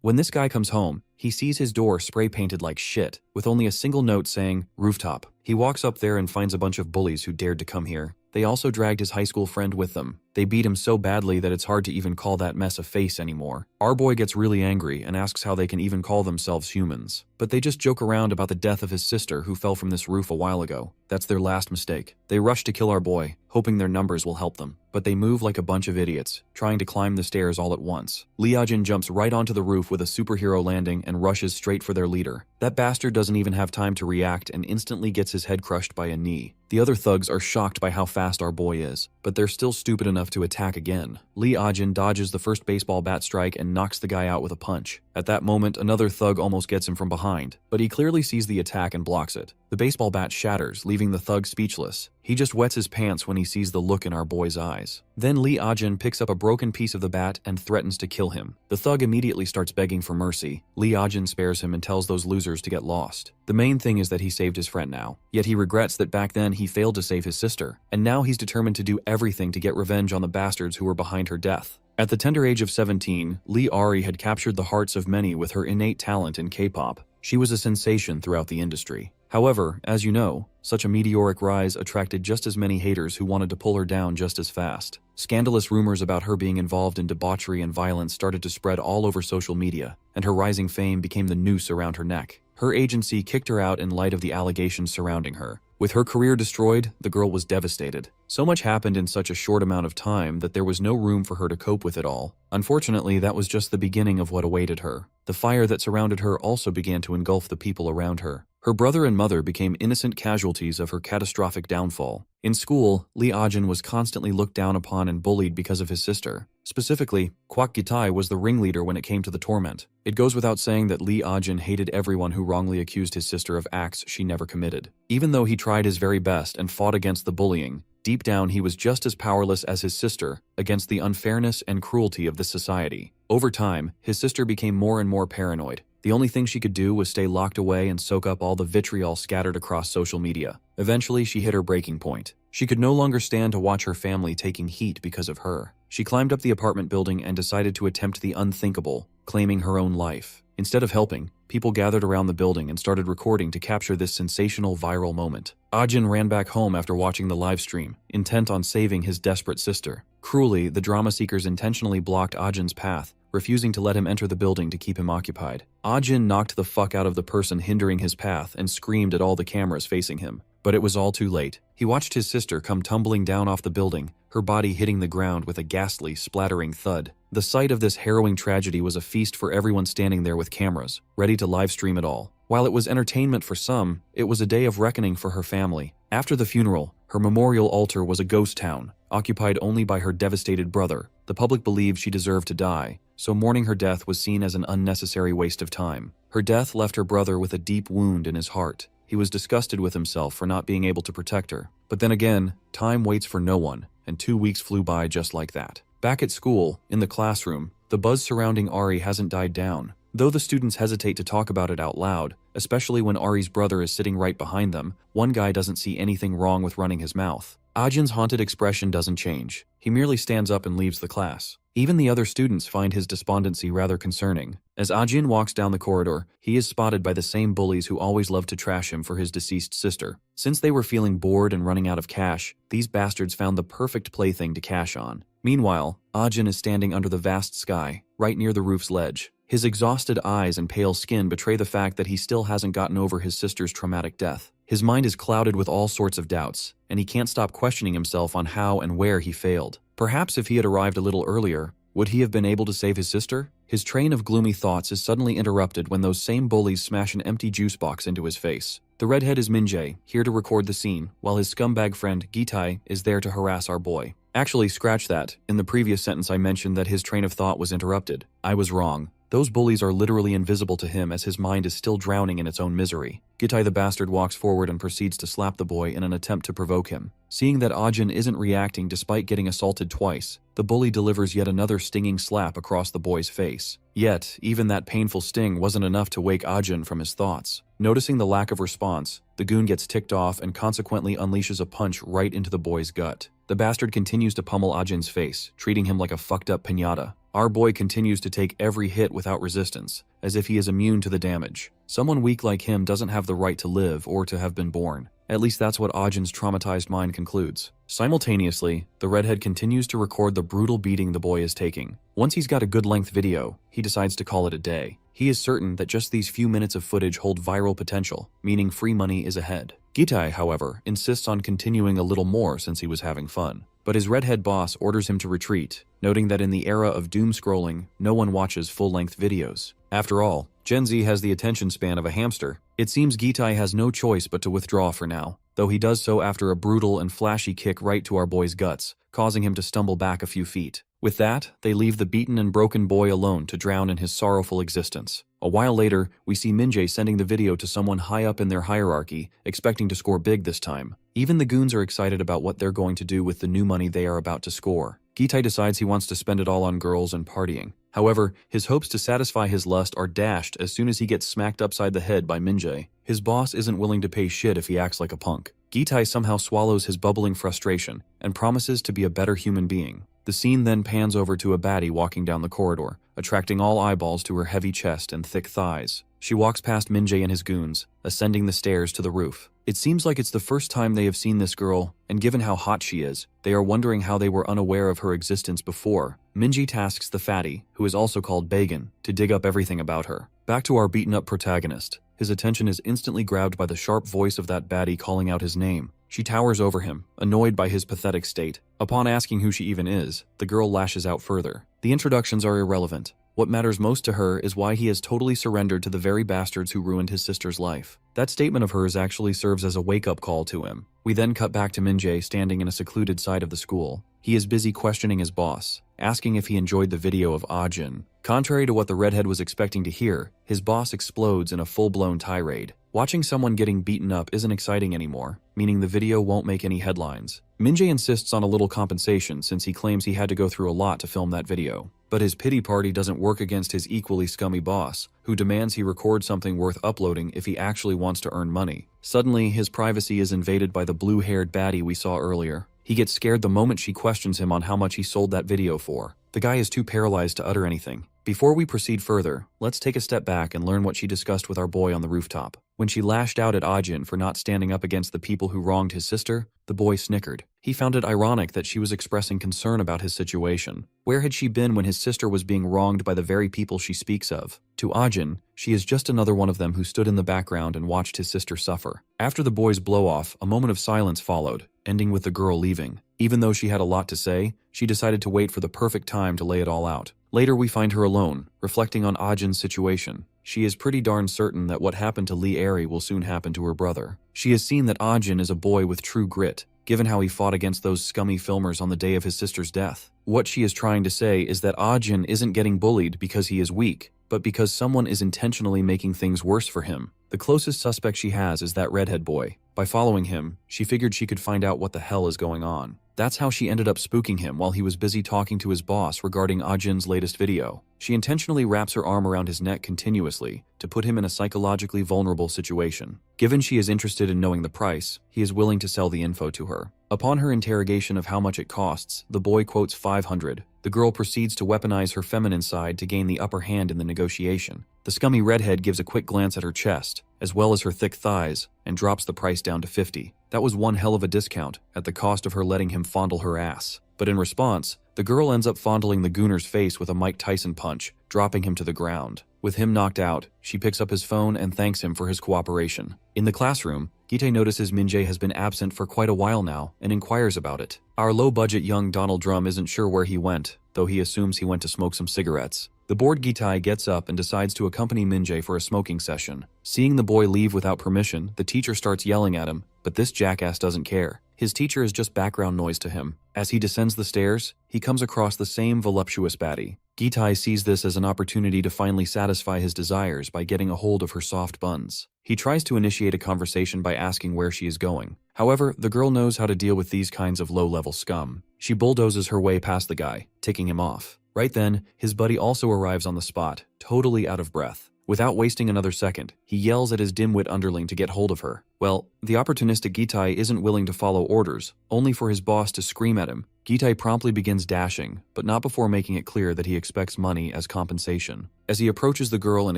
When this guy comes home, he sees his door spray painted like shit, with only a single note saying, "Rooftop." He walks up there and finds a bunch of bullies who dared to come here. They also dragged his high school friend with them. They beat him so badly that it's hard to even call that mess a face anymore. Our boy gets really angry and asks how they can even call themselves humans. But they just joke around about the death of his sister who fell from this roof a while ago. That's their last mistake. They rush to kill our boy, hoping their numbers will help them. But they move like a bunch of idiots, trying to climb the stairs all at once. Lee Ah-jin jumps right onto the roof with a superhero landing and rushes straight for their leader. That bastard doesn't even have time to react and instantly gets his head crushed by a knee. The other thugs are shocked by how fast our boy is, but they're still stupid enough to attack again. Lee Ah-jin dodges the first baseball bat strike and knocks the guy out with a punch. At that moment, another thug almost gets him from behind, but he clearly sees the attack and blocks it. The baseball bat shatters, leaving the thug speechless. He just wets his pants when he sees the look in our boy's eyes. Then Lee Ah-jin picks up a broken piece of the bat and threatens to kill him. The thug immediately starts begging for mercy. Lee Ah-jin spares him and tells those losers to get lost. The main thing is that he saved his friend now. Yet he regrets that back then he failed to save his sister, and now he's determined to do everything to get revenge on the bastards who were behind her death. At the tender age of 17, Lee Ari had captured the hearts of many with her innate talent in K-pop. She was a sensation throughout the industry. However, as you know, such a meteoric rise attracted just as many haters who wanted to pull her down just as fast. Scandalous rumors about her being involved in debauchery and violence started to spread all over social media, and her rising fame became the noose around her neck. Her agency kicked her out in light of the allegations surrounding her. With her career destroyed, the girl was devastated. So much happened in such a short amount of time that there was no room for her to cope with it all. Unfortunately, that was just the beginning of what awaited her. The fire that surrounded her also began to engulf the people around her. Her brother and mother became innocent casualties of her catastrophic downfall. In school, Lee Ah-jin was constantly looked down upon and bullied because of his sister. Specifically, Kwak Gitai was the ringleader when it came to the torment. It goes without saying that Lee Ah-jin hated everyone who wrongly accused his sister of acts she never committed. Even though he tried his very best and fought against the bullying, deep down he was just as powerless as his sister against the unfairness and cruelty of this society. Over time, his sister became more and more paranoid. The only thing she could do was stay locked away and soak up all the vitriol scattered across social media. Eventually, she hit her breaking point. She could no longer stand to watch her family taking heat because of her. She climbed up the apartment building and decided to attempt the unthinkable, claiming her own life. Instead of helping, people gathered around the building and started recording to capture this sensational viral moment. Ah-jin ran back home after watching the live stream, intent on saving his desperate sister. Cruelly, the drama seekers intentionally blocked Ah-jin's path, refusing to let him enter the building to keep him occupied. Ah-jin knocked the fuck out of the person hindering his path and screamed at all the cameras facing him. But it was all too late. He watched his sister come tumbling down off the building, her body hitting the ground with a ghastly, splattering thud. The sight of this harrowing tragedy was a feast for everyone standing there with cameras, ready to live stream it all. While it was entertainment for some, it was a day of reckoning for her family. After the funeral, her memorial altar was a ghost town, occupied only by her devastated brother. The public believed she deserved to die, so mourning her death was seen as an unnecessary waste of time. Her death left her brother with a deep wound in his heart. He was disgusted with himself for not being able to protect her. But then again, time waits for no one, and 2 weeks flew by just like that. Back at school, in the classroom, the buzz surrounding Ari hasn't died down. Though the students hesitate to talk about it out loud, especially when Ari's brother is sitting right behind them, one guy doesn't see anything wrong with running his mouth. Ah-jin's haunted expression doesn't change. He merely stands up and leaves the class. Even the other students find his despondency rather concerning. As Ah-jin walks down the corridor, he is spotted by the same bullies who always loved to trash him for his deceased sister. Since they were feeling bored and running out of cash, these bastards found the perfect plaything to cash on. Meanwhile, Ah-jin is standing under the vast sky, right near the roof's ledge. His exhausted eyes and pale skin betray the fact that he still hasn't gotten over his sister's traumatic death. His mind is clouded with all sorts of doubts, and he can't stop questioning himself on how and where he failed. Perhaps if he had arrived a little earlier, would he have been able to save his sister? His train of gloomy thoughts is suddenly interrupted when those same bullies smash an empty juice box into his face. The redhead is Min-jae, here to record the scene, while his scumbag friend, Gitai, is there to harass our boy. Actually, scratch that. In the previous sentence I mentioned that his train of thought was interrupted. I was wrong. Those bullies are literally invisible to him as his mind is still drowning in its own misery. Gitai the bastard walks forward and proceeds to slap the boy in an attempt to provoke him. Seeing that Ah-jin isn't reacting despite getting assaulted twice, the bully delivers yet another stinging slap across the boy's face. Yet, even that painful sting wasn't enough to wake Ah-jin from his thoughts. Noticing the lack of response, the goon gets ticked off and consequently unleashes a punch right into the boy's gut. The bastard continues to pummel Ajin's face, treating him like a fucked up piñata. Our boy continues to take every hit without resistance, as if he is immune to the damage. Someone weak like him doesn't have the right to live or to have been born. At least that's what Ajin's traumatized mind concludes. Simultaneously, the redhead continues to record the brutal beating the boy is taking. Once he's got a good length video, he decides to call it a day. He is certain that just these few minutes of footage hold viral potential, meaning free money is ahead. Gitai, however, insists on continuing a little more since he was having fun. But his redhead boss orders him to retreat, noting that in the era of doom scrolling, no one watches full-length videos. After all, Gen Z has the attention span of a hamster. It seems Gitai has no choice but to withdraw for now, though he does so after a brutal and flashy kick right to our boy's guts, causing him to stumble back a few feet. With that, they leave the beaten and broken boy alone to drown in his sorrowful existence. A while later, we see Minjae sending the video to someone high up in their hierarchy, expecting to score big this time. Even the goons are excited about what they're going to do with the new money they are about to score. Gitai decides he wants to spend it all on girls and partying. However, his hopes to satisfy his lust are dashed as soon as he gets smacked upside the head by Minjae. His boss isn't willing to pay shit if he acts like a punk. Gitai somehow swallows his bubbling frustration and promises to be a better human being. The scene then pans over to a baddie walking down the corridor, attracting all eyeballs to her heavy chest and thick thighs. She walks past Minjae and his goons, ascending the stairs to the roof. It seems like it's the first time they have seen this girl, and given how hot she is, they are wondering how they were unaware of her existence before. Minjae tasks the fatty, who is also called Bagan, to dig up everything about her. Back to our beaten-up protagonist. His attention is instantly grabbed by the sharp voice of that baddie calling out his name. She towers over him, annoyed by his pathetic state. Upon asking who she even is, the girl lashes out further. The introductions are irrelevant. What matters most to her is why he has totally surrendered to the very bastards who ruined his sister's life. That statement of hers actually serves as a wake-up call to him. We then cut back to Minjae standing in a secluded side of the school. He is busy questioning his boss, asking if he enjoyed the video of Ajin. Contrary to what the redhead was expecting to hear, his boss explodes in a full-blown tirade. Watching someone getting beaten up isn't exciting anymore, meaning the video won't make any headlines. Minjae insists on a little compensation since he claims he had to go through a lot to film that video. But his pity party doesn't work against his equally scummy boss, who demands he record something worth uploading if he actually wants to earn money. Suddenly, his privacy is invaded by the blue-haired baddie we saw earlier. He gets scared the moment she questions him on how much he sold that video for. The guy is too paralyzed to utter anything. Before we proceed further, let's take a step back and learn what she discussed with our boy on the rooftop. When she lashed out at Ajin for not standing up against the people who wronged his sister, the boy snickered. He found it ironic that she was expressing concern about his situation. Where had she been when his sister was being wronged by the very people she speaks of? To Ajin, she is just another one of them who stood in the background and watched his sister suffer. After the boy's blow-off, a moment of silence followed, ending with the girl leaving. Even though she had a lot to say, she decided to wait for the perfect time to lay it all out. Later we find her alone, reflecting on Ajin's situation. She is pretty darn certain that what happened to Lee Airy will soon happen to her brother. She has seen that Ajin is a boy with true grit, given how he fought against those scummy filmers on the day of his sister's death. What she is trying to say is that Ajin isn't getting bullied because he is weak, but because someone is intentionally making things worse for him. The closest suspect she has is that redhead boy. By following him, she figured she could find out what the hell is going on. That's how she ended up spooking him while he was busy talking to his boss regarding Ajin's latest video. She intentionally wraps her arm around his neck continuously to put him in a psychologically vulnerable situation. Given she is interested in knowing the price, he is willing to sell the info to her. Upon her interrogation of how much it costs, the boy quotes 500. The girl proceeds to weaponize her feminine side to gain the upper hand in the negotiation. The scummy redhead gives a quick glance at her chest, as well as her thick thighs, and drops the price down to 50. That was one hell of a discount, at the cost of her letting him fondle her ass. But in response, the girl ends up fondling the gooner's face with a Mike Tyson punch, dropping him to the ground. With him knocked out, she picks up his phone and thanks him for his cooperation. In the classroom, Gite notices Minjae has been absent for quite a while now and inquires about it. Our low-budget young Donald Drum isn't sure where he went, though he assumes he went to smoke some cigarettes. The bored Gitai gets up and decides to accompany Minjae for a smoking session. Seeing the boy leave without permission, the teacher starts yelling at him, but this jackass doesn't care. His teacher is just background noise to him. As he descends the stairs, he comes across the same voluptuous baddie. Gitai sees this as an opportunity to finally satisfy his desires by getting a hold of her soft buns. He tries to initiate a conversation by asking where she is going. However, the girl knows how to deal with these kinds of low-level scum. She bulldozes her way past the guy, ticking him off. Right then, his buddy also arrives on the spot, totally out of breath. Without wasting another second, he yells at his dimwit underling to get hold of her. Well, the opportunistic Gitai isn't willing to follow orders, only for his boss to scream at him. Gitai promptly begins dashing, but not before making it clear that he expects money as compensation. As he approaches the girl and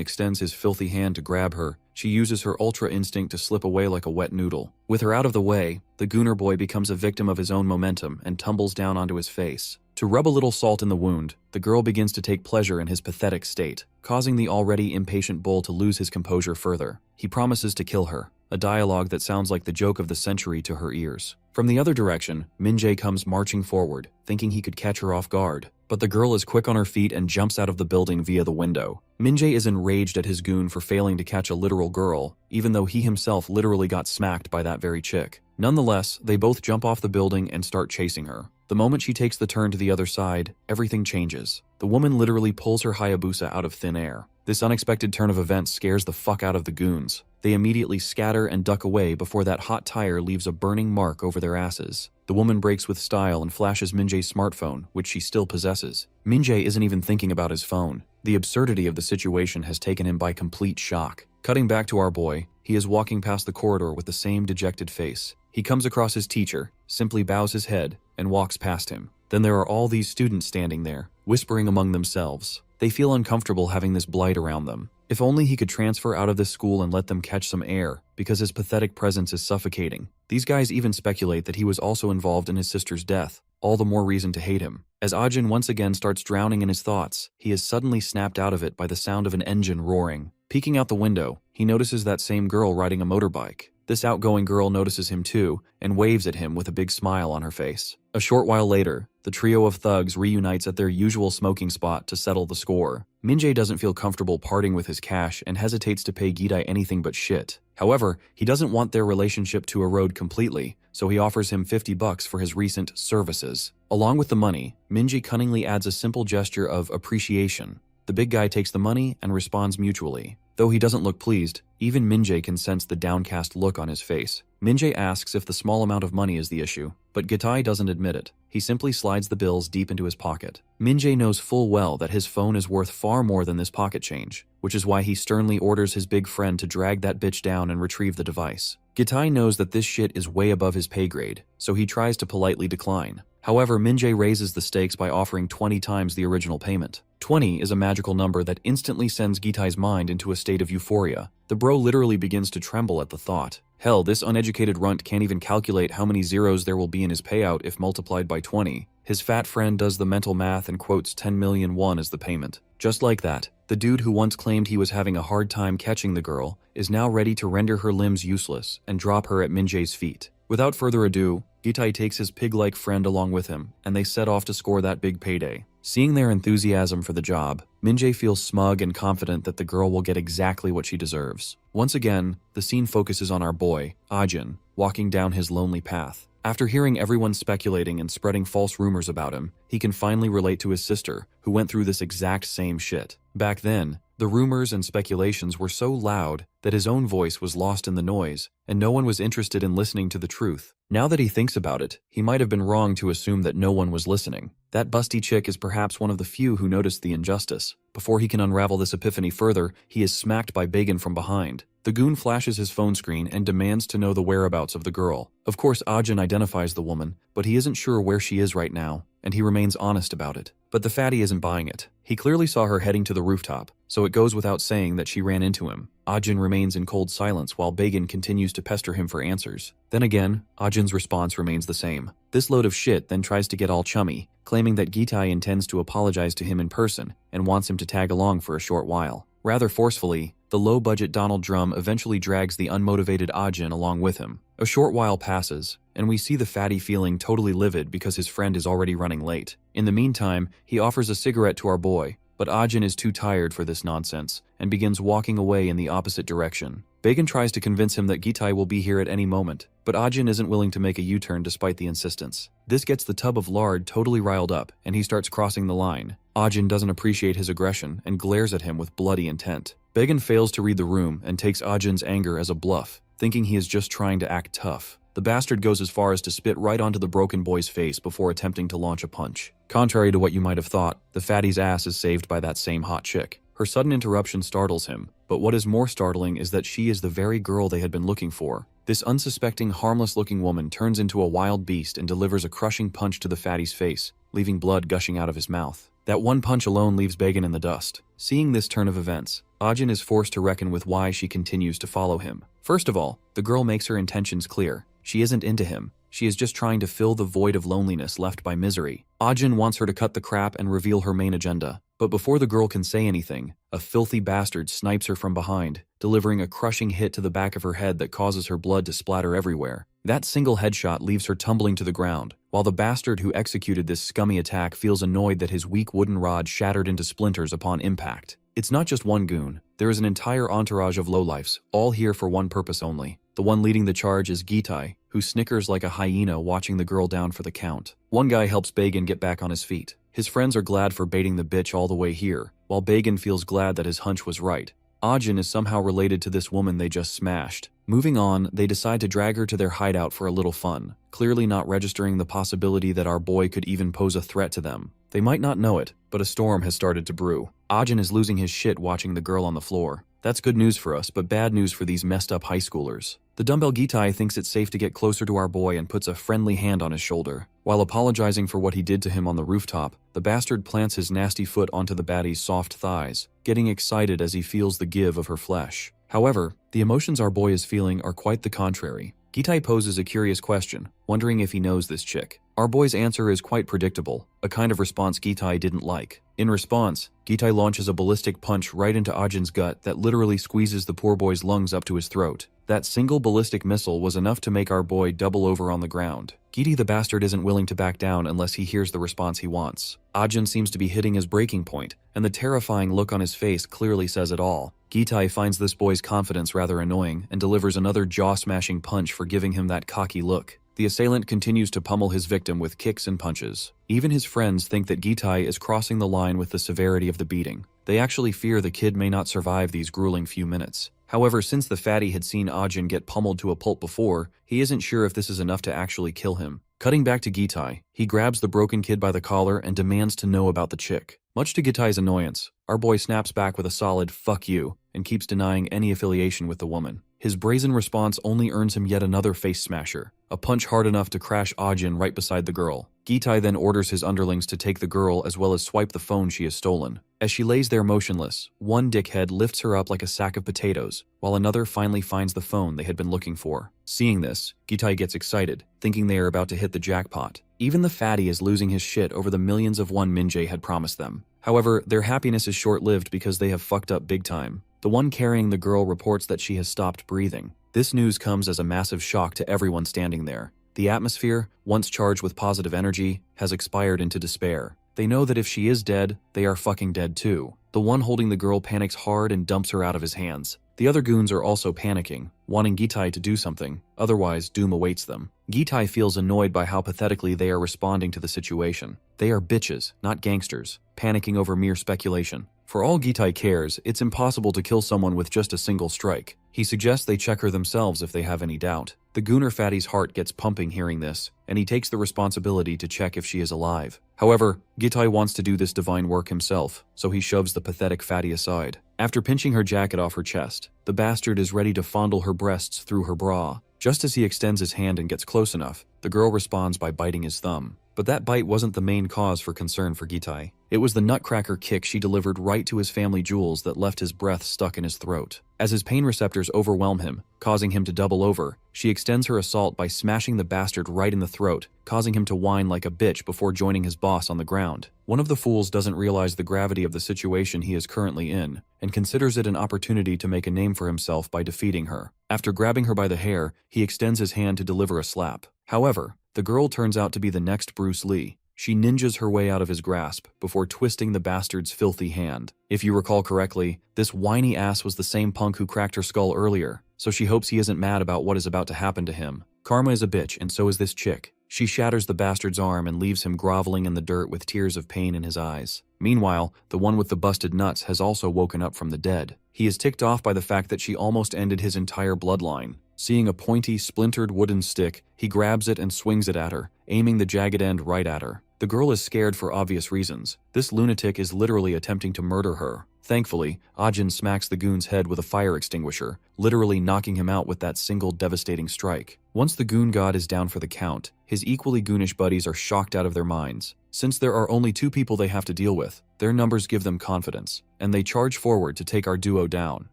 extends his filthy hand to grab her, she uses her ultra instinct to slip away like a wet noodle. With her out of the way, the Gooner boy becomes a victim of his own momentum and tumbles down onto his face. To rub a little salt in the wound, the girl begins to take pleasure in his pathetic state, causing the already impatient bull to lose his composure further. He promises to kill her, a dialogue that sounds like the joke of the century to her ears. From the other direction, Min-jae comes marching forward, thinking he could catch her off guard. But the girl is quick on her feet and jumps out of the building via the window. Min-jae is enraged at his goon for failing to catch a literal girl, even though he himself literally got smacked by that very chick. Nonetheless, they both jump off the building and start chasing her. The moment she takes the turn to the other side, everything changes. The woman literally pulls her Hayabusa out of thin air. This unexpected turn of events scares the fuck out of the goons. They immediately scatter and duck away before that hot tire leaves a burning mark over their asses. The woman breaks with style and flashes Min-jae's smartphone, which she still possesses. Min-jae isn't even thinking about his phone. The absurdity of the situation has taken him by complete shock. Cutting back to our boy, he is walking past the corridor with the same dejected face. He comes across his teacher, simply bows his head, and walks past him. Then there are all these students standing there, whispering among themselves. They feel uncomfortable having this blight around them. If only he could transfer out of this school and let them catch some air, because his pathetic presence is suffocating. These guys even speculate that he was also involved in his sister's death, all the more reason to hate him. As Ajin once again starts drowning in his thoughts, he is suddenly snapped out of it by the sound of an engine roaring. Peeking out the window, he notices that same girl riding a motorbike. This outgoing girl notices him too, and waves at him with a big smile on her face. A short while later, the trio of thugs reunites at their usual smoking spot to settle the score. Min-jae doesn't feel comfortable parting with his cash and hesitates to pay Gitai anything but shit. However, he doesn't want their relationship to erode completely, so he offers him $50 for his recent services. Along with the money, Min-jae cunningly adds a simple gesture of appreciation. The big guy takes the money and responds mutually. Though he doesn't look pleased, even Min-jae can sense the downcast look on his face. Min-jae asks if the small amount of money is the issue, but Gitai doesn't admit it. He simply slides the bills deep into his pocket. Min-jae knows full well that his phone is worth far more than this pocket change, which is why he sternly orders his big friend to drag that bitch down and retrieve the device. Gitai knows that this shit is way above his pay grade, so he tries to politely decline. However, Min-jae raises the stakes by offering 20 times the original payment. 20 is a magical number that instantly sends Gitai's mind into a state of euphoria. The bro literally begins to tremble at the thought. Hell, this uneducated runt can't even calculate how many zeros there will be in his payout if multiplied by 20. His fat friend does the mental math and quotes 10 million won as the payment. Just like that, the dude who once claimed he was having a hard time catching the girl is now ready to render her limbs useless and drop her at Min-jae's feet. Without further ado, Gitai takes his pig-like friend along with him, and they set off to score that big payday. Seeing their enthusiasm for the job, Min-jae feels smug and confident that the girl will get exactly what she deserves. Once again, the scene focuses on our boy, Ajin, walking down his lonely path. After hearing everyone speculating and spreading false rumors about him, he can finally relate to his sister, who went through this exact same shit. Back then, the rumors and speculations were so loud that his own voice was lost in the noise, and no one was interested in listening to the truth. Now that he thinks about it, he might have been wrong to assume that no one was listening. That busty chick is perhaps one of the few who noticed the injustice. Before he can unravel this epiphany further, he is smacked by Bagan from behind. The goon flashes his phone screen and demands to know the whereabouts of the girl. Of course, Ajin identifies the woman, but he isn't sure where she is right now, and he remains honest about it. But the fatty isn't buying it. He clearly saw her heading to the rooftop, so it goes without saying that she ran into him. Ajin remains in cold silence while Bagan continues to pester him for answers. Then again, Ajin's response remains the same. This load of shit then tries to get all chummy, claiming that Gitai intends to apologize to him in person and wants him to tag along for a short while. Rather forcefully, the low-budget Donald Drum eventually drags the unmotivated Ajin along with him. A short while passes, and we see the fatty feeling totally livid because his friend is already running late. In the meantime, he offers a cigarette to our boy, but Ajin is too tired for this nonsense and begins walking away in the opposite direction. Bagan tries to convince him that Gitai will be here at any moment, but Ajin isn't willing to make a U-turn despite the insistence. This gets the tub of lard totally riled up, and he starts crossing the line. Ajin doesn't appreciate his aggression and glares at him with bloody intent. Bagan fails to read the room and takes Ajin's anger as a bluff, thinking he is just trying to act tough. The bastard goes as far as to spit right onto the broken boy's face before attempting to launch a punch. Contrary to what you might have thought, the fatty's ass is saved by that same hot chick. Her sudden interruption startles him, but what is more startling is that she is the very girl they had been looking for. This unsuspecting, harmless-looking woman turns into a wild beast and delivers a crushing punch to the fatty's face, leaving blood gushing out of his mouth. That one punch alone leaves Bagan in the dust. Seeing this turn of events, Ajin is forced to reckon with why she continues to follow him. First of all, the girl makes her intentions clear. She isn't into him. She is just trying to fill the void of loneliness left by misery. Ajin wants her to cut the crap and reveal her main agenda. But before the girl can say anything, a filthy bastard snipes her from behind, delivering a crushing hit to the back of her head that causes her blood to splatter everywhere. That single headshot leaves her tumbling to the ground, while the bastard who executed this scummy attack feels annoyed that his weak wooden rod shattered into splinters upon impact. It's not just one goon. There is an entire entourage of lowlifes, all here for one purpose only. The one leading the charge is Gitai, who snickers like a hyena watching the girl down for the count. One guy helps Bagan get back on his feet. His friends are glad for baiting the bitch all the way here, while Bagan feels glad that his hunch was right. Ajin is somehow related to this woman they just smashed. Moving on, they decide to drag her to their hideout for a little fun, clearly not registering the possibility that our boy could even pose a threat to them. They might not know it, but a storm has started to brew. Ajin is losing his shit watching the girl on the floor. That's good news for us, but bad news for these messed up high schoolers. The dumbbell Gitai thinks it's safe to get closer to our boy and puts a friendly hand on his shoulder. While apologizing for what he did to him on the rooftop, the bastard plants his nasty foot onto the baddie's soft thighs, getting excited as he feels the give of her flesh. However, the emotions our boy is feeling are quite the contrary. Gitai poses a curious question, wondering if he knows this chick. Our boy's answer is quite predictable, a kind of response Gitai didn't like. In response, Gitai launches a ballistic punch right into Ajin's gut that literally squeezes the poor boy's lungs up to his throat. That single ballistic missile was enough to make our boy double over on the ground. Gitai the bastard isn't willing to back down unless he hears the response he wants. Ajin seems to be hitting his breaking point, and the terrifying look on his face clearly says it all. Gitai finds this boy's confidence rather annoying and delivers another jaw-smashing punch for giving him that cocky look. The assailant continues to pummel his victim with kicks and punches. Even his friends think that Gitai is crossing the line with the severity of the beating. They actually fear the kid may not survive these grueling few minutes. However, since the fatty had seen Ajin get pummeled to a pulp before, he isn't sure if this is enough to actually kill him. Cutting back to Gitai, he grabs the broken kid by the collar and demands to know about the chick. Much to Gitai's annoyance, our boy snaps back with a solid "fuck you" and keeps denying any affiliation with the woman. His brazen response only earns him yet another face smasher, a punch hard enough to crash Ajin right beside the girl. Gitai then orders his underlings to take the girl as well as swipe the phone she has stolen. As she lays there motionless, one dickhead lifts her up like a sack of potatoes, while another finally finds the phone they had been looking for. Seeing this, Gitai gets excited, thinking they are about to hit the jackpot. Even the fatty is losing his shit over the millions of won Minjae had promised them. However, their happiness is short-lived because they have fucked up big time. The one carrying the girl reports that she has stopped breathing. This news comes as a massive shock to everyone standing there. The atmosphere, once charged with positive energy, has expired into despair. They know that if she is dead, they are fucking dead too. The one holding the girl panics hard and dumps her out of his hands. The other goons are also panicking, wanting Gitai to do something, otherwise doom awaits them. Gitai feels annoyed by how pathetically they are responding to the situation. They are bitches, not gangsters, panicking over mere speculation. For all Gitai cares, it's impossible to kill someone with just a single strike. He suggests they check her themselves if they have any doubt. The Gooner fatty's heart gets pumping hearing this, and he takes the responsibility to check if she is alive. However, Gitai wants to do this divine work himself, so he shoves the pathetic fatty aside. After pinching her jacket off her chest, the bastard is ready to fondle her breasts through her bra. Just as he extends his hand and gets close enough, the girl responds by biting his thumb. But that bite wasn't the main cause for concern for Gitai. It was the nutcracker kick she delivered right to his family jewels that left his breath stuck in his throat. As his pain receptors overwhelm him, causing him to double over, she extends her assault by smashing the bastard right in the throat, causing him to whine like a bitch before joining his boss on the ground. One of the fools doesn't realize the gravity of the situation he is currently in, and considers it an opportunity to make a name for himself by defeating her. After grabbing her by the hair, he extends his hand to deliver a slap. However, the girl turns out to be the next Bruce Lee. She ninjas her way out of his grasp before twisting the bastard's filthy hand. If you recall correctly, this whiny ass was the same punk who cracked her skull earlier, so she hopes he isn't mad about what is about to happen to him. Karma is a bitch, and so is this chick. She shatters the bastard's arm and leaves him groveling in the dirt with tears of pain in his eyes. Meanwhile, the one with the busted nuts has also woken up from the dead. He is ticked off by the fact that she almost ended his entire bloodline. Seeing a pointy, splintered wooden stick, he grabs it and swings it at her, aiming the jagged end right at her. The girl is scared for obvious reasons. This lunatic is literally attempting to murder her. Thankfully, Ajin smacks the goon's head with a fire extinguisher, literally knocking him out with that single devastating strike. Once the goon god is down for the count, his equally goonish buddies are shocked out of their minds. Since there are only 2 people they have to deal with, their numbers give them confidence, and they charge forward to take our duo down.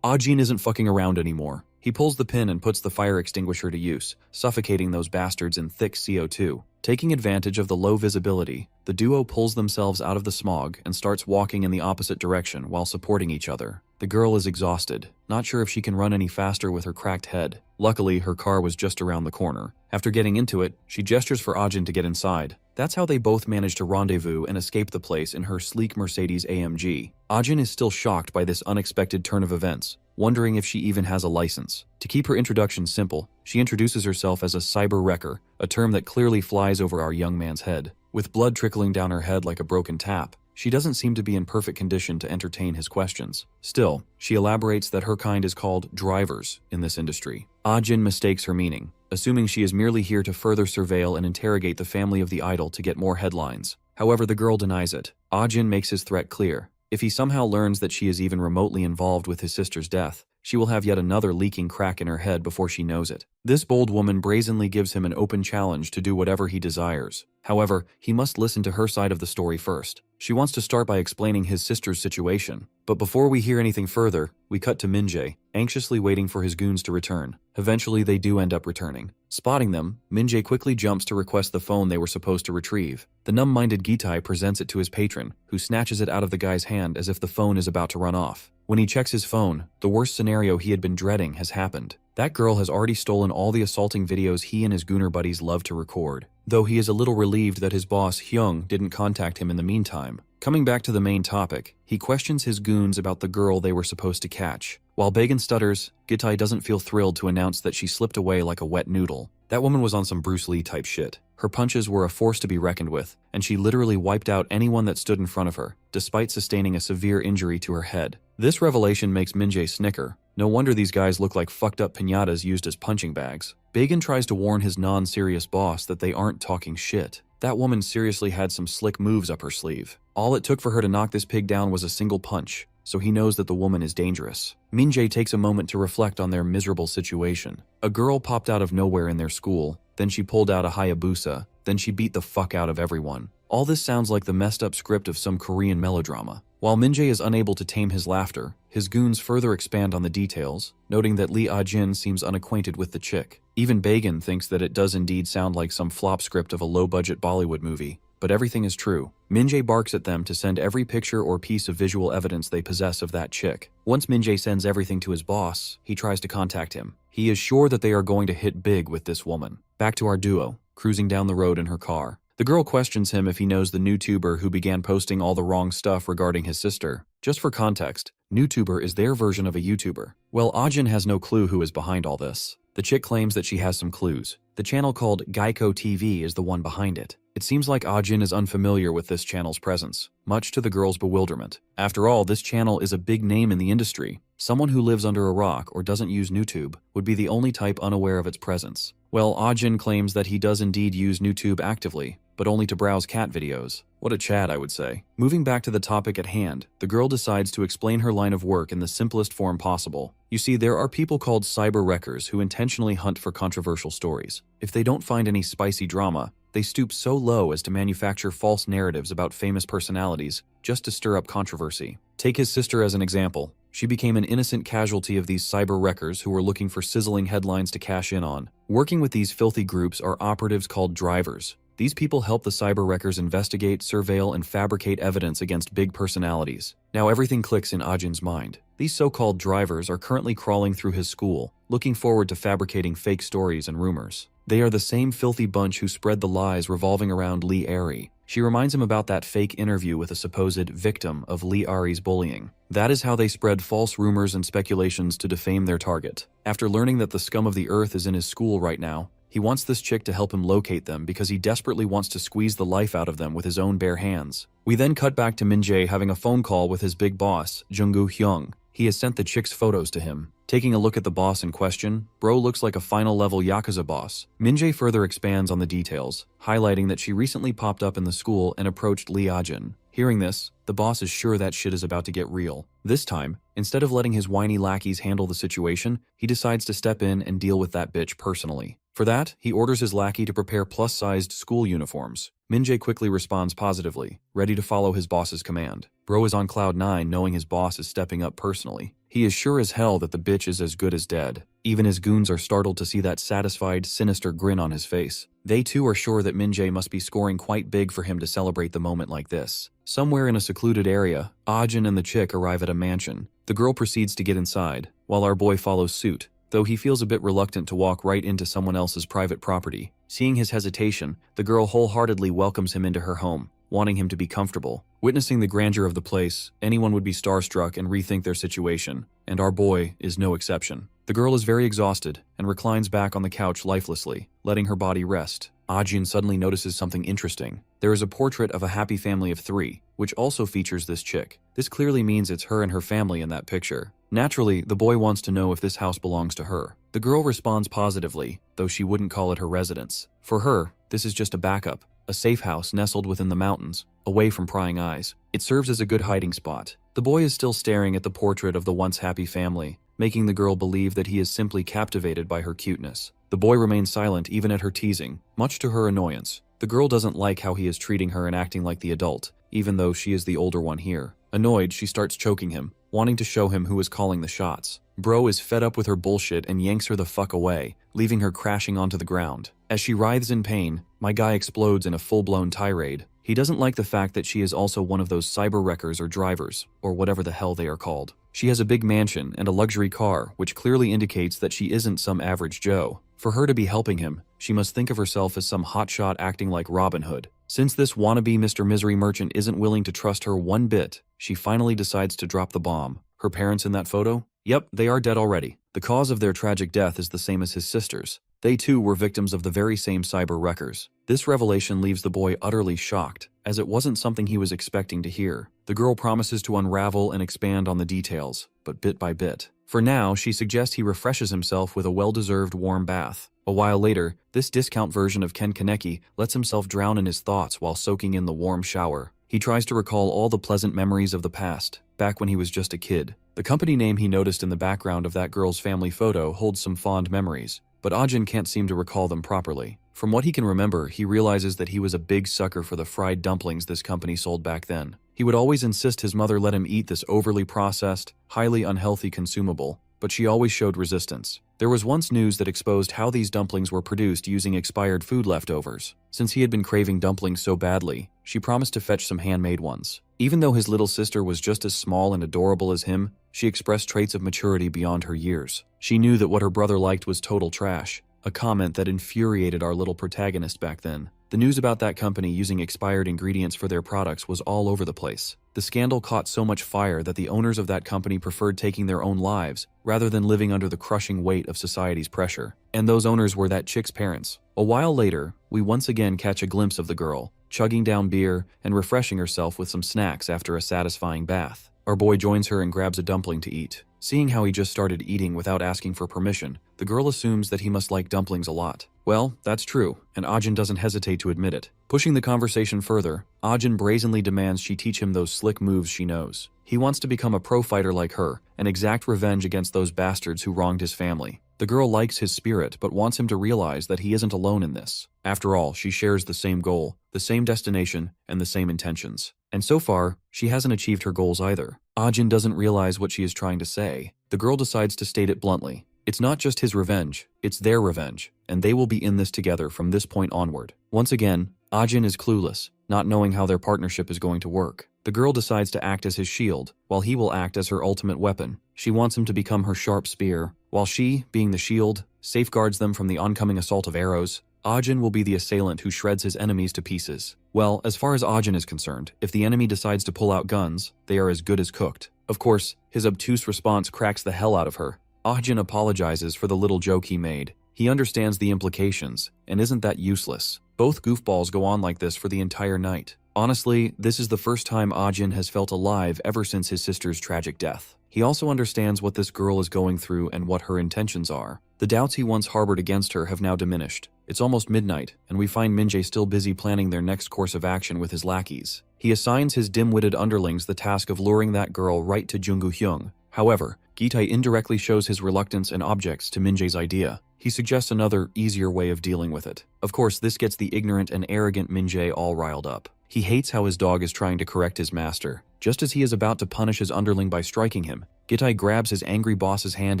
Ajin isn't fucking around anymore. He pulls the pin and puts the fire extinguisher to use, suffocating those bastards in thick CO2. Taking advantage of the low visibility, the duo pulls themselves out of the smog and starts walking in the opposite direction while supporting each other. The girl is exhausted, not sure if she can run any faster with her cracked head. Luckily, her car was just around the corner. After getting into it, she gestures for Ajin to get inside. That's how they both manage to rendezvous and escape the place in her sleek Mercedes AMG. Ajin is still shocked by this unexpected turn of events, wondering if she even has a license. To keep her introduction simple, she introduces herself as a cyber wrecker, a term that clearly flies over our young man's head. With blood trickling down her head like a broken tap, she doesn't seem to be in perfect condition to entertain his questions. Still, she elaborates that her kind is called drivers in this industry. Ajin mistakes her meaning, assuming she is merely here to further surveil and interrogate the family of the idol to get more headlines. However, the girl denies it. Ajin makes his threat clear. If he somehow learns that she is even remotely involved with his sister's death, she will have yet another leaking crack in her head before she knows it. This bold woman brazenly gives him an open challenge to do whatever he desires. However, he must listen to her side of the story first. She wants to start by explaining his sister's situation. But before we hear anything further, we cut to Min-jae, anxiously waiting for his goons to return. Eventually, they do end up returning. Spotting them, Min-jae quickly jumps to request the phone they were supposed to retrieve. The numb-minded Gitai presents it to his patron, who snatches it out of the guy's hand as if the phone is about to run off. When he checks his phone, the worst scenario he had been dreading has happened. That girl has already stolen all the assaulting videos he and his gooner buddies love to record. Though he is a little relieved that his boss, Hyung, didn't contact him in the meantime. Coming back to the main topic, he questions his goons about the girl they were supposed to catch. While Bagan stutters, Gitai doesn't feel thrilled to announce that she slipped away like a wet noodle. That woman was on some Bruce Lee type shit. Her punches were a force to be reckoned with, and she literally wiped out anyone that stood in front of her, despite sustaining a severe injury to her head. This revelation makes Min-jae snicker. No wonder these guys look like fucked up piñatas used as punching bags. Bagan tries to warn his non-serious boss that they aren't talking shit. That woman seriously had some slick moves up her sleeve. All it took for her to knock this pig down was a single punch, so he knows that the woman is dangerous. Min-jae takes a moment to reflect on their miserable situation. A girl popped out of nowhere in their school, then she pulled out a Hayabusa, then she beat the fuck out of everyone. All this sounds like the messed up script of some Korean melodrama. While Min-jae is unable to tame his laughter, his goons further expand on the details, noting that Lee Ah-jin seems unacquainted with the chick. Even Bagan thinks that it does indeed sound like some flop script of a low-budget Bollywood movie. But everything is true. Min-jae barks at them to send every picture or piece of visual evidence they possess of that chick. Once Min-jae sends everything to his boss, he tries to contact him. He is sure that they are going to hit big with this woman. Back to our duo, cruising down the road in her car. The girl questions him if he knows the NewTuber who began posting all the wrong stuff regarding his sister. Just for context, NewTuber is their version of a YouTuber. Well, Ajin has no clue who is behind all this. The chick claims that she has some clues. The channel called Geico TV is the one behind it. It seems like Ajin is unfamiliar with this channel's presence, much to the girl's bewilderment. After all, this channel is a big name in the industry. Someone who lives under a rock or doesn't use NewTube would be the only type unaware of its presence. Well, Ajin claims that he does indeed use NewTube actively, but only to browse cat videos. What a Chad, I would say. Moving back to the topic at hand, the girl decides to explain her line of work in the simplest form possible. You see, there are people called cyber wreckers who intentionally hunt for controversial stories. If they don't find any spicy drama, they stoop so low as to manufacture false narratives about famous personalities just to stir up controversy. Take his sister as an example. She became an innocent casualty of these cyber wreckers who were looking for sizzling headlines to cash in on. Working with these filthy groups are operatives called drivers. These people help the cyber wreckers investigate, surveil, and fabricate evidence against big personalities. Now everything clicks in Ajin's mind. These so-called drivers are currently crawling through his school, looking forward to fabricating fake stories and rumors. They are the same filthy bunch who spread the lies revolving around Lee Ari. She reminds him about that fake interview with a supposed victim of Lee Ari's bullying. That is how they spread false rumors and speculations to defame their target. After learning that the scum of the earth is in his school right now, he wants this chick to help him locate them because he desperately wants to squeeze the life out of them with his own bare hands. We then cut back to Min-jae having a phone call with his big boss, Junggu Hyung. He has sent the chick's photos to him. Taking a look at the boss in question, bro looks like a final-level Yakuza boss. Min-jae further expands on the details, highlighting that she recently popped up in the school and approached Lee Ah-jin. Hearing this, the boss is sure that shit is about to get real. This time, instead of letting his whiny lackeys handle the situation, he decides to step in and deal with that bitch personally. For that, he orders his lackey to prepare plus-sized school uniforms. Min-jae quickly responds positively, ready to follow his boss's command. Bro is on cloud 9 knowing his boss is stepping up personally. He is sure as hell that the bitch is as good as dead. Even his goons are startled to see that satisfied, sinister grin on his face. They too are sure that Min-jae must be scoring quite big for him to celebrate the moment like this. Somewhere in a secluded area, Ajin and the chick arrive at a mansion. The girl proceeds to get inside, while our boy follows suit, though he feels a bit reluctant to walk right into someone else's private property. Seeing his hesitation, the girl wholeheartedly welcomes him into her home, wanting him to be comfortable. Witnessing the grandeur of the place, anyone would be starstruck and rethink their situation, and our boy is no exception. The girl is very exhausted and reclines back on the couch lifelessly, letting her body rest. Ajin suddenly notices something interesting. There is a portrait of a happy family of 3, which also features this chick. This clearly means it's her and her family in that picture. Naturally, the boy wants to know if this house belongs to her. The girl responds positively, though she wouldn't call it her residence. For her, this is just a backup, a safe house nestled within the mountains, away from prying eyes. It serves as a good hiding spot. The boy is still staring at the portrait of the once happy family, making the girl believe that he is simply captivated by her cuteness. The boy remains silent even at her teasing, much to her annoyance. The girl doesn't like how he is treating her and acting like the adult, even though she is the older one here. Annoyed, she starts choking him, wanting to show him who is calling the shots. Bro is fed up with her bullshit and yanks her the fuck away, leaving her crashing onto the ground. As she writhes in pain, my guy explodes in a full-blown tirade. He doesn't like the fact that she is also one of those cyber wreckers or drivers, or whatever the hell they are called. She has a big mansion and a luxury car, which clearly indicates that she isn't some average Joe. For her to be helping him, she must think of herself as some hotshot acting like Robin Hood. Since this wannabe Mr. Misery merchant isn't willing to trust her one bit, she finally decides to drop the bomb. Her parents in that photo? Yep, they are dead already. The cause of their tragic death is the same as his sisters. They too were victims of the very same cyber wreckers. This revelation leaves the boy utterly shocked, as it wasn't something he was expecting to hear. The girl promises to unravel and expand on the details, but bit by bit. For now, she suggests he refreshes himself with a well-deserved warm bath. A while later, this discount version of Ken Kaneki lets himself drown in his thoughts while soaking in the warm shower. He tries to recall all the pleasant memories of the past, back when he was just a kid. The company name he noticed in the background of that girl's family photo holds some fond memories, but Ajin can't seem to recall them properly. From what he can remember, he realizes that he was a big sucker for the fried dumplings this company sold back then. He would always insist his mother let him eat this overly processed, highly unhealthy consumable, but she always showed resistance. There was once news that exposed how these dumplings were produced using expired food leftovers. Since he had been craving dumplings so badly, she promised to fetch some handmade ones. Even though his little sister was just as small and adorable as him, she expressed traits of maturity beyond her years. She knew that what her brother liked was total trash, a comment that infuriated our little protagonist back then. The news about that company using expired ingredients for their products was all over the place. The scandal caught so much fire that the owners of that company preferred taking their own lives rather than living under the crushing weight of society's pressure. And those owners were that chick's parents. A while later, we once again catch a glimpse of the girl, chugging down beer and refreshing herself with some snacks after a satisfying bath. Our boy joins her and grabs a dumpling to eat. Seeing how he just started eating without asking for permission, the girl assumes that he must like dumplings a lot. Well, that's true, and Ajin doesn't hesitate to admit it. Pushing the conversation further, Ajin brazenly demands she teach him those slick moves she knows. He wants to become a pro fighter like her and exact revenge against those bastards who wronged his family. The girl likes his spirit but wants him to realize that he isn't alone in this. After all, she shares the same goal, the same destination, and the same intentions. And so far, she hasn't achieved her goals either. Ajin doesn't realize what she is trying to say. The girl decides to state it bluntly. It's not just his revenge, it's their revenge, and they will be in this together from this point onward. Once again, Ajin is clueless, not knowing how their partnership is going to work. The girl decides to act as his shield, while he will act as her ultimate weapon. She wants him to become her sharp spear, while she, being the shield, safeguards them from the oncoming assault of arrows. Ajin will be the assailant who shreds his enemies to pieces. Well, as far as Ajin is concerned, if the enemy decides to pull out guns, they are as good as cooked. Of course, his obtuse response cracks the hell out of her. Ajin apologizes for the little joke he made. He understands the implications, and isn't that useless. Both goofballs go on like this for the entire night. Honestly, this is the first time Ajin has felt alive ever since his sister's tragic death. He also understands what this girl is going through and what her intentions are. The doubts he once harbored against her have now diminished. It's almost midnight, and we find Minjae still busy planning their next course of action with his lackeys. He assigns his dim-witted underlings the task of luring that girl right to Junggu Hyung. However, Gitai indirectly shows his reluctance and objects to Minjae's idea. He suggests another, easier way of dealing with it. Of course, this gets the ignorant and arrogant Minjae all riled up. He hates how his dog is trying to correct his master. Just as he is about to punish his underling by striking him, Gitai grabs his angry boss's hand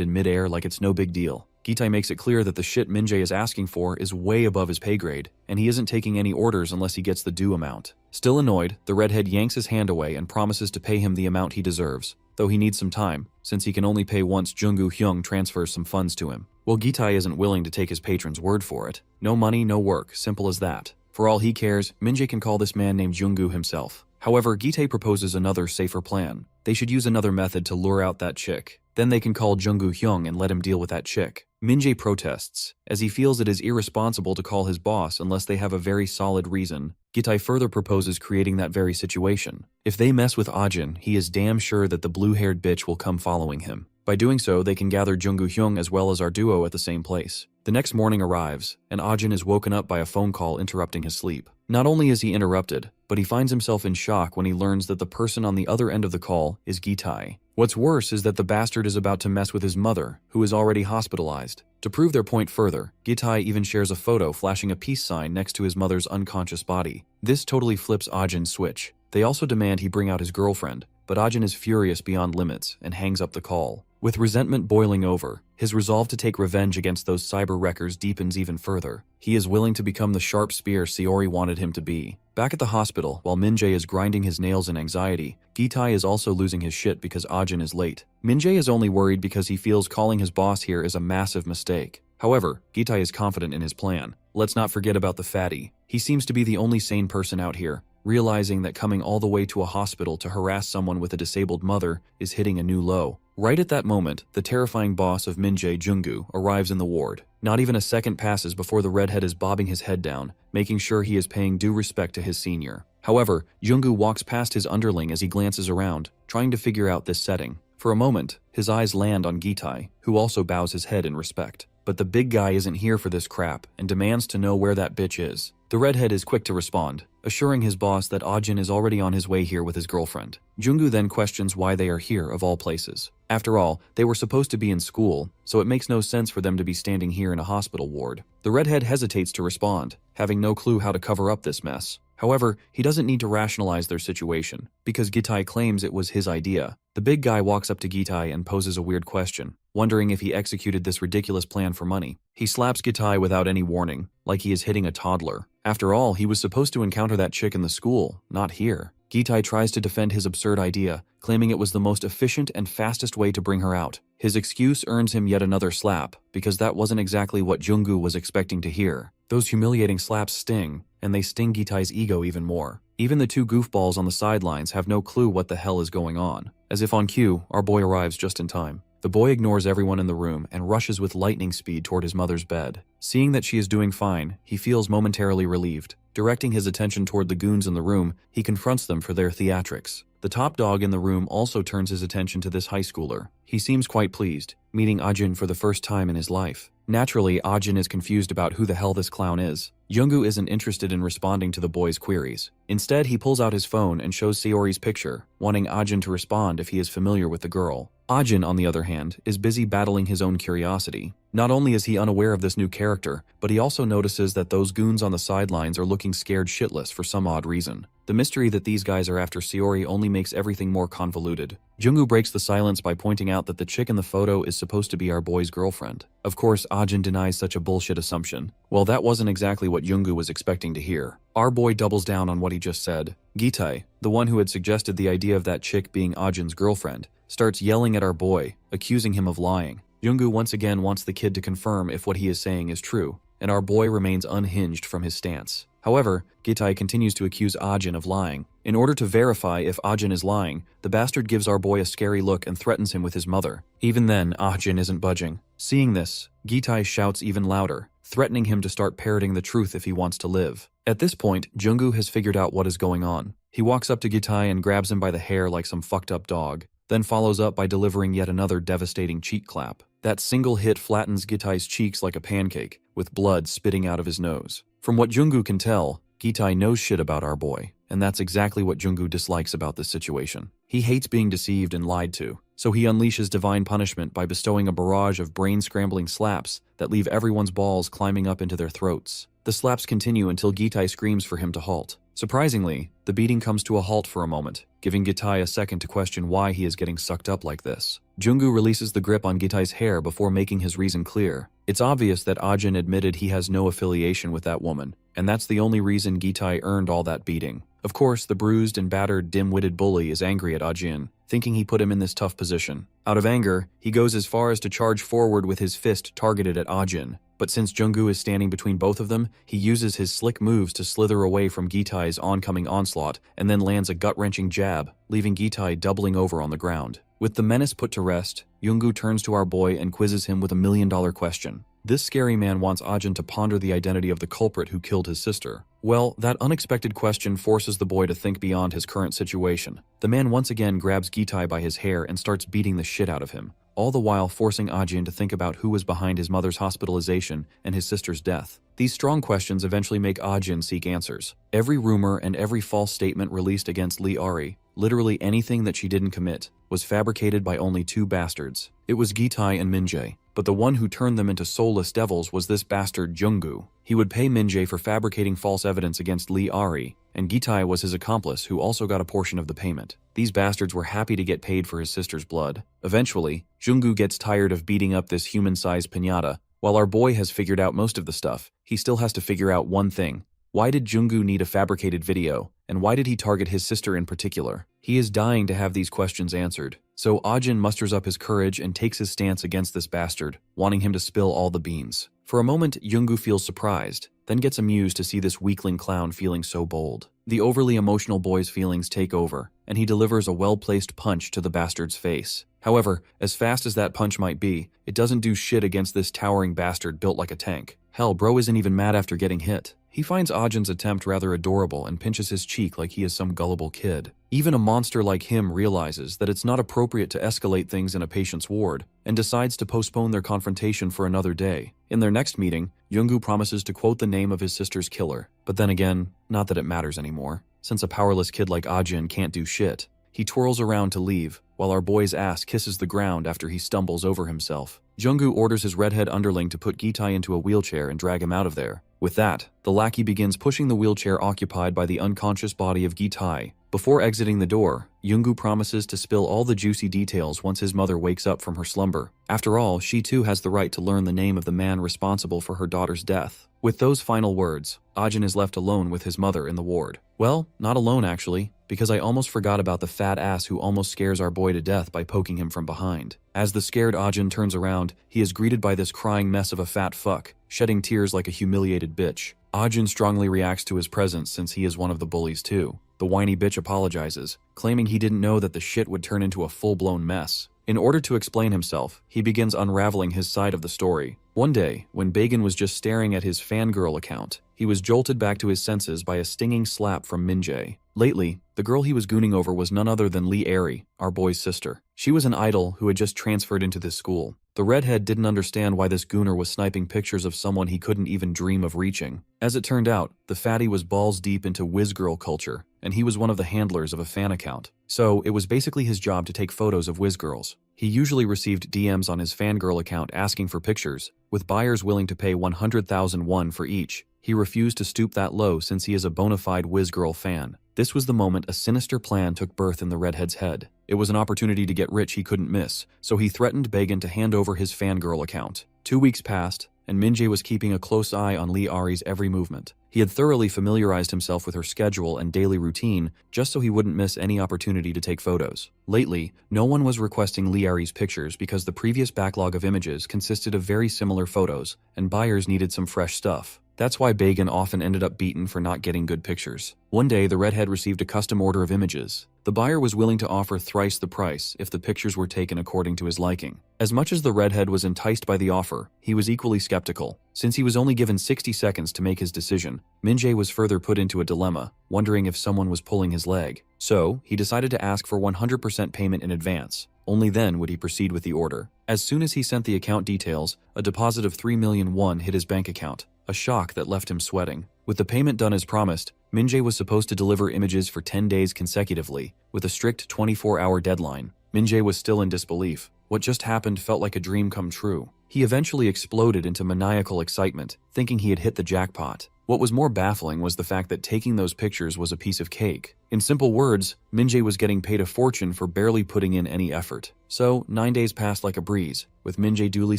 in midair like it's no big deal. Gitai makes it clear that the shit Minjae is asking for is way above his pay grade, and he isn't taking any orders unless he gets the due amount. Still annoyed, the redhead yanks his hand away and promises to pay him the amount he deserves, though he needs some time, since he can only pay once Junggu Hyung transfers some funds to him. Well, Gitai isn't willing to take his patron's word for it. No money, no work, simple as that. For all he cares, Minjae can call this man named Junggu himself. However, Gitai proposes another, safer plan. They should use another method to lure out that chick. Then they can call Junggu Hyung and let him deal with that chick. Minjae protests, as he feels it is irresponsible to call his boss unless they have a very solid reason. Gitai further proposes creating that very situation. If they mess with Ajin, he is damn sure that the blue-haired bitch will come following him. By doing so, they can gather Junggu Hyung as well as our duo at the same place. The next morning arrives, and Ajin is woken up by a phone call interrupting his sleep. Not only is he interrupted, but he finds himself in shock when he learns that the person on the other end of the call is Gitai. What's worse is that the bastard is about to mess with his mother, who is already hospitalized. To prove their point further, Gitai even shares a photo flashing a peace sign next to his mother's unconscious body. This totally flips Ajin's switch. They also demand he bring out his girlfriend, but Ajin is furious beyond limits and hangs up the call. With resentment boiling over, his resolve to take revenge against those cyber wreckers deepens even further. He is willing to become the sharp spear Saori wanted him to be. Back at the hospital, while Minjae is grinding his nails in anxiety, Gitai is also losing his shit because Ajin is late. Minjae is only worried because he feels calling his boss here is a massive mistake. However, Gitai is confident in his plan. Let's not forget about the fatty. He seems to be the only sane person out here, realizing that coming all the way to a hospital to harass someone with a disabled mother is hitting a new low. Right at that moment, the terrifying boss of Minjae, Junggu, arrives in the ward. Not even a second passes before the redhead is bobbing his head down, making sure he is paying due respect to his senior. However, Junggu walks past his underling as he glances around, trying to figure out this setting. For a moment, his eyes land on Gitai, who also bows his head in respect. But the big guy isn't here for this crap and demands to know where that bitch is. The redhead is quick to respond, assuring his boss that Ajin is already on his way here with his girlfriend. Junggu then questions why they are here of all places. After all, they were supposed to be in school, so it makes no sense for them to be standing here in a hospital ward. The redhead hesitates to respond, having no clue how to cover up this mess. However, he doesn't need to rationalize their situation, because Gitai claims it was his idea. The big guy walks up to Gitai and poses a weird question, wondering if he executed this ridiculous plan for money. He slaps Gitai without any warning, like he is hitting a toddler. After all, he was supposed to encounter that chick in the school, not here. Gitai tries to defend his absurd idea, claiming it was the most efficient and fastest way to bring her out. His excuse earns him yet another slap, because that wasn't exactly what Junggu was expecting to hear. Those humiliating slaps sting, and they sting Gitai's ego even more. Even the two goofballs on the sidelines have no clue what the hell is going on. As if on cue, our boy arrives just in time. The boy ignores everyone in the room and rushes with lightning speed toward his mother's bed. Seeing that she is doing fine, he feels momentarily relieved. Directing his attention toward the goons in the room, he confronts them for their theatrics. The top dog in the room also turns his attention to this high schooler. He seems quite pleased, meeting Ajin for the first time in his life. Naturally, Ajin is confused about who the hell this clown is. Junggu isn't interested in responding to the boy's queries. Instead, he pulls out his phone and shows Saori's picture, wanting Ajin to respond if he is familiar with the girl. Ajin, on the other hand, is busy battling his own curiosity. Not only is he unaware of this new character, but he also notices that those goons on the sidelines are looking scared shitless for some odd reason. The mystery that these guys are after Saori only makes everything more convoluted. Junggu breaks the silence by pointing out that the chick in the photo is supposed to be our boy's girlfriend. Of course, Ajin denies such a bullshit assumption. Well, that wasn't exactly what Junggu was expecting to hear. Our boy doubles down on what he just said. Gitai, the one who had suggested the idea of that chick being Ajin's girlfriend, starts yelling at our boy, accusing him of lying. Junggu once again wants the kid to confirm if what he is saying is true, and our boy remains unhinged from his stance. However, Gitai continues to accuse Ajin of lying. In order to verify if Ajin is lying, the bastard gives our boy a scary look and threatens him with his mother. Even then, Ajin isn't budging. Seeing this, Gitai shouts even louder, threatening him to start parroting the truth if he wants to live. At this point, Junggu has figured out what is going on. He walks up to Gitai and grabs him by the hair like some fucked up dog, then follows up by delivering yet another devastating cheek clap. That single hit flattens Gitai's cheeks like a pancake, with blood spitting out of his nose. From what Junggu can tell, Gitai knows shit about our boy, and that's exactly what Junggu dislikes about this situation. He hates being deceived and lied to, so he unleashes divine punishment by bestowing a barrage of brain-scrambling slaps that leave everyone's balls climbing up into their throats. The slaps continue until Gitai screams for him to halt. Surprisingly, the beating comes to a halt for a moment, giving Gitai a second to question why he is getting sucked up like this. Junggu releases the grip on Gitai's hair before making his reason clear. It's obvious that Ajin admitted he has no affiliation with that woman, and that's the only reason Gitai earned all that beating. Of course, the bruised and battered dim-witted bully is angry at Ajin, thinking he put him in this tough position. Out of anger, he goes as far as to charge forward with his fist targeted at Ajin. But since Junggu is standing between both of them, he uses his slick moves to slither away from Gitai's oncoming onslaught and then lands a gut-wrenching jab, leaving Gitai doubling over on the ground. With the menace put to rest, Junggu turns to our boy and quizzes him with a million-dollar question. This scary man wants Ajin to ponder the identity of the culprit who killed his sister. Well, that unexpected question forces the boy to think beyond his current situation. The man once again grabs Gitai by his hair and starts beating the shit out of him, all the while forcing Ajin to think about who was behind his mother's hospitalization and his sister's death. These strong questions eventually make Ajin seek answers. Every rumor and every false statement released against Lee Ari, literally anything that she didn't commit, was fabricated by only two bastards. It was Gitai and Minjae, but the one who turned them into soulless devils was this bastard Junggu. He would pay Minjae for fabricating false evidence against Lee Ari, and Gitai was his accomplice who also got a portion of the payment. These bastards were happy to get paid for his sister's blood. Eventually, Junggu gets tired of beating up this human-sized piñata. While our boy has figured out most of the stuff, he still has to figure out one thing. Why did Junggu need a fabricated video, and why did he target his sister in particular? He is dying to have these questions answered. So Ajin musters up his courage and takes his stance against this bastard, wanting him to spill all the beans. For a moment, Junggu feels surprised, then gets amused to see this weakling clown feeling so bold. The overly emotional boy's feelings take over, and he delivers a well-placed punch to the bastard's face. However, as fast as that punch might be, it doesn't do shit against this towering bastard built like a tank. Hell, bro isn't even mad after getting hit. He finds Ajin's attempt rather adorable and pinches his cheek like he is some gullible kid. Even a monster like him realizes that it's not appropriate to escalate things in a patient's ward, and decides to postpone their confrontation for another day. In their next meeting, Junggu promises to quote the name of his sister's killer. But then again, not that it matters anymore, since a powerless kid like Ajin can't do shit. He twirls around to leave, while our boy's ass kisses the ground after he stumbles over himself. Junggu orders his redhead underling to put Gitai into a wheelchair and drag him out of there. With that, the lackey begins pushing the wheelchair occupied by the unconscious body of Gitai. Before exiting the door, Junggu promises to spill all the juicy details once his mother wakes up from her slumber. After all, she too has the right to learn the name of the man responsible for her daughter's death. With those final words, Ajin is left alone with his mother in the ward. Well, not alone actually, because I almost forgot about the fat ass who almost scares our boy to death by poking him from behind. As the scared Ajin turns around, he is greeted by this crying mess of a fat fuck, shedding tears like a humiliated bitch. Ajin strongly reacts to his presence since he is one of the bullies too. The whiny bitch apologizes, claiming he didn't know that the shit would turn into a full-blown mess. In order to explain himself, he begins unraveling his side of the story. One day, when Bagan was just staring at his fangirl account, he was jolted back to his senses by a stinging slap from Minjae. Lately, the girl he was gooning over was none other than Lee Ari, our boy's sister. She was an idol who had just transferred into this school. The redhead didn't understand why this gooner was sniping pictures of someone he couldn't even dream of reaching. As it turned out, the fatty was balls deep into whiz-girl culture, and he was one of the handlers of a fan account. So, it was basically his job to take photos of whiz-girls. He usually received DMs on his fangirl account asking for pictures, with buyers willing to pay 100,000 won for each. He refused to stoop that low since he is a bona fide whiz-girl fan. This was the moment a sinister plan took birth in the redhead's head. It was an opportunity to get rich he couldn't miss, so he threatened Bagan to hand over his fangirl account. 2 weeks passed, and Minjae was keeping a close eye on Lee Ari's every movement. He had thoroughly familiarized himself with her schedule and daily routine just so he wouldn't miss any opportunity to take photos. Lately, no one was requesting Lee Ari's pictures because the previous backlog of images consisted of very similar photos, and buyers needed some fresh stuff. That's why Bagan often ended up beaten for not getting good pictures. One day, the redhead received a custom order of images. The buyer was willing to offer thrice the price if the pictures were taken according to his liking. As much as the redhead was enticed by the offer, he was equally skeptical. Since he was only given 60 seconds to make his decision, Min-jae was further put into a dilemma, wondering if someone was pulling his leg. So, he decided to ask for 100% payment in advance. Only then would he proceed with the order. As soon as he sent the account details, a deposit of 3 million won hit his bank account, a shock that left him sweating. With the payment done as promised, Min-jae was supposed to deliver images for 10 days consecutively, with a strict 24-hour deadline. Min-jae was still in disbelief. What just happened felt like a dream come true. He eventually exploded into maniacal excitement, thinking he had hit the jackpot. What was more baffling was the fact that taking those pictures was a piece of cake. In simple words, Min-jae was getting paid a fortune for barely putting in any effort. So, 9 days passed like a breeze, with Min-jae duly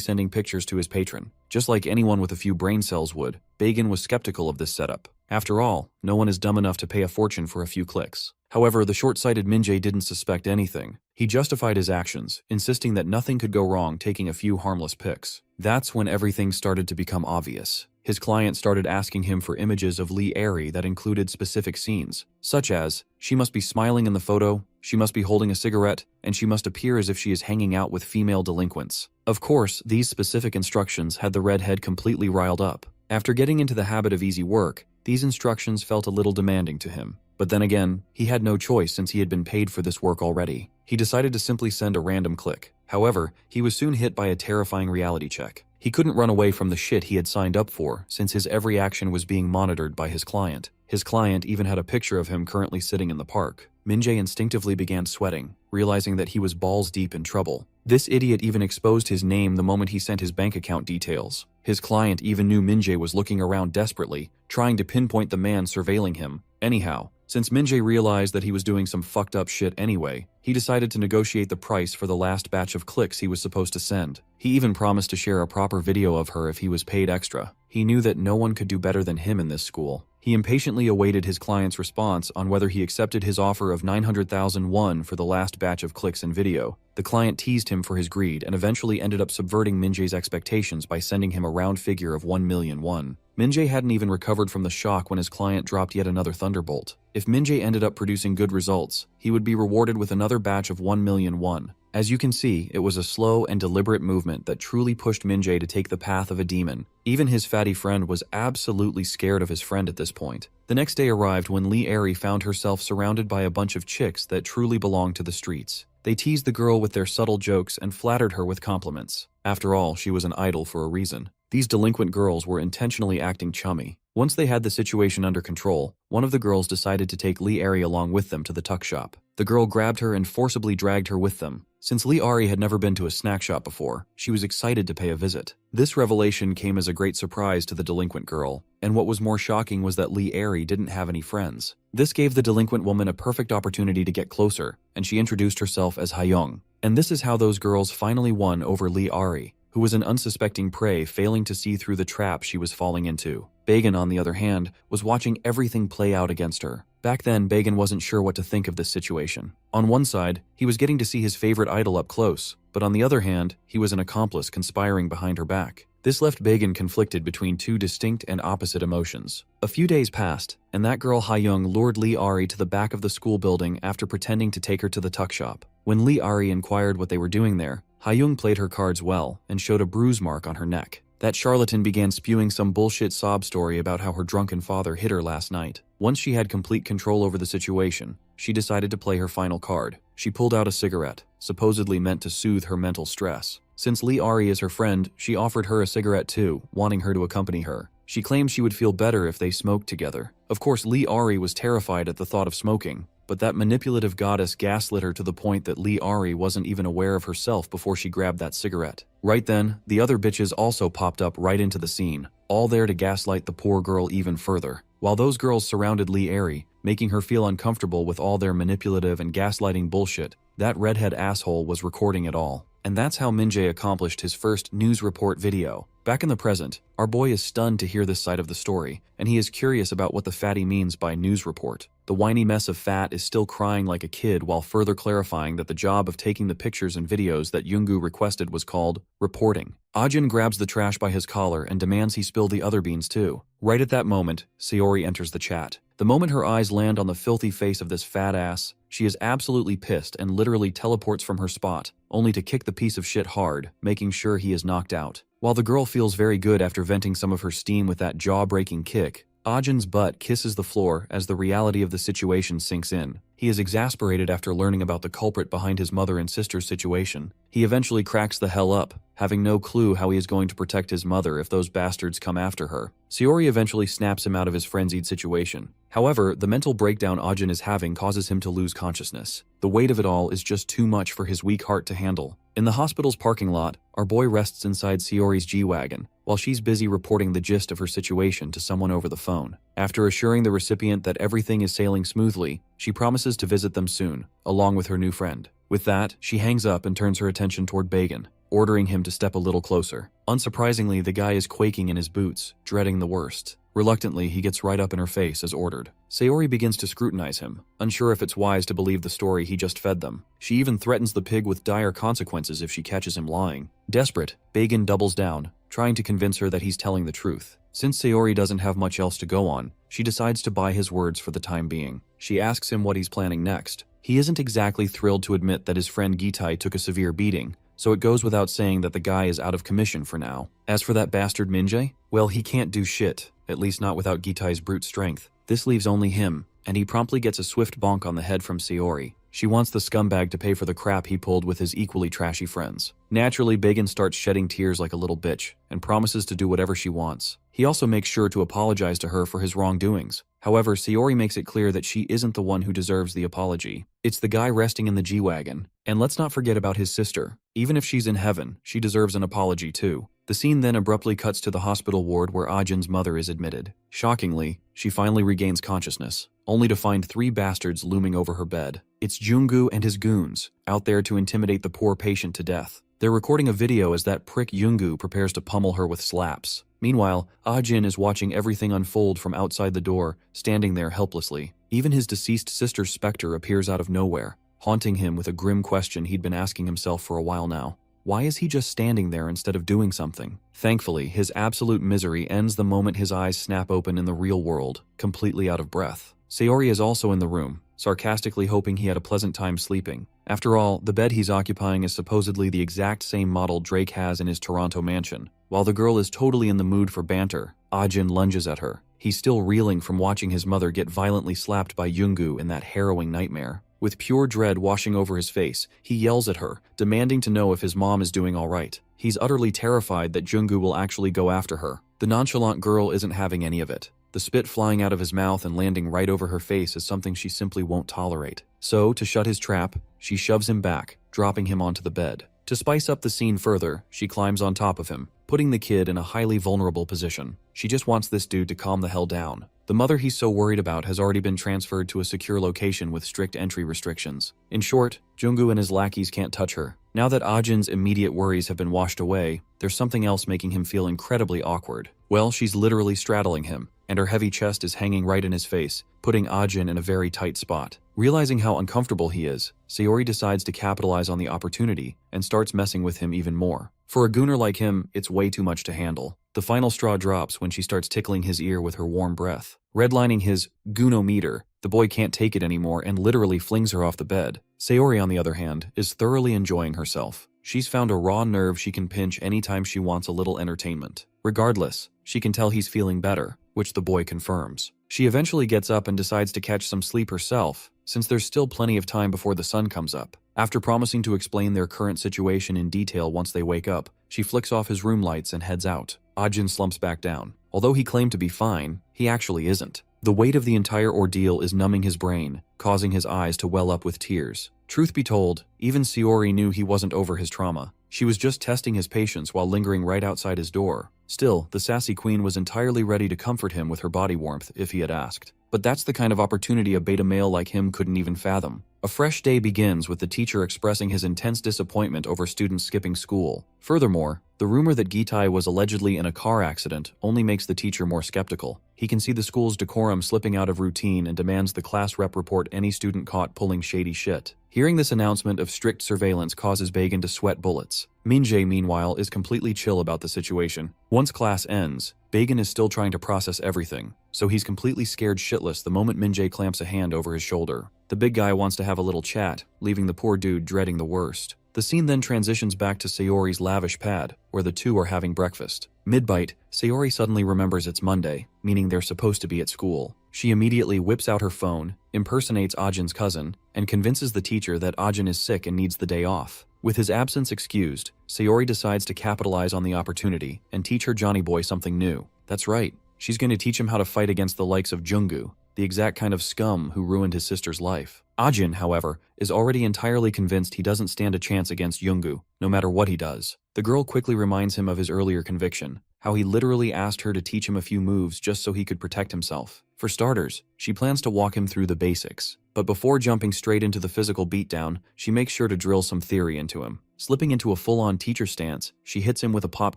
sending pictures to his patron. Just like anyone with a few brain cells would, Bagan was skeptical of this setup. After all, no one is dumb enough to pay a fortune for a few clicks. However, the short-sighted Min-jae didn't suspect anything. He justified his actions, insisting that nothing could go wrong taking a few harmless pics. That's when everything started to become obvious. His client started asking him for images of Lee Airy that included specific scenes, such as, she must be smiling in the photo, she must be holding a cigarette, and she must appear as if she is hanging out with female delinquents. Of course, these specific instructions had the redhead completely riled up. After getting into the habit of easy work, these instructions felt a little demanding to him. But then again, he had no choice since he had been paid for this work already. He decided to simply send a random click. However, he was soon hit by a terrifying reality check. He couldn't run away from the shit he had signed up for, since his every action was being monitored by his client. His client even had a picture of him currently sitting in the park. Min-jae instinctively began sweating, realizing that he was balls deep in trouble. This idiot even exposed his name the moment he sent his bank account details. His client even knew Min-jae was looking around desperately, trying to pinpoint the man surveilling him. Anyhow, since Min-jae realized that he was doing some fucked up shit anyway, he decided to negotiate the price for the last batch of clicks he was supposed to send. He even promised to share a proper video of her if he was paid extra. He knew that no one could do better than him in this school. He impatiently awaited his client's response on whether he accepted his offer of 900,000 won for the last batch of clicks and video. The client teased him for his greed and eventually ended up subverting Min-jae's expectations by sending him a round figure of 1 million won. Min-jae hadn't even recovered from the shock when his client dropped yet another thunderbolt. If Min-jae ended up producing good results, he would be rewarded with another batch of 1 million won. As you can see, it was a slow and deliberate movement that truly pushed Min-jae to take the path of a demon. Even his fatty friend was absolutely scared of his friend at this point. The next day arrived when Lee Airy found herself surrounded by a bunch of chicks that truly belonged to the streets. They teased the girl with their subtle jokes and flattered her with compliments. After all, she was an idol for a reason. These delinquent girls were intentionally acting chummy. Once they had the situation under control, one of the girls decided to take Lee Airy along with them to the tuck shop. The girl grabbed her and forcibly dragged her with them. Since Lee Airy had never been to a snack shop before, she was excited to pay a visit. This revelation came as a great surprise to the delinquent girl, and what was more shocking was that Lee Airy didn't have any friends. This gave the delinquent woman a perfect opportunity to get closer, and she introduced herself as Hayoung. And this is how those girls finally won over Lee Airy, who was an unsuspecting prey failing to see through the trap she was falling into. Bagan, on the other hand, was watching everything play out against her. Back then, Bagan wasn't sure what to think of this situation. On one side, he was getting to see his favorite idol up close, but on the other hand, he was an accomplice conspiring behind her back. This left Bagan conflicted between two distinct and opposite emotions. A few days passed, and that girl Hayoung lured Lee Airy to the back of the school building after pretending to take her to the tuck shop. When Lee Airy inquired what they were doing there, Hayoung played her cards well and showed a bruise mark on her neck. That charlatan began spewing some bullshit sob story about how her drunken father hit her last night. Once she had complete control over the situation, she decided to play her final card. She pulled out a cigarette, supposedly meant to soothe her mental stress. Since Lee Airy is her friend, she offered her a cigarette too, wanting her to accompany her. She claimed she would feel better if they smoked together. Of course, Lee Airy was terrified at the thought of smoking, but that manipulative goddess gaslit her to the point that Lee Airy wasn't even aware of herself before she grabbed that cigarette. Right then, the other bitches also popped up right into the scene, all there to gaslight the poor girl even further. While those girls surrounded Lee Airy, making her feel uncomfortable with all their manipulative and gaslighting bullshit, that redhead asshole was recording it all. And that's how Min-jae accomplished his first news report video. Back in the present, our boy is stunned to hear this side of the story, and he is curious about what the fatty means by news report. The whiny mess of fat is still crying like a kid while further clarifying that the job of taking the pictures and videos that Yoongu requested was called reporting. Ajin grabs the trash by his collar and demands he spill the other beans too. Right at that moment, Sayori enters the chat. The moment her eyes land on the filthy face of this fat ass, she is absolutely pissed and literally teleports from her spot, only to kick the piece of shit hard, making sure he is knocked out. While the girl feels very good after venting some of her steam with that jaw-breaking kick, Ajin's butt kisses the floor as the reality of the situation sinks in. He is exasperated after learning about the culprit behind his mother and sister's situation. He eventually cracks the hell up, having no clue how he is going to protect his mother if those bastards come after her. Sayori eventually snaps him out of his frenzied situation. However, the mental breakdown Ajin is having causes him to lose consciousness. The weight of it all is just too much for his weak heart to handle. In the hospital's parking lot, our boy rests inside Sayori's G-Wagon, while she's busy reporting the gist of her situation to someone over the phone. After assuring the recipient that everything is sailing smoothly, she promises to visit them soon, along with her new friend. With that, she hangs up and turns her attention toward Bagan, ordering him to step a little closer. Unsurprisingly, the guy is quaking in his boots, dreading the worst. Reluctantly, he gets right up in her face as ordered. Sayori begins to scrutinize him, unsure if it's wise to believe the story he just fed them. She even threatens the pig with dire consequences if she catches him lying. Desperate, Bagan doubles down, trying to convince her that he's telling the truth. Since Sayori doesn't have much else to go on, she decides to buy his words for the time being. She asks him what he's planning next. He isn't exactly thrilled to admit that his friend Gitai took a severe beating, so it goes without saying that the guy is out of commission for now. As for that bastard Minjae, well, he can't do shit, at least not without Gitai's brute strength. This leaves only him, and he promptly gets a swift bonk on the head from Sayori. She wants the scumbag to pay for the crap he pulled with his equally trashy friends. Naturally, Bagan starts shedding tears like a little bitch, and promises to do whatever she wants. He also makes sure to apologize to her for his wrongdoings. However, Sayori makes it clear that she isn't the one who deserves the apology. It's the guy resting in the G-Wagon. And let's not forget about his sister. Even if she's in heaven, she deserves an apology too. The scene then abruptly cuts to the hospital ward where Ajin's mother is admitted. Shockingly, she finally regains consciousness, only to find 3 bastards looming over her bed. It's Jungu and his goons, out there to intimidate the poor patient to death. They're recording a video as that prick Jungu prepares to pummel her with slaps. Meanwhile, Ajin is watching everything unfold from outside the door, standing there helplessly. Even his deceased sister's specter appears out of nowhere, haunting him with a grim question he'd been asking himself for a while now. Why is he just standing there instead of doing something? Thankfully, his absolute misery ends the moment his eyes snap open in the real world, completely out of breath. Sayori is also in the room, sarcastically hoping he had a pleasant time sleeping. After all, the bed he's occupying is supposedly the exact same model Drake has in his Toronto mansion. While the girl is totally in the mood for banter, Ajin lunges at her. He's still reeling from watching his mother get violently slapped by Jungu in that harrowing nightmare. With pure dread washing over his face, he yells at her, demanding to know if his mom is doing all right. He's utterly terrified that Jungu will actually go after her. The nonchalant girl isn't having any of it. The spit flying out of his mouth and landing right over her face is something she simply won't tolerate. So, to shut his trap, she shoves him back, dropping him onto the bed. To spice up the scene further, she climbs on top of him, putting the kid in a highly vulnerable position. She just wants this dude to calm the hell down. The mother he's so worried about has already been transferred to a secure location with strict entry restrictions. In short, Jungu and his lackeys can't touch her. Now that Ajin's immediate worries have been washed away, there's something else making him feel incredibly awkward. Well, she's literally straddling him, and her heavy chest is hanging right in his face, putting Ajin in a very tight spot. Realizing how uncomfortable he is, Sayori decides to capitalize on the opportunity and starts messing with him even more. For a gooner like him, it's way too much to handle. The final straw drops when she starts tickling his ear with her warm breath. Redlining his goonometer, the boy can't take it anymore and literally flings her off the bed. Sayori, on the other hand, is thoroughly enjoying herself. She's found a raw nerve she can pinch anytime she wants a little entertainment. Regardless, she can tell he's feeling better, which the boy confirms. She eventually gets up and decides to catch some sleep herself, since there's still plenty of time before the sun comes up. After promising to explain their current situation in detail once they wake up, she flicks off his room lights and heads out. Ajin slumps back down. Although he claimed to be fine, he actually isn't. The weight of the entire ordeal is numbing his brain, causing his eyes to well up with tears. Truth be told, even Sayori knew he wasn't over his trauma. She was just testing his patience while lingering right outside his door. Still, the sassy queen was entirely ready to comfort him with her body warmth if he had asked. But that's the kind of opportunity a beta male like him couldn't even fathom. A fresh day begins with the teacher expressing his intense disappointment over students skipping school. Furthermore, the rumor that Gitai was allegedly in a car accident only makes the teacher more skeptical. He can see the school's decorum slipping out of routine and demands the class rep report any student caught pulling shady shit. Hearing this announcement of strict surveillance causes Bagan to sweat bullets. Minjae, meanwhile, is completely chill about the situation. Once class ends, Bagan is still trying to process everything, so he's completely scared shitless the moment Minjae clamps a hand over his shoulder. The big guy wants to have a little chat, leaving the poor dude dreading the worst. The scene then transitions back to Sayori's lavish pad, where the two are having breakfast. Mid-bite, Sayori suddenly remembers it's Monday, meaning they're supposed to be at school. She immediately whips out her phone, impersonates Ajin's cousin, and convinces the teacher that Ajin is sick and needs the day off. With his absence excused, Sayori decides to capitalize on the opportunity and teach her Johnny boy something new. That's right, she's going to teach him how to fight against the likes of Junggu, the exact kind of scum who ruined his sister's life. Ajin, however, is already entirely convinced he doesn't stand a chance against Junggu, no matter what he does. The girl quickly reminds him of his earlier conviction, how he literally asked her to teach him a few moves just so he could protect himself. For starters, she plans to walk him through the basics. But before jumping straight into the physical beatdown, she makes sure to drill some theory into him. Slipping into a full-on teacher stance, she hits him with a pop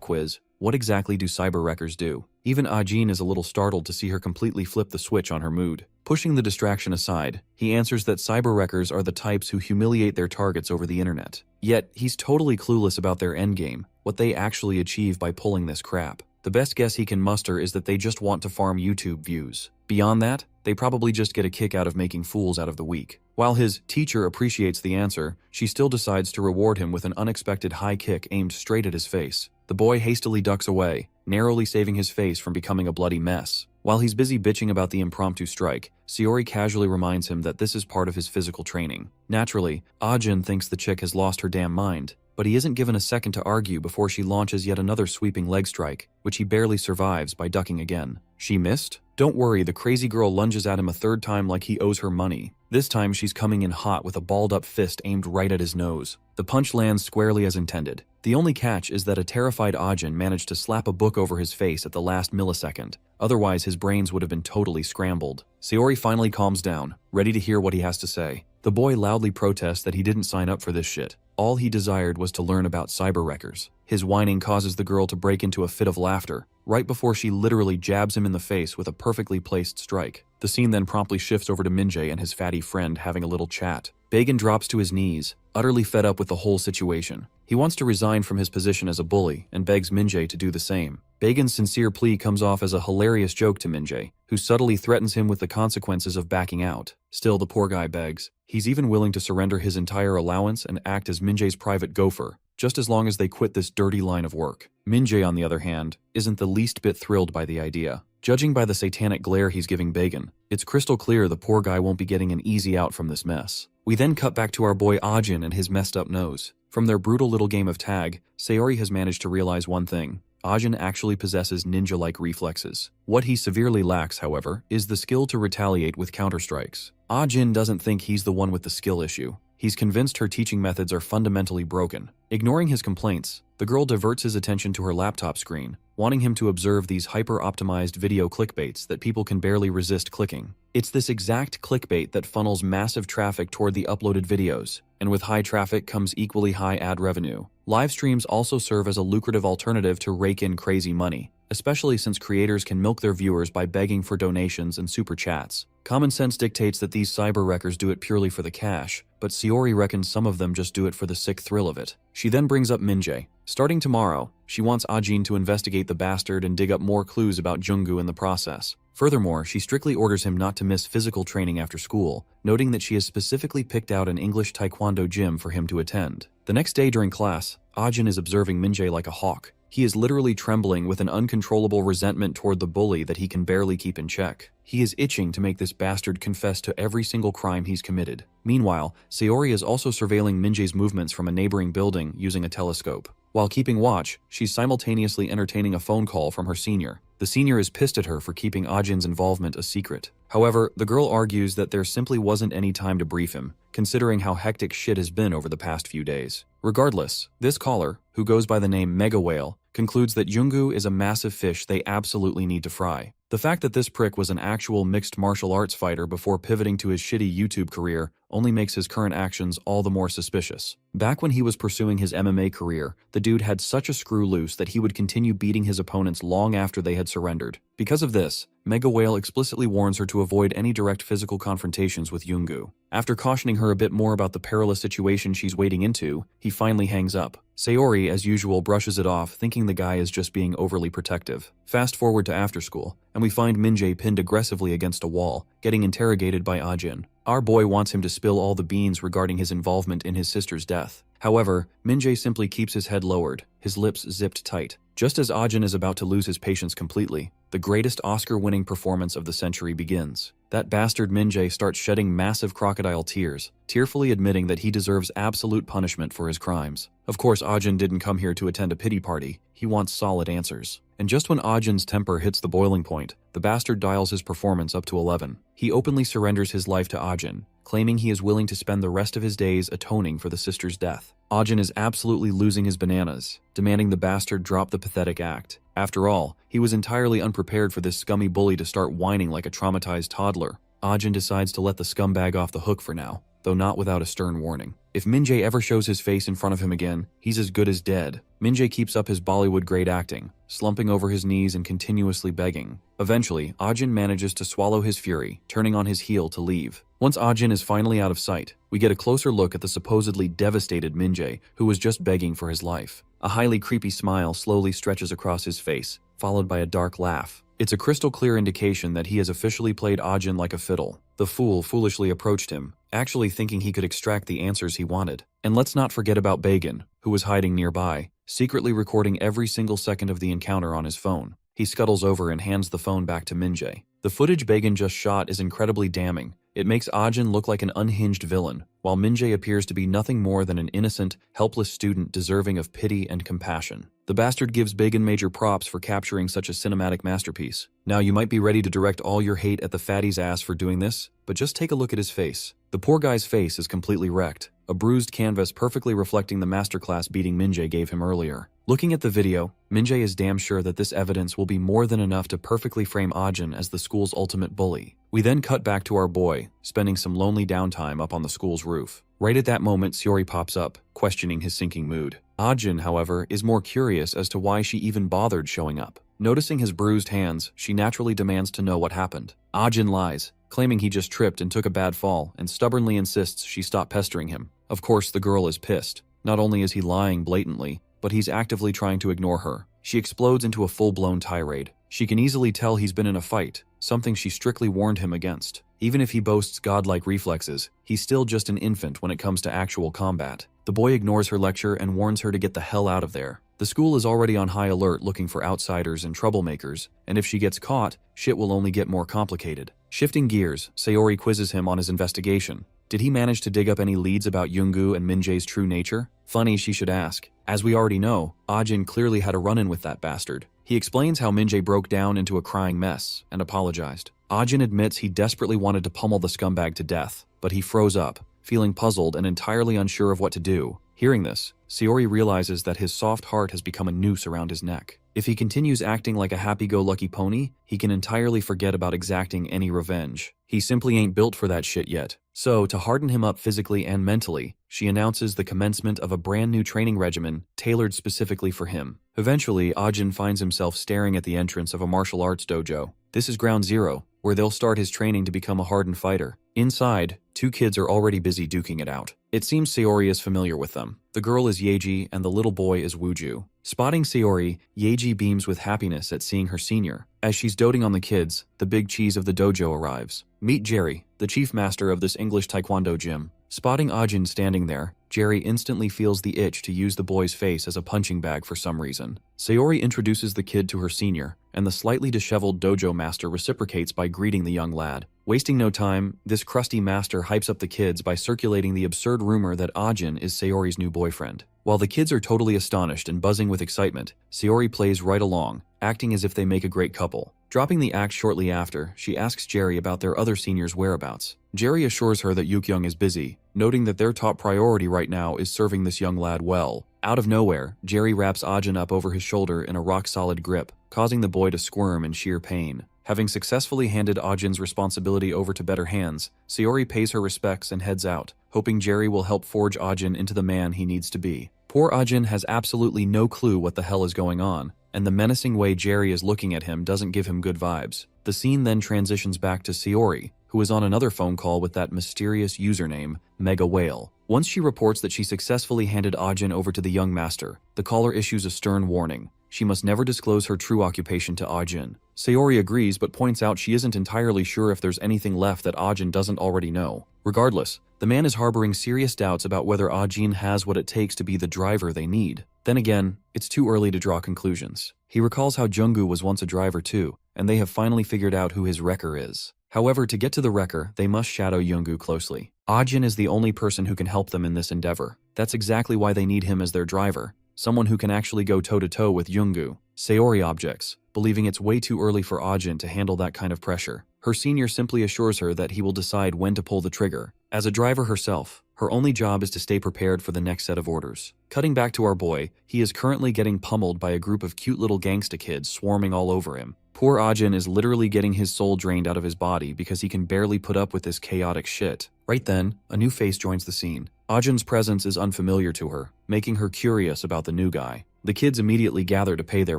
quiz. What exactly do cyber wreckers do? Even Ajin is a little startled to see her completely flip the switch on her mood. Pushing the distraction aside, he answers that cyber wreckers are the types who humiliate their targets over the internet. Yet, he's totally clueless about their endgame, what they actually achieve by pulling this crap. The best guess he can muster is that they just want to farm YouTube views. Beyond that, they probably just get a kick out of making fools out of the weak. While his teacher appreciates the answer, she still decides to reward him with an unexpected high kick aimed straight at his face. The boy hastily ducks away, narrowly saving his face from becoming a bloody mess. While he's busy bitching about the impromptu strike, Sayori casually reminds him that this is part of his physical training. Naturally, Ajin thinks the chick has lost her damn mind, but he isn't given a second to argue before she launches yet another sweeping leg strike, which he barely survives by ducking again. She missed? Don't worry, the crazy girl lunges at him a third time like he owes her money. This time she's coming in hot with a balled-up fist aimed right at his nose. The punch lands squarely as intended. The only catch is that a terrified Ajin managed to slap a book over his face at the last millisecond. Otherwise, his brains would have been totally scrambled. Sayori finally calms down, ready to hear what he has to say. The boy loudly protests that he didn't sign up for this shit. All he desired was to learn about cyber wreckers. His whining causes the girl to break into a fit of laughter, right before she literally jabs him in the face with a perfectly placed strike. The scene then promptly shifts over to Minjae and his fatty friend having a little chat. Bagan drops to his knees, utterly fed up with the whole situation. He wants to resign from his position as a bully and begs Minjae to do the same. Bagan's sincere plea comes off as a hilarious joke to Minjae, who subtly threatens him with the consequences of backing out. Still, the poor guy begs. He's even willing to surrender his entire allowance and act as Minjae's private gopher, just as long as they quit this dirty line of work. Minjae, on the other hand, isn't the least bit thrilled by the idea. Judging by the satanic glare he's giving Bagan, it's crystal clear the poor guy won't be getting an easy out from this mess. We then cut back to our boy Ajin and his messed up nose. From their brutal little game of tag, Sayori has managed to realize one thing. Ajin actually possesses ninja-like reflexes. What he severely lacks, however, is the skill to retaliate with counterstrikes. Ajin doesn't think he's the one with the skill issue. He's convinced her teaching methods are fundamentally broken. Ignoring his complaints, the girl diverts his attention to her laptop screen, wanting him to observe these hyper-optimized video clickbaits that people can barely resist clicking. It's this exact clickbait that funnels massive traffic toward the uploaded videos, and with high traffic comes equally high ad revenue. Live streams also serve as a lucrative alternative to rake in crazy money, especially since creators can milk their viewers by begging for donations and super chats. Common sense dictates that these cyber wreckers do it purely for the cash, but Sayori reckons some of them just do it for the sick thrill of it. She then brings up Minjae. Starting tomorrow, she wants Ajin to investigate the bastard and dig up more clues about Junggu in the process. Furthermore, she strictly orders him not to miss physical training after school, noting that she has specifically picked out an English taekwondo gym for him to attend. The next day during class, Ajin is observing Minjae like a hawk. He is literally trembling with an uncontrollable resentment toward the bully that he can barely keep in check. He is itching to make this bastard confess to every single crime he's committed. Meanwhile, Sayori is also surveilling Minjae's movements from a neighboring building using a telescope. While keeping watch, she's simultaneously entertaining a phone call from her senior. The senior is pissed at her for keeping Ajin's involvement a secret. However, the girl argues that there simply wasn't any time to brief him, considering how hectic shit has been over the past few days. Regardless, this caller, who goes by the name Mega Whale, concludes that Junggu is a massive fish they absolutely need to fry. The fact that this prick was an actual mixed martial arts fighter before pivoting to his shitty YouTube career only makes his current actions all the more suspicious. Back when he was pursuing his MMA career, the dude had such a screw loose that he would continue beating his opponents long after they had surrendered. Because of this, Mega Whale explicitly warns her to avoid any direct physical confrontations with Junggu. After cautioning her a bit more about the perilous situation she's wading into, he finally hangs up. Sayori, as usual, brushes it off, thinking the guy is just being overly protective. Fast forward to after school, and we find Minjae pinned aggressively against a wall, getting interrogated by Ajin. Our boy wants him to spill all the beans regarding his involvement in his sister's death. However, Minjae simply keeps his head lowered, his lips zipped tight. Just as Ajin is about to lose his patience completely, the greatest Oscar-winning performance of the century begins. That bastard Minjae starts shedding massive crocodile tears, tearfully admitting that he deserves absolute punishment for his crimes. Of course, Ajin didn't come here to attend a pity party. He wants solid answers. And just when Ajin's temper hits the boiling point, the bastard dials his performance up to 11. He openly surrenders his life to Ajin, claiming he is willing to spend the rest of his days atoning for the sister's death. Ajin is absolutely losing his bananas, demanding the bastard drop the pathetic act. After all, he was entirely unprepared for this scummy bully to start whining like a traumatized toddler. Ajin decides to let the scumbag off the hook for now, though not without a stern warning. If Minjae ever shows his face in front of him again, he's as good as dead. Minjae keeps up his Bollywood-grade acting, slumping over his knees and continuously begging. Eventually, Ajin manages to swallow his fury, turning on his heel to leave. Once Ajin is finally out of sight, we get a closer look at the supposedly devastated Minjae, who was just begging for his life. A highly creepy smile slowly stretches across his face, followed by a dark laugh. It's a crystal clear indication that he has officially played Ajin like a fiddle. The fool foolishly approached him, actually thinking he could extract the answers he wanted. And let's not forget about Bagan, who was hiding nearby, secretly recording every single second of the encounter on his phone. He scuttles over and hands the phone back to Minjae. The footage Bagan just shot is incredibly damning. It makes Ajin look like an unhinged villain, while Minjae appears to be nothing more than an innocent, helpless student deserving of pity and compassion. The bastard gives Bagan major props for capturing such a cinematic masterpiece. Now you might be ready to direct all your hate at the fatty's ass for doing this, but just take a look at his face. The poor guy's face is completely wrecked, a bruised canvas perfectly reflecting the masterclass beating Minjae gave him earlier. Looking at the video, Minjae is damn sure that this evidence will be more than enough to perfectly frame Ajin as the school's ultimate bully. We then cut back to our boy, spending some lonely downtime up on the school's roof. Right at that moment, Sayori pops up, questioning his sinking mood. Ajin, however, is more curious as to why she even bothered showing up. Noticing his bruised hands, she naturally demands to know what happened. Ajin lies, claiming he just tripped and took a bad fall, and stubbornly insists she stop pestering him. Of course, the girl is pissed. Not only is he lying blatantly, but he's actively trying to ignore her. She explodes into a full-blown tirade. She can easily tell he's been in a fight, something she strictly warned him against. Even if he boasts godlike reflexes, he's still just an infant when it comes to actual combat. The boy ignores her lecture and warns her to get the hell out of there. The school is already on high alert looking for outsiders and troublemakers, and if she gets caught, shit will only get more complicated. Shifting gears, Sayori quizzes him on his investigation. Did he manage to dig up any leads about Junggu and Minjae's true nature? Funny she should ask. As we already know, Ajin clearly had a run-in with that bastard. He explains how Minjae broke down into a crying mess and apologized. Ajin admits he desperately wanted to pummel the scumbag to death, but he froze up, feeling puzzled and entirely unsure of what to do. Hearing this, Sayori realizes that his soft heart has become a noose around his neck. If he continues acting like a happy-go-lucky pony, he can entirely forget about exacting any revenge. He simply ain't built for that shit yet. So, to harden him up physically and mentally, she announces the commencement of a brand new training regimen tailored specifically for him. Eventually, Ajin finds himself staring at the entrance of a martial arts dojo. This is ground zero, where they'll start his training to become a hardened fighter. Inside, two kids are already busy duking it out. It seems Sayori is familiar with them. The girl is Yeji and the little boy is Wooju. Spotting Sayori, Yeji beams with happiness at seeing her senior. As she's doting on the kids, the big cheese of the dojo arrives. Meet Jerry, the chief master of this English taekwondo gym. Spotting Ajin standing there, Jerry instantly feels the itch to use the boy's face as a punching bag for some reason. Sayori introduces the kid to her senior, and the slightly disheveled dojo master reciprocates by greeting the young lad. Wasting no time, this crusty master hypes up the kids by circulating the absurd rumor that Ajin is Sayori's new boyfriend. While the kids are totally astonished and buzzing with excitement, Sayori plays right along, acting as if they make a great couple. Dropping the act shortly after, she asks Jerry about their other seniors' whereabouts. Jerry assures her that Yukyung is busy, noting that their top priority right now is serving this young lad well. Out of nowhere, Jerry wraps Ajin up over his shoulder in a rock-solid grip, causing the boy to squirm in sheer pain. Having successfully handed Ajin's responsibility over to better hands, Sayori pays her respects and heads out, hoping Jerry will help forge Ajin into the man he needs to be. Poor Ajin has absolutely no clue what the hell is going on, and the menacing way Jerry is looking at him doesn't give him good vibes. The scene then transitions back to Sayori, who is on another phone call with that mysterious username, Mega Whale. Once she reports that she successfully handed Ajin over to the young master, the caller issues a stern warning. She must never disclose her true occupation to Ajin. Sayori agrees but points out she isn't entirely sure if there's anything left that Ajin doesn't already know. Regardless, the man is harboring serious doubts about whether Ajin has what it takes to be the driver they need. Then again, it's too early to draw conclusions. He recalls how Junggu was once a driver too, and they have finally figured out who his wrecker is. However, to get to the wrecker, they must shadow Junggu closely. Ajin is the only person who can help them in this endeavor. That's exactly why they need him as their driver, someone who can actually go toe-to-toe with Junggu. Sayori objects, believing it's way too early for Ajin to handle that kind of pressure. Her senior simply assures her that he will decide when to pull the trigger. As a driver herself, her only job is to stay prepared for the next set of orders. Cutting back to our boy, he is currently getting pummeled by a group of cute little gangsta kids swarming all over him. Poor Ajin is literally getting his soul drained out of his body because he can barely put up with this chaotic shit. Right then, a new face joins the scene. Ajin's presence is unfamiliar to her, making her curious about the new guy. The kids immediately gather to pay their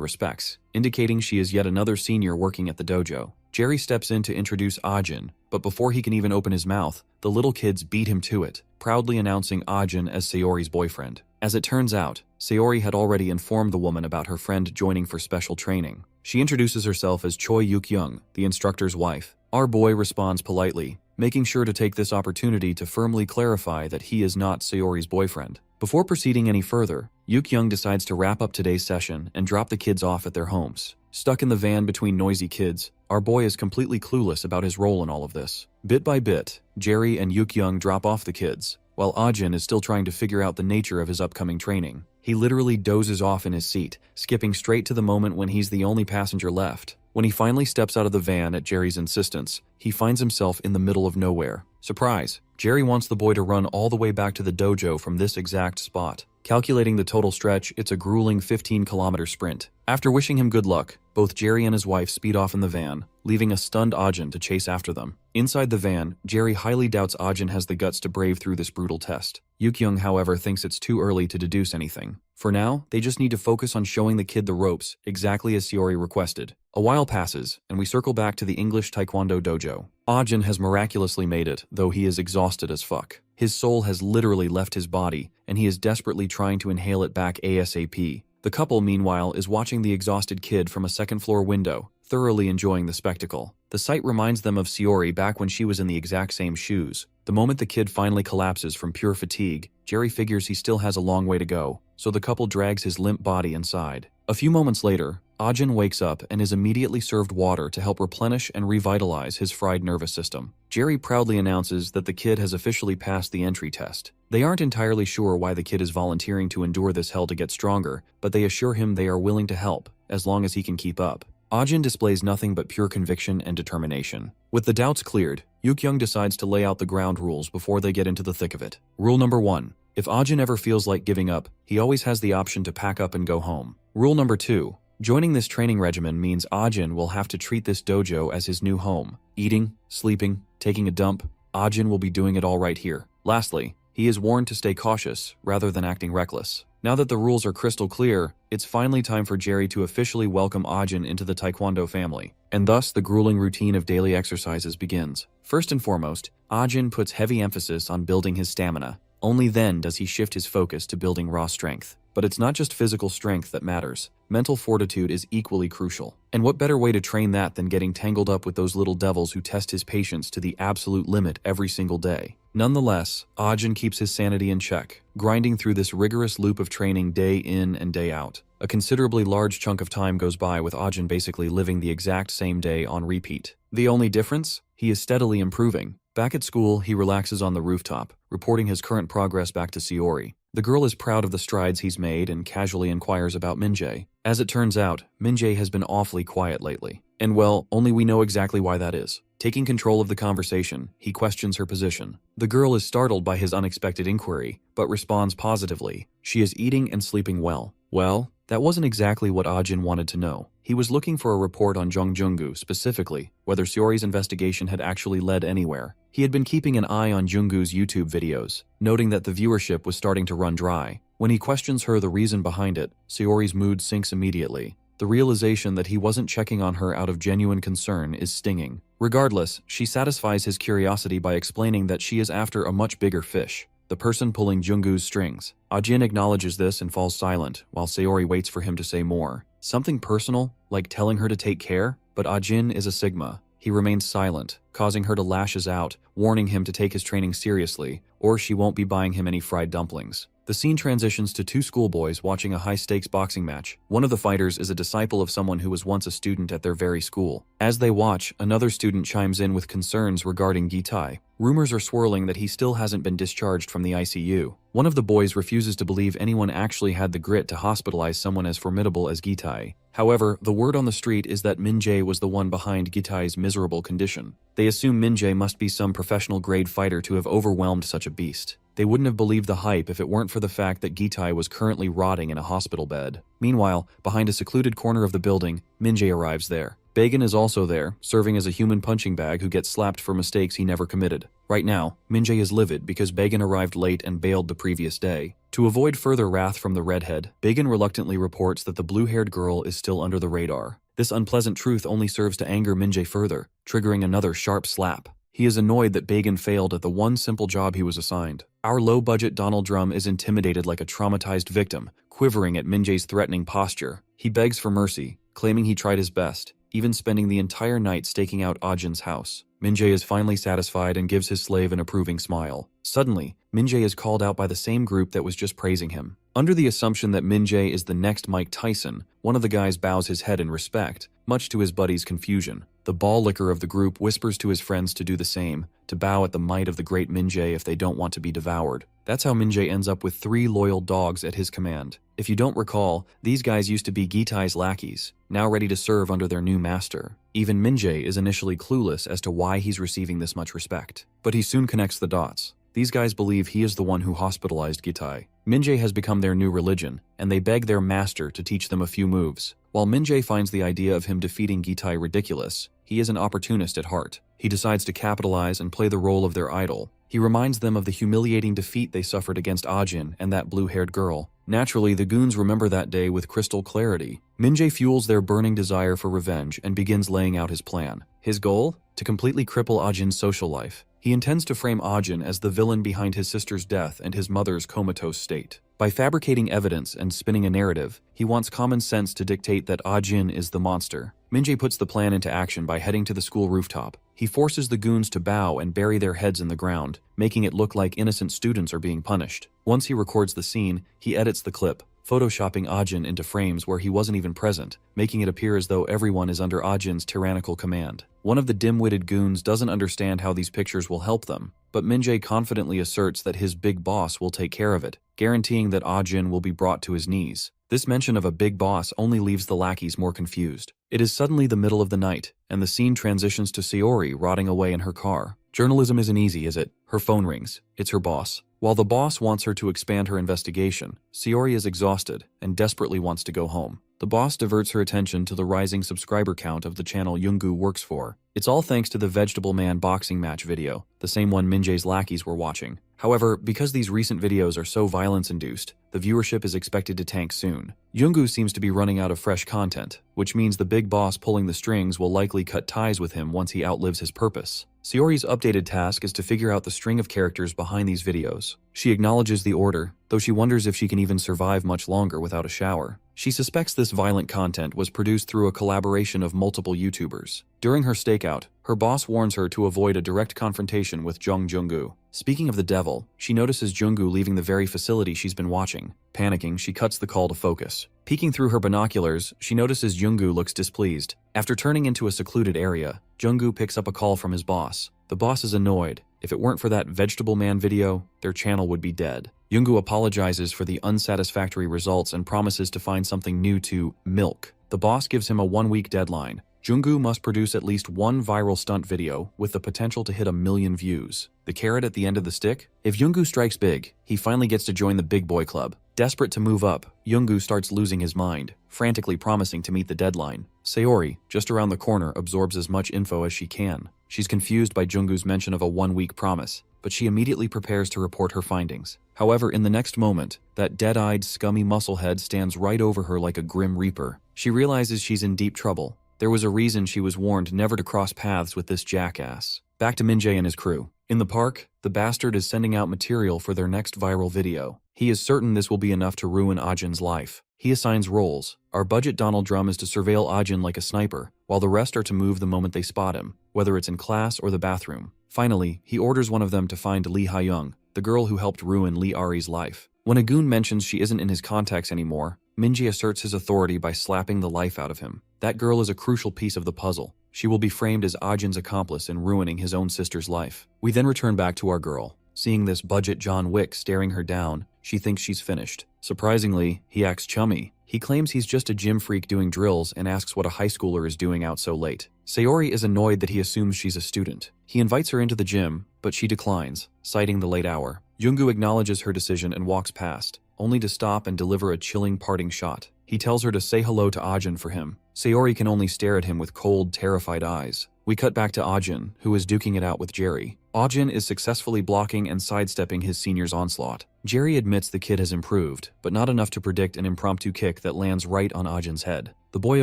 respects, indicating she is yet another senior working at the dojo. Jerry steps in to introduce Ajin, but before he can even open his mouth, the little kids beat him to it, proudly announcing Ajin as Sayori's boyfriend. As it turns out, Sayori had already informed the woman about her friend joining for special training. She introduces herself as Choi Yuk-young, the instructor's wife. Our boy responds politely, making sure to take this opportunity to firmly clarify that he is not Sayori's boyfriend. Before proceeding any further, Yuk-young decides to wrap up today's session and drop the kids off at their homes. Stuck in the van between noisy kids, our boy is completely clueless about his role in all of this. Bit by bit, Jerry and Yuk-young drop off the kids, while Ajin is still trying to figure out the nature of his upcoming training. He literally dozes off in his seat, skipping straight to the moment when he's the only passenger left. When he finally steps out of the van at Jerry's insistence, he finds himself in the middle of nowhere. Surprise! Jerry wants the boy to run all the way back to the dojo from this exact spot. Calculating the total stretch, it's a grueling 15-kilometer sprint. After wishing him good luck, both Jerry and his wife speed off in the van, leaving a stunned Ajin to chase after them. Inside the van, Jerry highly doubts Ajin has the guts to brave through this brutal test. Yuk-young, however, thinks it's too early to deduce anything. For now, they just need to focus on showing the kid the ropes, exactly as Sayori requested. A while passes, and we circle back to the English Taekwondo dojo. Ajin has miraculously made it, though he is exhausted as fuck. His soul has literally left his body, and he is desperately trying to inhale it back ASAP. The couple, meanwhile, is watching the exhausted kid from a second-floor window, thoroughly enjoying the spectacle. The sight reminds them of Sayori back when she was in the exact same shoes. The moment the kid finally collapses from pure fatigue, Jerry figures he still has a long way to go, so the couple drags his limp body inside. A few moments later, Ajin wakes up and is immediately served water to help replenish and revitalize his fried nervous system. Jerry proudly announces that the kid has officially passed the entry test. They aren't entirely sure why the kid is volunteering to endure this hell to get stronger, but they assure him they are willing to help, as long as he can keep up. Ajin displays nothing but pure conviction and determination. With the doubts cleared, Yuk-young decides to lay out the ground rules before they get into the thick of it. Rule number 1. If Ajin ever feels like giving up, he always has the option to pack up and go home. Rule number 2. Joining this training regimen means Ajin will have to treat this dojo as his new home. Eating, sleeping, taking a dump, Ajin will be doing it all right here. Lastly, he is warned to stay cautious rather than acting reckless. Now that the rules are crystal clear, it's finally time for Jerry to officially welcome Ajin into the Taekwondo family, and thus the grueling routine of daily exercises begins. First and foremost, Ajin puts heavy emphasis on building his stamina. Only then does he shift his focus to building raw strength. But it's not just physical strength that matters. Mental fortitude is equally crucial. And what better way to train that than getting tangled up with those little devils who test his patience to the absolute limit every single day? Nonetheless, Ajin keeps his sanity in check, grinding through this rigorous loop of training day in and day out. A considerably large chunk of time goes by with Ajin basically living the exact same day on repeat. The only difference? He is steadily improving. Back at school, he relaxes on the rooftop, reporting his current progress back to Sayori. The girl is proud of the strides he's made and casually inquires about Minjae. As it turns out, Minjae has been awfully quiet lately. And well, only we know exactly why that is. Taking control of the conversation, he questions her position. The girl is startled by his unexpected inquiry, but responds positively. She is eating and sleeping well. Well, that wasn't exactly what Ajin wanted to know. He was looking for a report on Jung Junggu, specifically whether Seori's investigation had actually led anywhere. He had been keeping an eye on Junggu's YouTube videos, noting that the viewership was starting to run dry. When he questions her the reason behind it, Seori's mood sinks immediately. The realization that he wasn't checking on her out of genuine concern is stinging. Regardless, she satisfies his curiosity by explaining that she is after a much bigger fish, the person pulling Junggu's strings. Ajin acknowledges this and falls silent, while Seori waits for him to say more. Something personal, like telling her to take care? But Ajin is a Sigma. He remains silent, causing her to lashes out, warning him to take his training seriously, or she won't be buying him any fried dumplings. The scene transitions to two schoolboys watching a high-stakes boxing match. One of the fighters is a disciple of someone who was once a student at their very school. As they watch, another student chimes in with concerns regarding Gitai. Rumors are swirling that he still hasn't been discharged from the ICU. One of the boys refuses to believe anyone actually had the grit to hospitalize someone as formidable as Gitai. However, the word on the street is that Min-jae was the one behind Gitai's miserable condition. They assume Min-jae must be some professional-grade fighter to have overwhelmed such a beast. They wouldn't have believed the hype if it weren't for the fact that Gitai was currently rotting in a hospital bed. Meanwhile, behind a secluded corner of the building, Min-jae arrives there. Bagan is also there, serving as a human punching bag who gets slapped for mistakes he never committed. Right now, Min-jae is livid because Bagan arrived late and bailed the previous day. To avoid further wrath from the redhead, Bagan reluctantly reports that the blue-haired girl is still under the radar. This unpleasant truth only serves to anger Min-jae further, triggering another sharp slap. He is annoyed that Bagan failed at the one simple job he was assigned. Our low-budget Donald Drum is intimidated like a traumatized victim, quivering at Min-jae's threatening posture. He begs for mercy, claiming he tried his best, even spending the entire night staking out Ajin's house. Min-jae is finally satisfied and gives his slave an approving smile. Suddenly, Min-jae is called out by the same group that was just praising him. Under the assumption that Min-jae is the next Mike Tyson, one of the guys bows his head in respect, much to his buddy's confusion. The ball licker of the group whispers to his friends to do the same, to bow at the might of the great Min-jae if they don't want to be devoured. That's how Min-jae ends up with 3 loyal dogs at his command. If you don't recall, these guys used to be Gitai's lackeys, now ready to serve under their new master. Even Min-jae is initially clueless as to why he's receiving this much respect. But he soon connects the dots. These guys believe he is the one who hospitalized Gitai. Min-jae has become their new religion, and they beg their master to teach them a few moves. While Min-jae finds the idea of him defeating Gitai ridiculous, he is an opportunist at heart. He decides to capitalize and play the role of their idol. He reminds them of the humiliating defeat they suffered against Ajin and that blue-haired girl. Naturally, the goons remember that day with crystal clarity. Min-jae fuels their burning desire for revenge and begins laying out his plan. His goal? To completely cripple Ajin's social life. He intends to frame Ajin as the villain behind his sister's death and his mother's comatose state. By fabricating evidence and spinning a narrative, he wants common sense to dictate that Ajin is the monster. Min-jae puts the plan into action by heading to the school rooftop. He forces the goons to bow and bury their heads in the ground, making it look like innocent students are being punished. Once he records the scene, he edits the clip, photoshopping Ajin into frames where he wasn't even present, making it appear as though everyone is under Ajin's tyrannical command. One of the dim-witted goons doesn't understand how these pictures will help them, but Min-jae confidently asserts that his big boss will take care of it, guaranteeing that Ajin will be brought to his knees. This mention of a big boss only leaves the lackeys more confused. It is suddenly the middle of the night, and the scene transitions to Seori rotting away in her car. Journalism isn't easy, is it? Her phone rings. It's her boss. While the boss wants her to expand her investigation, Seori is exhausted and desperately wants to go home. The boss diverts her attention to the rising subscriber count of the channel Yoongu works for. It's all thanks to the Vegetable Man boxing match video, the same one Min-jae's lackeys were watching. However, because these recent videos are so violence-induced, the viewership is expected to tank soon. Yoongu seems to be running out of fresh content, which means the big boss pulling the strings will likely cut ties with him once he outlives his purpose. Seori's updated task is to figure out the string of characters behind these videos. She acknowledges the order, though she wonders if she can even survive much longer without a shower. She suspects this violent content was produced through a collaboration of multiple YouTubers. During her stakeout, her boss warns her to avoid a direct confrontation with Jung Junggu. Speaking of the devil, she notices Junggu leaving the very facility she's been watching. Panicking, she cuts the call to focus. Peeking through her binoculars, she notices Junggu looks displeased. After turning into a secluded area, Junggu picks up a call from his boss. The boss is annoyed. If it weren't for that Vegetable Man video, their channel would be dead. Junggu apologizes for the unsatisfactory results and promises to find something new to milk. The boss gives him a 1-week deadline. Junggu must produce at least one viral stunt video with the potential to hit 1 million views. The carrot at the end of the stick? If Junggu strikes big, he finally gets to join the big boy club. Desperate to move up, Junggu starts losing his mind, frantically promising to meet the deadline. Sayori, just around the corner, absorbs as much info as she can. She's confused by Junggu's mention of a 1-week promise, but she immediately prepares to report her findings. However, in the next moment, that dead-eyed, scummy musclehead stands right over her like a grim reaper. She realizes she's in deep trouble. There was a reason she was warned never to cross paths with this jackass. Back to Min-jae and his crew. In the park, the bastard is sending out material for their next viral video. He is certain this will be enough to ruin Ajin's life. He assigns roles. Our budget Donald Drum is to surveil Ajin like a sniper, while the rest are to move the moment they spot him, whether it's in class or the bathroom. Finally, he orders one of them to find Lee Ha-young, the girl who helped ruin Lee Ari's life. When a goon mentions she isn't in his contacts anymore, Min-jae asserts his authority by slapping the life out of him. That girl is a crucial piece of the puzzle. She will be framed as Ajin's accomplice in ruining his own sister's life. We then return back to our girl. Seeing this budget John Wick staring her down, she thinks she's finished. Surprisingly, he acts chummy. He claims he's just a gym freak doing drills and asks what a high schooler is doing out so late. Sayori is annoyed that he assumes she's a student. He invites her into the gym, but she declines, citing the late hour. Junggu acknowledges her decision and walks past, only to stop and deliver a chilling parting shot. He tells her to say hello to Ajin for him. Sayori can only stare at him with cold, terrified eyes. We cut back to Ajin, who is duking it out with Jerry. Ajin is successfully blocking and sidestepping his senior's onslaught. Jerry admits the kid has improved, but not enough to predict an impromptu kick that lands right on Ajin's head. The boy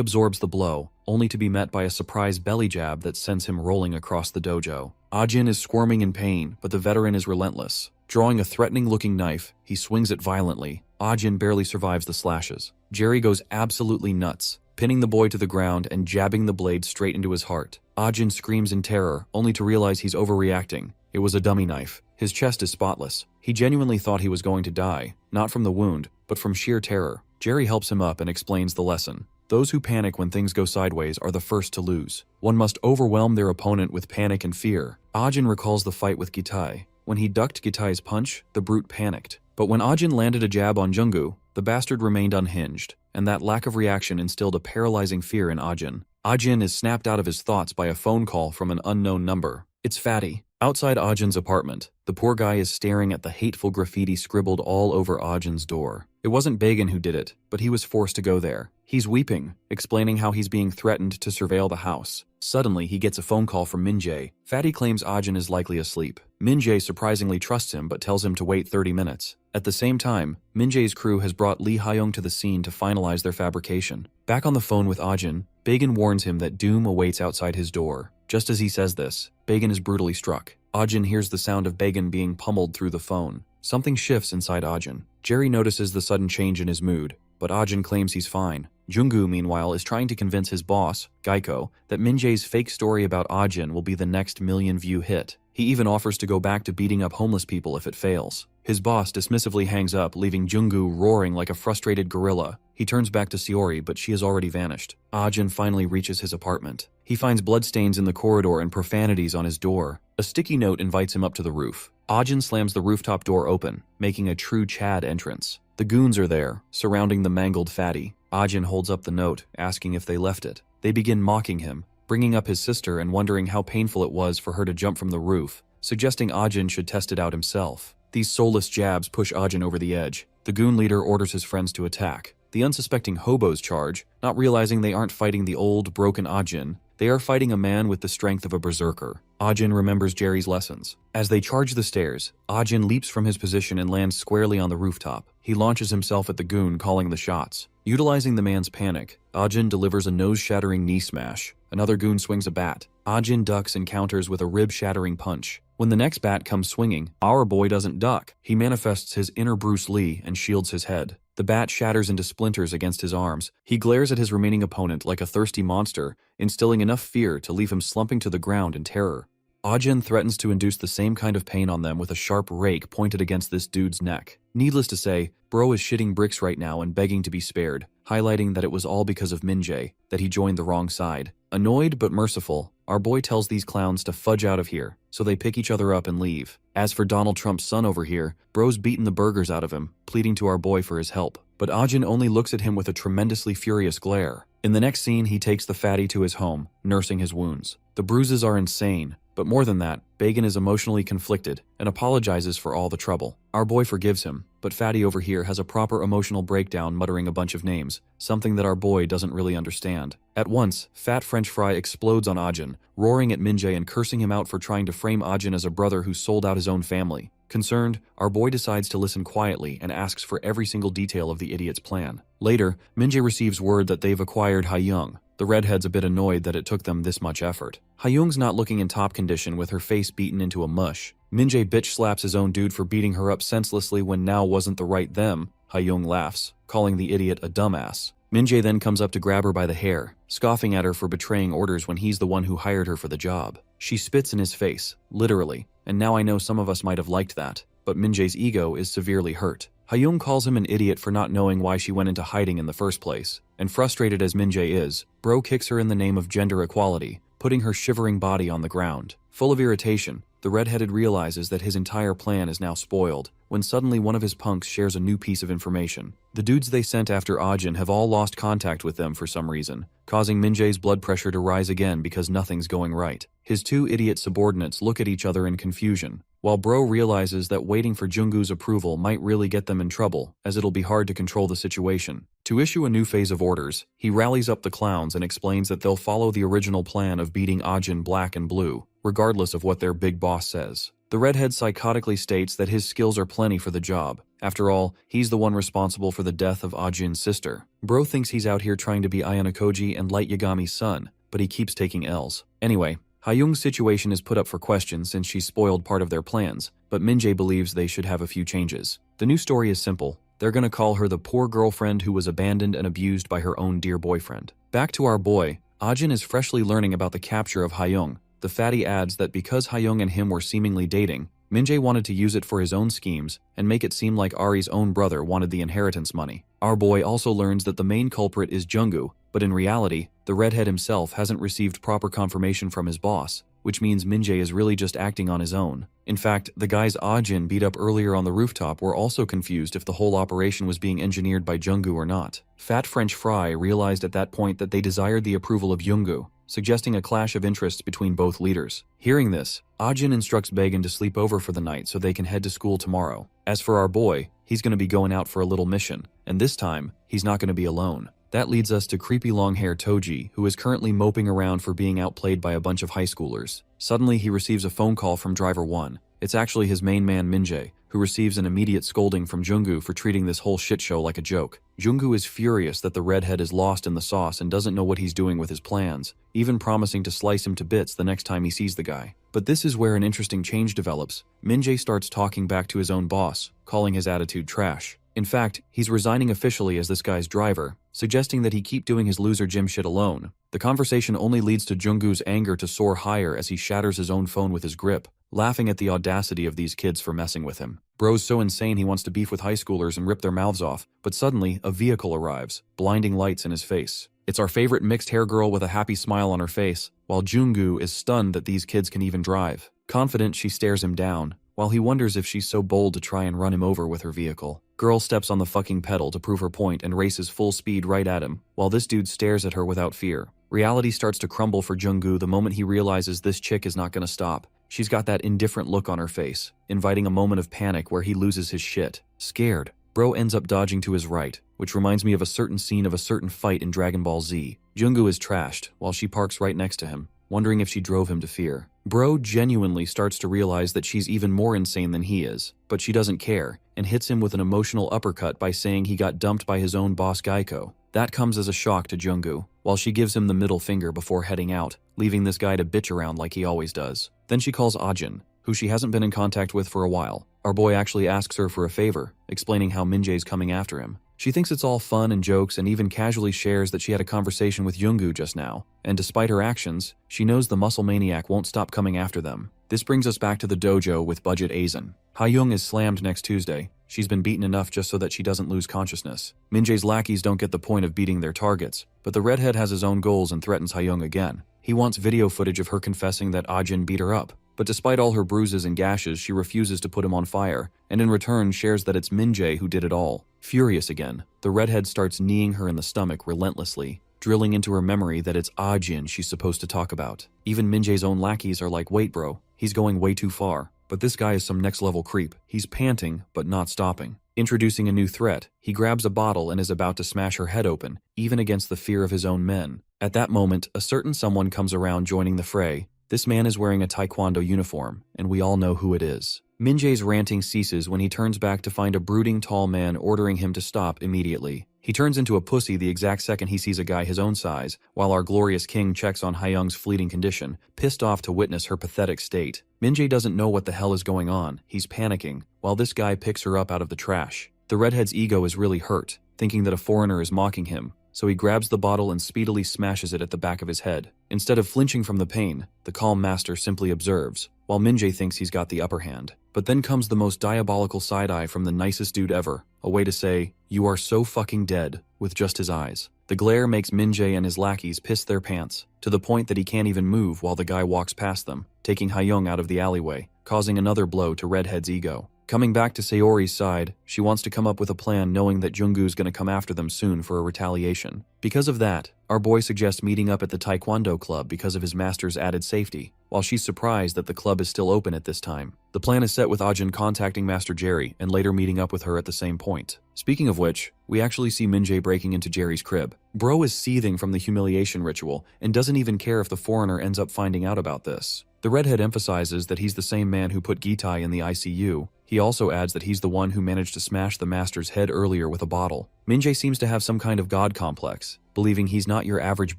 absorbs the blow, only to be met by a surprise belly jab that sends him rolling across the dojo. Ajin is squirming in pain, but the veteran is relentless. Drawing a threatening-looking knife, he swings it violently. Ajin barely survives the slashes. Jerry goes absolutely nuts, pinning the boy to the ground and jabbing the blade straight into his heart. Ajin screams in terror, only to realize he's overreacting. It was a dummy knife. His chest is spotless. He genuinely thought he was going to die, not from the wound, but from sheer terror. Jerry helps him up and explains the lesson. Those who panic when things go sideways are the first to lose. One must overwhelm their opponent with panic and fear. Ajin recalls the fight with Gitai. When he ducked Gitai's punch, the brute panicked. But when Ajin landed a jab on Junggu, the bastard remained unhinged, and that lack of reaction instilled a paralyzing fear in Ajin. Ajin is snapped out of his thoughts by a phone call from an unknown number. It's Fatty. Outside Ajin's apartment, the poor guy is staring at the hateful graffiti scribbled all over Ajin's door. It wasn't Bagan who did it, but he was forced to go there. He's weeping, explaining how he's being threatened to surveil the house. Suddenly, he gets a phone call from Min-jae. Fatty claims Ajin is likely asleep. Min-jae surprisingly trusts him but tells him to wait 30 minutes. At the same time, Min-jae's crew has brought Lee Ha-young to the scene to finalize their fabrication. Back on the phone with Ajin, Bagan warns him that doom awaits outside his door. Just as he says this, Bagan is brutally struck. Ajin hears the sound of Bagan being pummeled through the phone. Something shifts inside Ajin. Jerry notices the sudden change in his mood, but Ajin claims he's fine. Junggu, meanwhile, is trying to convince his boss, Geico, that Min-jae's fake story about Ajin will be the next million-view hit. He even offers to go back to beating up homeless people if it fails. His boss dismissively hangs up, leaving Junggu roaring like a frustrated gorilla. He turns back to Sayori, but she has already vanished. Ajin finally reaches his apartment. He finds bloodstains in the corridor and profanities on his door. A sticky note invites him up to the roof. Ajin slams the rooftop door open, making a true Chad entrance. The goons are there, surrounding the mangled fatty. Ajin holds up the note, asking if they left it. They begin mocking him, bringing up his sister and wondering how painful it was for her to jump from the roof, suggesting Ajin should test it out himself. These soulless jabs push Ajin over the edge. The goon leader orders his friends to attack. The unsuspecting hobos charge, not realizing they aren't fighting the old, broken Ajin. They are fighting a man with the strength of a berserker. Ajin remembers Jerry's lessons. As they charge the stairs, Ajin leaps from his position and lands squarely on the rooftop. He launches himself at the goon, calling the shots. Utilizing the man's panic, Ajin delivers a nose-shattering knee smash. Another goon swings a bat. Ajin ducks and counters with a rib-shattering punch. When the next bat comes swinging, our boy doesn't duck. He manifests his inner Bruce Lee and shields his head. The bat shatters into splinters against his arms. He glares at his remaining opponent like a thirsty monster, instilling enough fear to leave him slumping to the ground in terror. Ajin threatens to induce the same kind of pain on them with a sharp rake pointed against this dude's neck. Needless to say, bro is shitting bricks right now and begging to be spared, highlighting that it was all because of Min-jae, that he joined the wrong side. Annoyed but merciful, our boy tells these clowns to fudge out of here, so they pick each other up and leave. As for Donald Trump's son over here, bro's beating the burgers out of him, pleading to our boy for his help. But Ajin only looks at him with a tremendously furious glare. In the next scene, he takes the fatty to his home, nursing his wounds. The bruises are insane, but more than that, Bagan is emotionally conflicted and apologizes for all the trouble. Our boy forgives him, but Fatty over here has a proper emotional breakdown muttering a bunch of names, something that our boy doesn't really understand. At once, Fat French Fry explodes on Ajin, roaring at Minjae and cursing him out for trying to frame Ajin as a brother who sold out his own family. Concerned, our boy decides to listen quietly and asks for every single detail of the idiot's plan. Later, Minjae receives word that they've acquired Hayoung. The redhead's a bit annoyed that it took them this much effort. Hayoung's not looking in top condition with her face beaten into a mush. Minjae bitch slaps his own dude for beating her up senselessly when now wasn't the right them. Hayoung laughs, calling the idiot a dumbass. Minjae then comes up to grab her by the hair, scoffing at her for betraying orders when he's the one who hired her for the job. She spits in his face, literally, and now I know some of us might have liked that, but Minjae's ego is severely hurt. Hayoung calls him an idiot for not knowing why she went into hiding in the first place, and frustrated as Minjae is, Bro kicks her in the name of gender equality, putting her shivering body on the ground. Full of irritation, the redheaded realizes that his entire plan is now spoiled, when suddenly one of his punks shares a new piece of information. The dudes they sent after Ajin have all lost contact with them for some reason, causing Minjae's blood pressure to rise again because nothing's going right. His two idiot subordinates look at each other in confusion, while Bro realizes that waiting for Jungkook's approval might really get them in trouble, as it'll be hard to control the situation. To issue a new phase of orders, he rallies up the clowns and explains that they'll follow the original plan of beating Ajin black and blue, regardless of what their big boss says. The redhead psychotically states that his skills are plenty for the job. After all, he's the one responsible for the death of Ajin's sister. Bro thinks he's out here trying to be Ayanokoji and Light Yagami's son, but he keeps taking L's. Anyway, Hayoung's situation is put up for question since she spoiled part of their plans, but Minjae believes they should have a few changes. The new story is simple. They're gonna call her the poor girlfriend who was abandoned and abused by her own dear boyfriend. Back to our boy, Ajin is freshly learning about the capture of Hayoung. The fatty adds that because Hayoung and him were seemingly dating, Minjae wanted to use it for his own schemes and make it seem like Ari's own brother wanted the inheritance money. Our boy also learns that the main culprit is Jungkook, but in reality, the redhead himself hasn't received proper confirmation from his boss, which means Minjae is really just acting on his own. In fact, the guys Ajin beat up earlier on the rooftop were also confused if the whole operation was being engineered by Jungkook or not. Fat French Fry realized at that point that they desired the approval of Jungkook, suggesting a clash of interests between both leaders. Hearing this, Ajin instructs Bagan to sleep over for the night so they can head to school tomorrow. As for our boy, he's going to be going out for a little mission, and this time, he's not going to be alone. That leads us to creepy long-haired Toji, who is currently moping around for being outplayed by a bunch of high schoolers. Suddenly, he receives a phone call from Driver 1. It's actually his main man Minjae, who receives an immediate scolding from Jungkook for treating this whole shit show like a joke. Jungkook is furious that the redhead is lost in the sauce and doesn't know what he's doing with his plans, even promising to slice him to bits the next time he sees the guy. But this is where an interesting change develops. Minjae starts talking back to his own boss, calling his attitude trash. In fact, he's resigning officially as this guy's driver, suggesting that he keep doing his loser gym shit alone. The conversation only leads to Jungkook's anger to soar higher as he shatters his own phone with his grip, laughing at the audacity of these kids for messing with him. Bro's so insane he wants to beef with high schoolers and rip their mouths off, but suddenly, a vehicle arrives, blinding lights in his face. It's our favorite mixed hair girl with a happy smile on her face, while Jungkook is stunned that these kids can even drive. Confident, she stares him down, while he wonders if she's so bold to try and run him over with her vehicle. Girl steps on the fucking pedal to prove her point and races full speed right at him, while this dude stares at her without fear. Reality starts to crumble for Jungkook the moment he realizes this chick is not gonna stop. She's got that indifferent look on her face, inviting a moment of panic where he loses his shit. Scared, Bro ends up dodging to his right, which reminds me of a certain scene of a certain fight in Dragon Ball Z. Jungkook is trashed, while she parks right next to him, wondering if she drove him to fear. Bro genuinely starts to realize that she's even more insane than he is, but she doesn't care, and hits him with an emotional uppercut by saying he got dumped by his own boss Geico. That comes as a shock to Jungkook, while she gives him the middle finger before heading out, leaving this guy to bitch around like he always does. Then she calls Ajin, who she hasn't been in contact with for a while. Our boy actually asks her for a favor, explaining how Minjae's coming after him. She thinks it's all fun and jokes and even casually shares that she had a conversation with Jungkook just now, and despite her actions, she knows the muscle maniac won't stop coming after them. This brings us back to the dojo with Budget Aizen. Hayoung is slammed next Tuesday. She's been beaten enough just so that she doesn't lose consciousness. Minjae's lackeys don't get the point of beating their targets, but the redhead has his own goals and threatens Hayoung again. He wants video footage of her confessing that Ajin beat her up. But despite all her bruises and gashes, she refuses to put him on fire, and in return shares that it's Minjae who did it all. Furious again, the redhead starts kneeing her in the stomach relentlessly, drilling into her memory that it's Ajin she's supposed to talk about. Even Minjae's own lackeys are like, wait bro, he's going way too far. But this guy is some next level creep. He's panting, but not stopping. Introducing a new threat, he grabs a bottle and is about to smash her head open, even against the fear of his own men. At that moment, a certain someone comes around joining the fray. This man is wearing a taekwondo uniform, and we all know who it is. Minjae's ranting ceases when he turns back to find a brooding tall man ordering him to stop immediately. He turns into a pussy the exact second he sees a guy his own size, while our glorious king checks on Hyung's fleeting condition, pissed off to witness her pathetic state. Minjae doesn't know what the hell is going on. He's panicking, while this guy picks her up out of the trash. The redhead's ego is really hurt, thinking that a foreigner is mocking him, so he grabs the bottle and speedily smashes it at the back of his head. Instead of flinching from the pain, the calm master simply observes, while Minjae thinks he's got the upper hand. But then comes the most diabolical side-eye from the nicest dude ever, a way to say, "You are so fucking dead," with just his eyes. The glare makes Minjae and his lackeys piss their pants, to the point that he can't even move while the guy walks past them, taking Hyung out of the alleyway, causing another blow to Redhead's ego. Coming back to Saori's side, she wants to come up with a plan knowing that Junggu's gonna come after them soon for a retaliation. Because of that, our boy suggests meeting up at the Taekwondo club because of his master's added safety, while she's surprised that the club is still open at this time. The plan is set with Ajin contacting Master Jerry and later meeting up with her at the same point. Speaking of which, we actually see Minjae breaking into Jerry's crib. Bro is seething from the humiliation ritual and doesn't even care if the foreigner ends up finding out about this. The redhead emphasizes that he's the same man who put Gitai in the ICU. He also adds that he's the one who managed to smash the master's head earlier with a bottle. Minjae seems to have some kind of god complex, believing he's not your average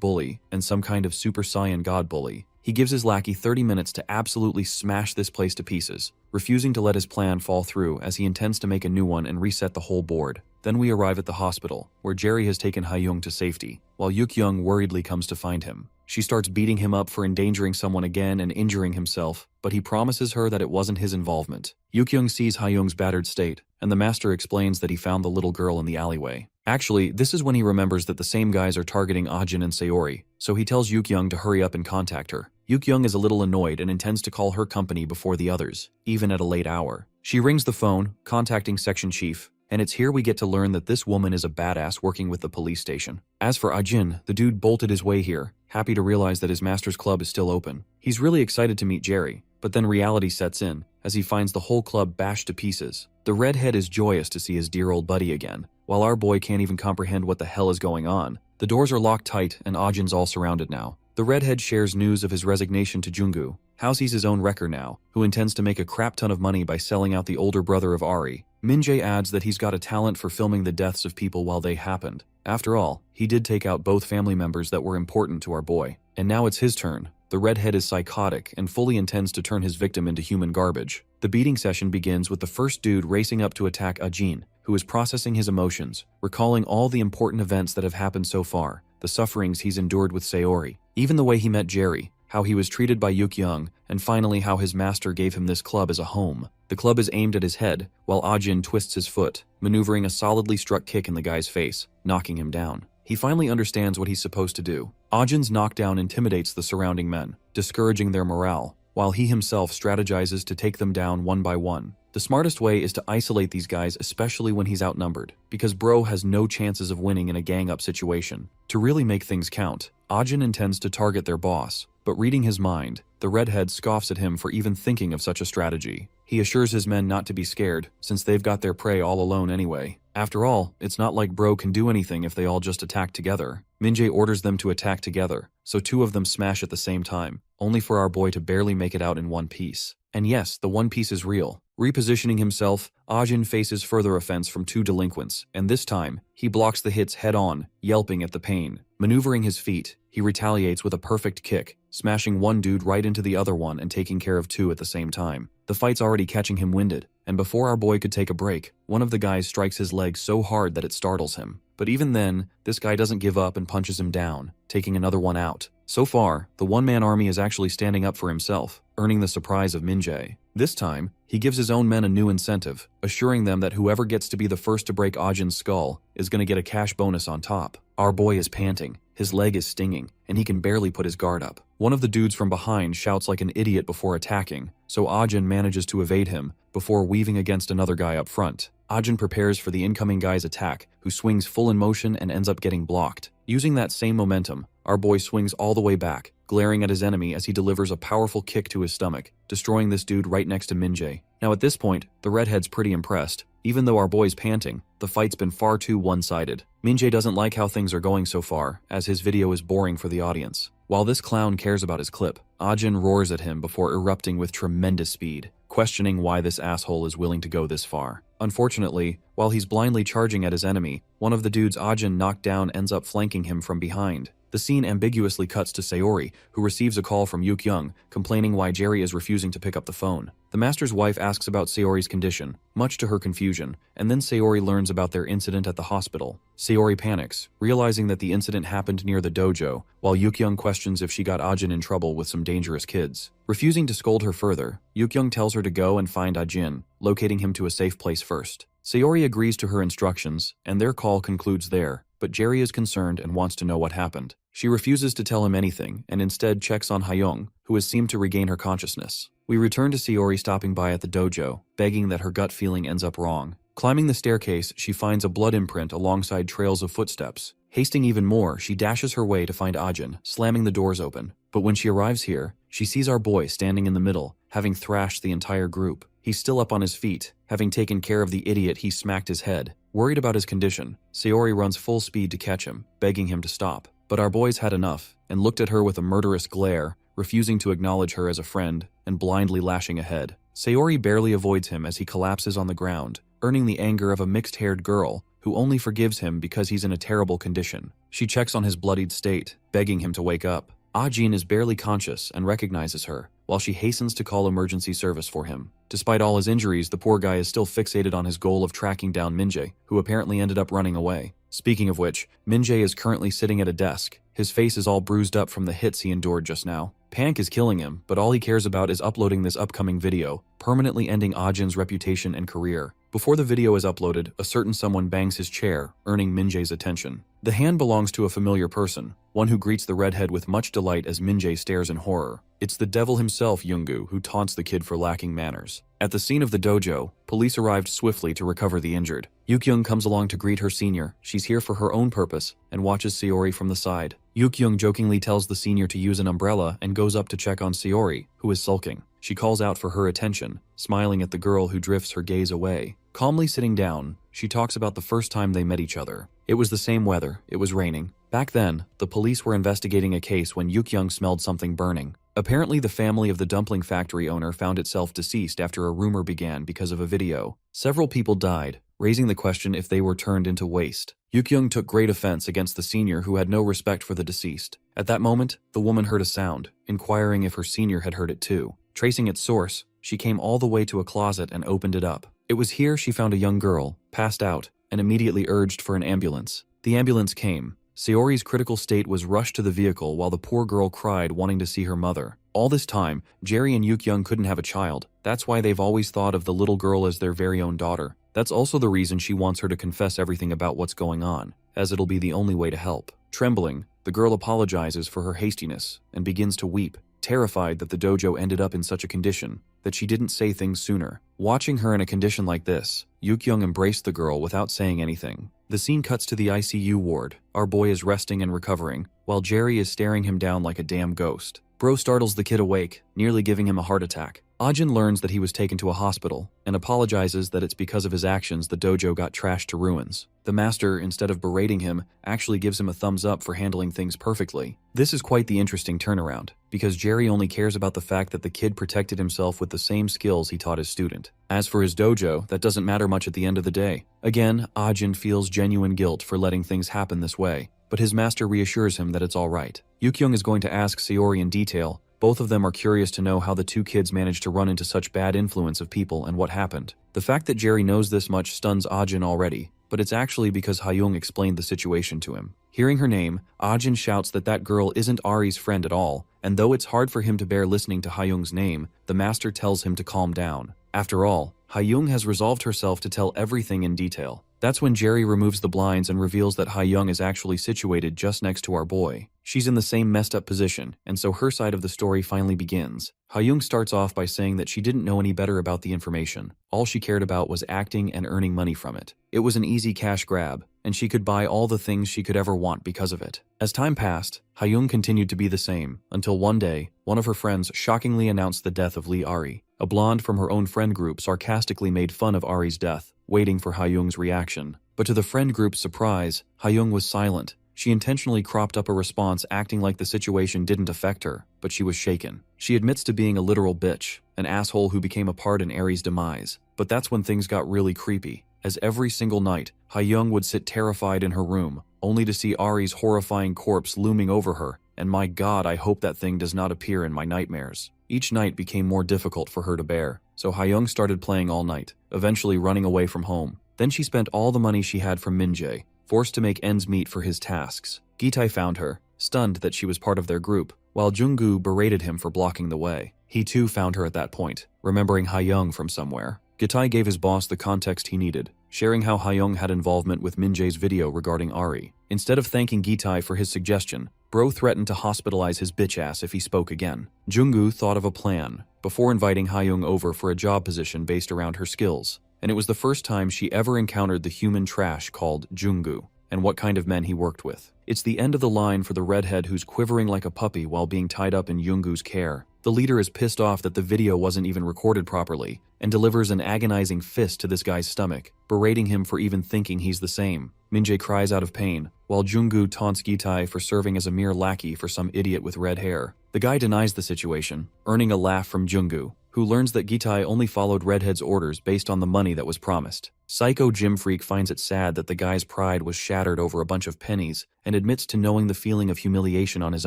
bully and some kind of super saiyan god bully. He gives his lackey 30 minutes to absolutely smash this place to pieces, refusing to let his plan fall through as he intends to make a new one and reset the whole board. Then we arrive at the hospital, where Jerry has taken Hyung to safety, while Yukyung worriedly comes to find him. She starts beating him up for endangering someone again and injuring himself, but he promises her that it wasn't his involvement. Yukyung sees Hyung's battered state, and the master explains that he found the little girl in the alleyway. Actually, this is when he remembers that the same guys are targeting Ajin and Saori, so he tells Yukyung to hurry up and contact her. Yukyung is a little annoyed and intends to call her company before the others, even at a late hour. She rings the phone, contacting Section Chief, and it's here we get to learn that this woman is a badass working with the police station. As for Ajin, the dude bolted his way here, happy to realize that his master's club is still open. He's really excited to meet Jerry, but then reality sets in, as he finds the whole club bashed to pieces. The redhead is joyous to see his dear old buddy again, while our boy can't even comprehend what the hell is going on. The doors are locked tight and Ajin's all surrounded now. The redhead shares news of his resignation to Junggu, how he's his own wrecker now, who intends to make a crap ton of money by selling out the older brother of Ari. Minjae adds that he's got a talent for filming the deaths of people while they happened. After all, he did take out both family members that were important to our boy. And now it's his turn. The redhead is psychotic and fully intends to turn his victim into human garbage. The beating session begins with the first dude racing up to attack Ajin, who is processing his emotions, recalling all the important events that have happened so far, the sufferings he's endured with Saori, even the way he met Jerry, how he was treated by Yukyung, and finally how his master gave him this club as a home. The club is aimed at his head, while Ajin twists his foot, maneuvering a solidly struck kick in the guy's face, knocking him down. He finally understands what he's supposed to do. Ajin's knockdown intimidates the surrounding men, discouraging their morale, while he himself strategizes to take them down one by one. The smartest way is to isolate these guys, especially when he's outnumbered, because bro has no chances of winning in a gang-up situation. To really make things count, Ajin intends to target their boss, but reading his mind, the redhead scoffs at him for even thinking of such a strategy. He assures his men not to be scared, since they've got their prey all alone anyway. After all, it's not like bro can do anything if they all just attack together. Minjae orders them to attack together, so two of them smash at the same time, only for our boy to barely make it out in one piece. And yes, the one piece is real. Repositioning himself, Ajin faces further offense from two delinquents, and this time, he blocks the hits head-on, yelping at the pain. Maneuvering his feet, he retaliates with a perfect kick, smashing one dude right into the other one and taking care of two at the same time. The fight's already catching him winded, and before our boy could take a break, one of the guys strikes his leg so hard that it startles him. But even then, this guy doesn't give up and punches him down, taking another one out. So far, the one-man army is actually standing up for himself, earning the surprise of Minjae. This time, he gives his own men a new incentive, assuring them that whoever gets to be the first to break Ajin's skull is going to get a cash bonus on top. Our boy is panting, his leg is stinging, and he can barely put his guard up. One of the dudes from behind shouts like an idiot before attacking, so Ajin manages to evade him before weaving against another guy up front. Ajin prepares for the incoming guy's attack, who swings full in motion and ends up getting blocked. Using that same momentum, our boy swings all the way back, glaring at his enemy as he delivers a powerful kick to his stomach, destroying this dude right next to Minjae. Now at this point, the redhead's pretty impressed. Even though our boy's panting, the fight's been far too one-sided. Minjae doesn't like how things are going so far, as his video is boring for the audience. While this clown cares about his clip, Ajin roars at him before erupting with tremendous speed, questioning why this asshole is willing to go this far. Unfortunately, while he's blindly charging at his enemy, one of the dudes Ajin knocked down ends up flanking him from behind. The scene ambiguously cuts to Sayori, who receives a call from Young, complaining why Jerry is refusing to pick up the phone. The master's wife asks about Sayori's condition, much to her confusion, and then Sayori learns about their incident at the hospital. Sayori panics, realizing that the incident happened near the dojo, while Young questions if she got Ajin in trouble with some dangerous kids. Refusing to scold her further, Young tells her to go and find Ajin, locating him to a safe place first. Sayori agrees to her instructions, and their call concludes there, but Jerry is concerned and wants to know what happened. She refuses to tell him anything, and instead checks on Hyung, who has seemed to regain her consciousness. We return to Sayori stopping by at the dojo, begging that her gut feeling ends up wrong. Climbing the staircase, she finds a blood imprint alongside trails of footsteps. Hasting even more, she dashes her way to find Ajin, slamming the doors open. But when she arrives here, she sees our boy standing in the middle, having thrashed the entire group. He's still up on his feet, having taken care of the idiot he smacked his head. Worried about his condition, Sayori runs full speed to catch him, begging him to stop. But our boy's had enough, and looked at her with a murderous glare, refusing to acknowledge her as a friend, and blindly lashing ahead. Sayori barely avoids him as he collapses on the ground, earning the anger of a mixed-haired girl, who only forgives him because he's in a terrible condition. She checks on his bloodied state, begging him to wake up. Ajin is barely conscious and recognizes her, while she hastens to call emergency service for him. Despite all his injuries, the poor guy is still fixated on his goal of tracking down Minjae, who apparently ended up running away. Speaking of which, Minjae is currently sitting at a desk. His face is all bruised up from the hits he endured just now. Panic is killing him, but all he cares about is uploading this upcoming video, permanently ending Ajin's reputation and career. Before the video is uploaded, a certain someone bangs his chair, earning Minjae's attention. The hand belongs to a familiar person, one who greets the redhead with much delight as Minjae stares in horror. It's the devil himself, Yoongu, who taunts the kid for lacking manners. At the scene of the dojo, police arrived swiftly to recover the injured. Young comes along to greet her senior. She's here for her own purpose, and watches Sayori from the side. Young jokingly tells the senior to use an umbrella and goes up to check on Sayori, who is sulking. She calls out for her attention, smiling at the girl who drifts her gaze away. Calmly sitting down, she talks about the first time they met each other. It was the same weather, it was raining. Back then, the police were investigating a case when Young smelled something burning. Apparently the family of the dumpling factory owner found itself deceased after a rumor began because of a video. Several people died, raising the question if they were turned into waste. Young took great offense against the senior who had no respect for the deceased. At that moment, the woman heard a sound, inquiring if her senior had heard it too. Tracing its source, she came all the way to a closet and opened it up. It was here she found a young girl, passed out, and immediately urged for an ambulance. The ambulance came. Sayori's critical state was rushed to the vehicle while the poor girl cried, wanting to see her mother. All this time, Jerry and Young couldn't have a child. That's why they've always thought of the little girl as their very own daughter. That's also the reason she wants her to confess everything about what's going on, as it'll be the only way to help. Trembling, the girl apologizes for her hastiness and begins to weep, terrified that the dojo ended up in such a condition that she didn't say things sooner. Watching her in a condition like this, Young embraced the girl without saying anything. The scene cuts to the ICU ward. Our boy is resting and recovering, while Jerry is staring him down like a damn ghost. Bro startles the kid awake, nearly giving him a heart attack. Ajin learns that he was taken to a hospital, and apologizes that it's because of his actions the dojo got trashed to ruins. The master, instead of berating him, actually gives him a thumbs up for handling things perfectly. This is quite the interesting turnaround, because Jerry only cares about the fact that the kid protected himself with the same skills he taught his student. As for his dojo, that doesn't matter much at the end of the day. Again, Ajin feels genuine guilt for letting things happen this way, but his master reassures him that it's alright. Young is going to ask Sayori in detail. Both of them are curious to know how the two kids managed to run into such bad influence of people and what happened. The fact that Jerry knows this much stuns Ajin already, but it's actually because Hyung explained the situation to him. Hearing her name, Ajin shouts that that girl isn't Ari's friend at all, and though it's hard for him to bear listening to Hyung's name, the master tells him to calm down. After all, Hyung has resolved herself to tell everything in detail. That's when Jerry removes the blinds and reveals that Hyung is actually situated just next to our boy. She's in the same messed up position, and so her side of the story finally begins. Hyung starts off by saying that she didn't know any better about the information. All she cared about was acting and earning money from it. It was an easy cash grab, and she could buy all the things she could ever want because of it. As time passed, Hyung continued to be the same, until one day, one of her friends shockingly announced the death of Lee Ari. A blonde from her own friend group sarcastically made fun of Ari's death, waiting for Hyung's reaction. But to the friend group's surprise, Hyung was silent. She intentionally cropped up a response acting like the situation didn't affect her, but she was shaken. She admits to being a literal bitch, an asshole who became a part in Ari's demise. But that's when things got really creepy, as every single night, Hyung would sit terrified in her room, only to see Ari's horrifying corpse looming over her, and my god, I hope that thing does not appear in my nightmares. Each night became more difficult for her to bear, so Hyung started playing all night, eventually running away from home. Then she spent all the money she had from Min-jae, forced to make ends meet for his tasks. Gi-tae found her, stunned that she was part of their group, while Jung-gu berated him for blocking the way. He too found her at that point, remembering Hyung from somewhere. Gi-tae gave his boss the context he needed, sharing how Hyung had involvement with Min-jae's video regarding Ari. Instead of thanking Gi-tae for his suggestion, Bro threatened to hospitalize his bitch ass if he spoke again. Jung-gu thought of a plan, before inviting Hyung over for a job position based around her skills. And it was the first time she ever encountered the human trash called Jung-gu, and what kind of men he worked with. It's the end of the line for the redhead who's quivering like a puppy while being tied up in Jung-gu's care. The leader is pissed off that the video wasn't even recorded properly, and delivers an agonizing fist to this guy's stomach, berating him for even thinking he's the same. Min-jae cries out of pain, while Jung-gu taunts Gi-tae for serving as a mere lackey for some idiot with red hair. The guy denies the situation, earning a laugh from Jung-gu, who learns that Gi-tae only followed Redhead's orders based on the money that was promised. Psycho Gym Freak finds it sad that the guy's pride was shattered over a bunch of pennies, and admits to knowing the feeling of humiliation on his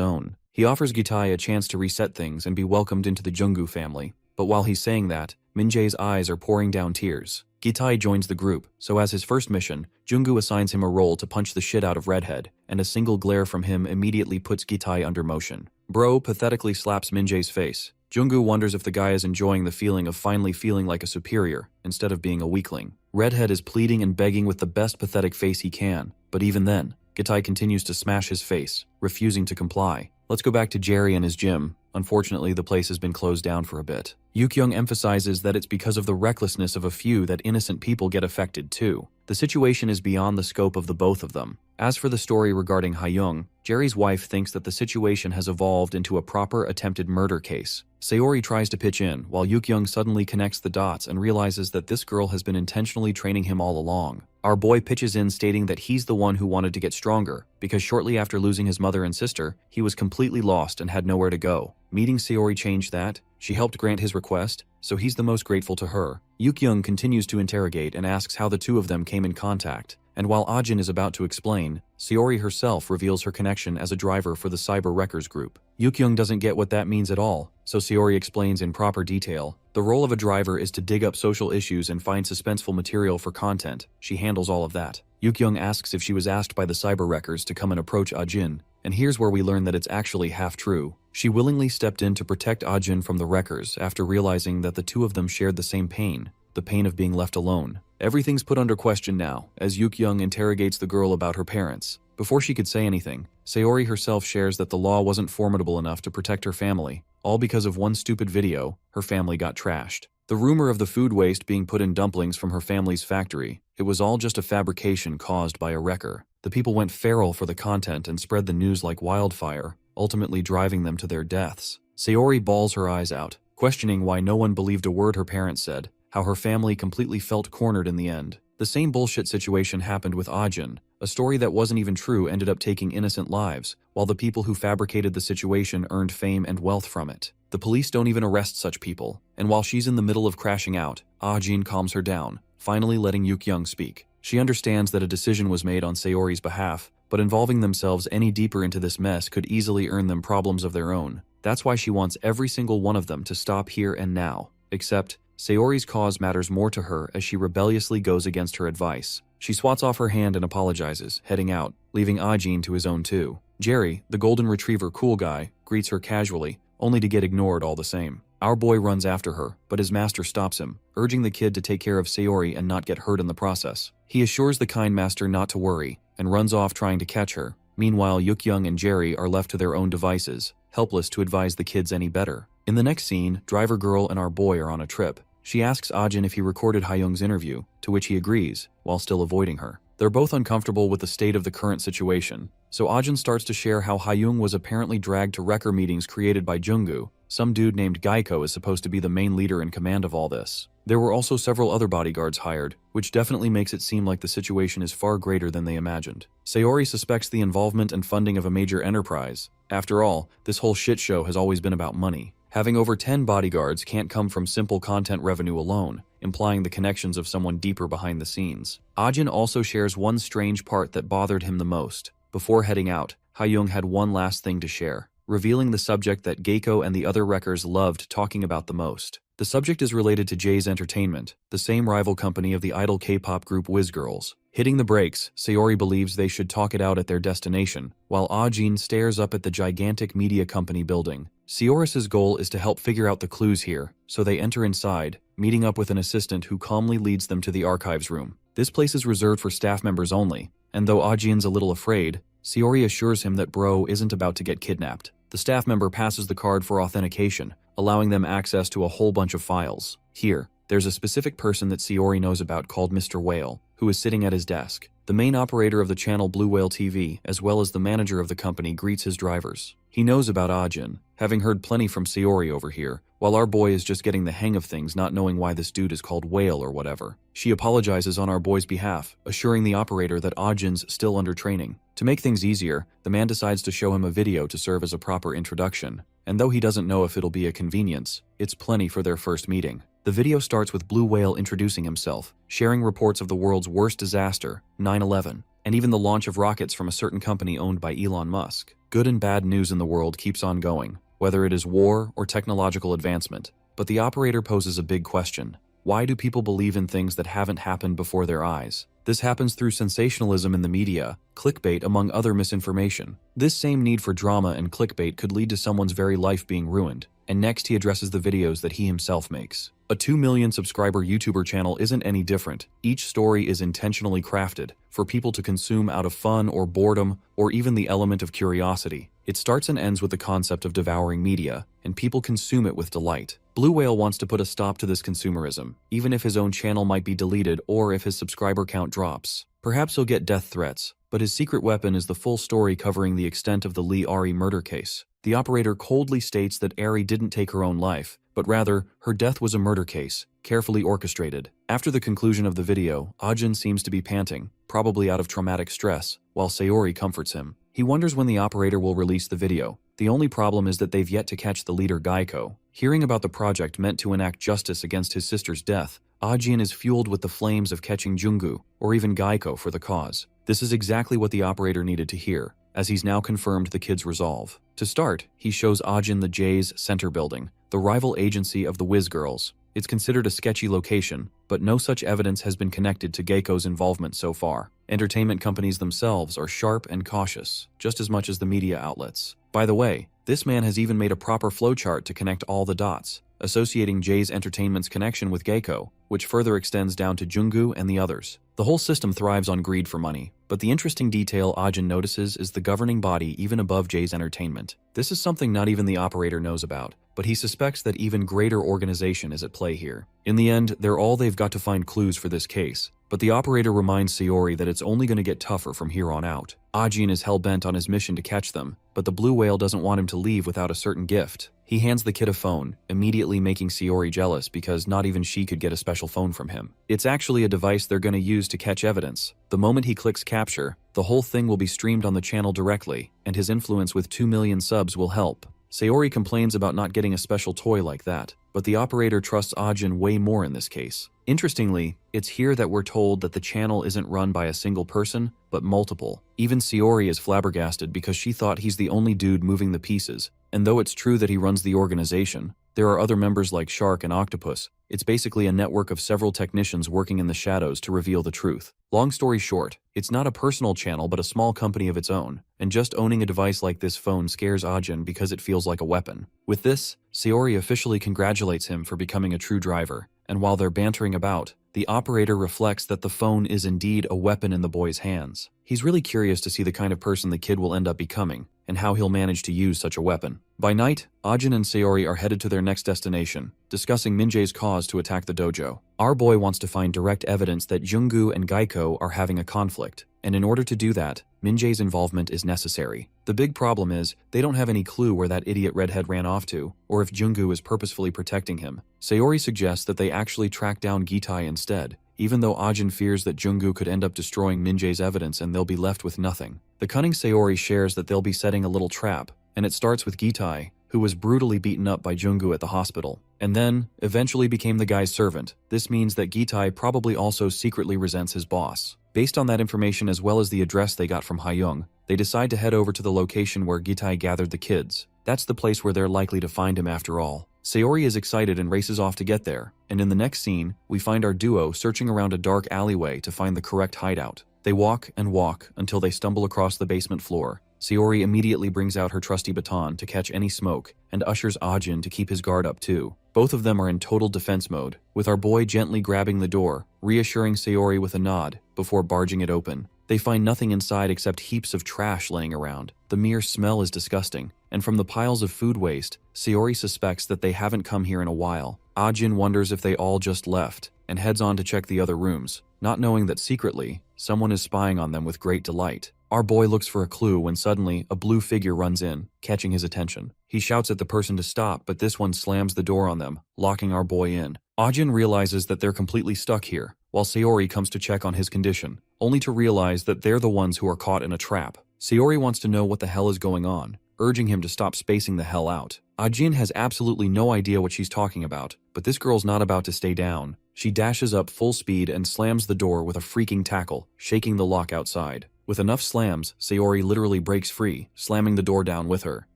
own. He offers Gi-tae a chance to reset things and be welcomed into the Jung-gu family, but while he's saying that, Min-jae's eyes are pouring down tears. Gi-tae joins the group, so as his first mission, Jung-gu assigns him a role to punch the shit out of Redhead, and a single glare from him immediately puts Gi-tae under motion. Bro pathetically slaps Min-jae's face. Jung-gu wonders if the guy is enjoying the feeling of finally feeling like a superior, instead of being a weakling. Redhead is pleading and begging with the best pathetic face he can, but even then, Gi-tae continues to smash his face, refusing to comply. Let's go back to Jerry and his gym. Unfortunately, the place has been closed down for a bit. Yukyung emphasizes that it's because of the recklessness of a few that innocent people get affected too. The situation is beyond the scope of the both of them. As for the story regarding Hyung, Jerry's wife thinks that the situation has evolved into a proper attempted murder case. Saori tries to pitch in, while Yukyung suddenly connects the dots and realizes that this girl has been intentionally training him all along. Our boy pitches in stating that he's the one who wanted to get stronger, because shortly after losing his mother and sister, he was completely lost and had nowhere to go. Meeting Saori changed that. She helped grant his request, so he's the most grateful to her. Yukyung continues to interrogate and asks how the two of them came in contact. And while Ajin is about to explain, Saori herself reveals her connection as a driver for the Cyber Wreckers group. Yukyung doesn't get what that means at all, so Saori explains in proper detail. The role of a driver is to dig up social issues and find suspenseful material for content. She handles all of that. Yukyung asks if she was asked by the Cyber Wreckers to come and approach Ajin, and here's where we learn that it's actually half true. She willingly stepped in to protect Ajin from the Wreckers after realizing that the two of them shared the same pain, the pain of being left alone. Everything's put under question now, as Yukyung interrogates the girl about her parents. Before she could say anything, Saori herself shares that the law wasn't formidable enough to protect her family. All because of one stupid video, her family got trashed. The rumor of the food waste being put in dumplings from her family's factory, it was all just a fabrication caused by a wrecker. The people went feral for the content and spread the news like wildfire, ultimately driving them to their deaths. Saori bawls her eyes out, questioning why no one believed a word her parents said, how her family completely felt cornered in the end. The same bullshit situation happened with Ajin. A story that wasn't even true ended up taking innocent lives, while the people who fabricated the situation earned fame and wealth from it. The police don't even arrest such people, and while she's in the middle of crashing out, Ajin calms her down, finally letting Yukyung speak. She understands that a decision was made on Saori's behalf, but involving themselves any deeper into this mess could easily earn them problems of their own. That's why she wants every single one of them to stop here and now. Except, Saori's cause matters more to her as she rebelliously goes against her advice. She swats off her hand and apologizes, heading out, leaving Ajin to his own too. Jerry, the golden retriever cool guy, greets her casually, only to get ignored all the same. Our boy runs after her, but his master stops him, urging the kid to take care of Saori and not get hurt in the process. He assures the kind master not to worry, and runs off trying to catch her. Meanwhile, Yukyung and Jerry are left to their own devices, helpless to advise the kids any better. In the next scene, Driver Girl and our boy are on a trip. She asks Ajin if he recorded Hyung's interview, to which he agrees, while still avoiding her. They're both uncomfortable with the state of the current situation, so Ajin starts to share how Hyung was apparently dragged to wrecker meetings created by Junggu. Some dude named Gaiko is supposed to be the main leader in command of all this. There were also several other bodyguards hired, which definitely makes it seem like the situation is far greater than they imagined. Sayori suspects the involvement and funding of a major enterprise. After all, this whole shit show has always been about money. Having over 10 bodyguards can't come from simple content revenue alone, implying the connections of someone deeper behind the scenes. Ajin also shares one strange part that bothered him the most. Before heading out, Hyung had one last thing to share, revealing the subject that Gaiko and the other wreckers loved talking about the most. The subject is related to Jay's Entertainment, the same rival company of the idol K-pop group Wiz Girls. Hitting the brakes, Sayori believes they should talk it out at their destination, while Ajin stares up at the gigantic media company building. Seoris's goal is to help figure out the clues here, so they enter inside, meeting up with an assistant who calmly leads them to the archives room. This place is reserved for staff members only, and though Ajin's a little afraid, Sayori assures him that Bro isn't about to get kidnapped. The staff member passes the card for authentication, allowing them access to a whole bunch of files. Here, there's a specific person that Sayori knows about called Mr. Whale, who is sitting at his desk. The main operator of the channel Blue Whale TV, as well as the manager of the company, greets his drivers. He knows about Ajin, having heard plenty from Sayori over here, while our boy is just getting the hang of things, not knowing why this dude is called Whale or whatever. She apologizes on our boy's behalf, assuring the operator that Ajin's still under training. To make things easier, the man decides to show him a video to serve as a proper introduction, and though he doesn't know if it'll be a convenience, it's plenty for their first meeting. The video starts with Blue Whale introducing himself, sharing reports of the world's worst disaster, 9/11, and even the launch of rockets from a certain company owned by Elon Musk. Good and bad news in the world keeps on going, whether it is war or technological advancement. But the operator poses a big question. Why do people believe in things that haven't happened before their eyes? This happens through sensationalism in the media, clickbait among other misinformation. This same need for drama and clickbait could lead to someone's very life being ruined. And next he addresses the videos that he himself makes. A 2 million subscriber YouTuber channel isn't any different. Each story is intentionally crafted for people to consume out of fun or boredom or even the element of curiosity. It starts and ends with the concept of devouring media, and people consume it with delight. Blue Whale wants to put a stop to this consumerism, even if his own channel might be deleted or if his subscriber count drops. Perhaps he'll get death threats, but his secret weapon is the full story covering the extent of the Lee Ari murder case. The operator coldly states that Ari didn't take her own life, but rather, her death was a murder case, carefully orchestrated. After the conclusion of the video, Ajin seems to be panting, probably out of traumatic stress, while Sayori comforts him. He wonders when the operator will release the video. The only problem is that they've yet to catch the leader Gaiko. Hearing about the project meant to enact justice against his sister's death, Ajin is fueled with the flames of catching Junggu, or even Gaiko, for the cause. This is exactly what the operator needed to hear, as he's now confirmed the kid's resolve. To start, he shows Ajin the Jay's Center building, the rival agency of the Wiz Girls. It's considered a sketchy location, but no such evidence has been connected to Gaiko's involvement so far. Entertainment companies themselves are sharp and cautious, just as much as the media outlets. By the way, this man has even made a proper flowchart to connect all the dots, associating Jay's Entertainment's connection with Gaiko, which further extends down to Junggu and the others. The whole system thrives on greed for money, but the interesting detail Ajin notices is the governing body even above Jay's Entertainment. This is something not even the operator knows about, but he suspects that even greater organization is at play here. In the end, they're all they've got to find clues for this case, but the operator reminds Sayori that it's only going to get tougher from here on out. Ajin is hell-bent on his mission to catch them, but the Blue Whale doesn't want him to leave without a certain gift. He hands the kid a phone, immediately making Sayori jealous because not even she could get a special phone from him. It's actually a device they're going to use to catch evidence. The moment he clicks capture, the whole thing will be streamed on the channel directly, and his influence with 2 million subs will help. Sayori complains about not getting a special toy like that, but the operator trusts Ajin way more in this case. Interestingly, it's here that we're told that the channel isn't run by a single person, but multiple. Even Sayori is flabbergasted because she thought he's the only dude moving the pieces, and though it's true that he runs the organization, there are other members like Shark and Octopus. It's basically a network of several technicians working in the shadows to reveal the truth. Long story short, it's not a personal channel but a small company of its own, and just owning a device like this phone scares Ajin because it feels like a weapon. With this, Sayori officially congratulates him for becoming a true driver, and while they're bantering about, the operator reflects that the phone is indeed a weapon in the boy's hands. He's really curious to see the kind of person the kid will end up becoming, and how he'll manage to use such a weapon. By night, Ajin and Sayori are headed to their next destination, discussing Minjae's cause to attack the dojo. Our boy wants to find direct evidence that Junggu and Gaiko are having a conflict, and in order to do that, Minjae's involvement is necessary. The big problem is, they don't have any clue where that idiot redhead ran off to, or if Junggu is purposefully protecting him. Sayori suggests that they actually track down Gitai instead, even though Ajin fears that Junggu could end up destroying Minjae's evidence and they'll be left with nothing. The cunning Sayori shares that they'll be setting a little trap, and it starts with Gitai, who was brutally beaten up by Junggu at the hospital, and then eventually became the guy's servant. This means that Gitai probably also secretly resents his boss. Based on that information as well as the address they got from Hayoung, they decide to head over to the location where Gitai gathered the kids. That's the place where they're likely to find him after all. Sayori is excited and races off to get there, and in the next scene, we find our duo searching around a dark alleyway to find the correct hideout. They walk and walk until they stumble across the basement floor. Sayori immediately brings out her trusty baton to catch any smoke and ushers Ajin to keep his guard up too. Both of them are in total defense mode, with our boy gently grabbing the door, reassuring Sayori with a nod before barging it open. They find nothing inside except heaps of trash laying around. The mere smell is disgusting, and from the piles of food waste, Sayori suspects that they haven't come here in a while. Ajin wonders if they all just left, and heads on to check the other rooms, not knowing that secretly, someone is spying on them with great delight. Our boy looks for a clue when suddenly a blue figure runs in, catching his attention. He shouts at the person to stop, but this one slams the door on them, locking our boy in. Ajin realizes that they're completely stuck here, while Sayori comes to check on his condition, only to realize that they're the ones who are caught in a trap. Sayori wants to know what the hell is going on, urging him to stop spacing the hell out. Ajin has absolutely no idea what she's talking about, but this girl's not about to stay down. She dashes up full speed and slams the door with a freaking tackle, shaking the lock outside. With enough slams, Sayori literally breaks free, slamming the door down with her.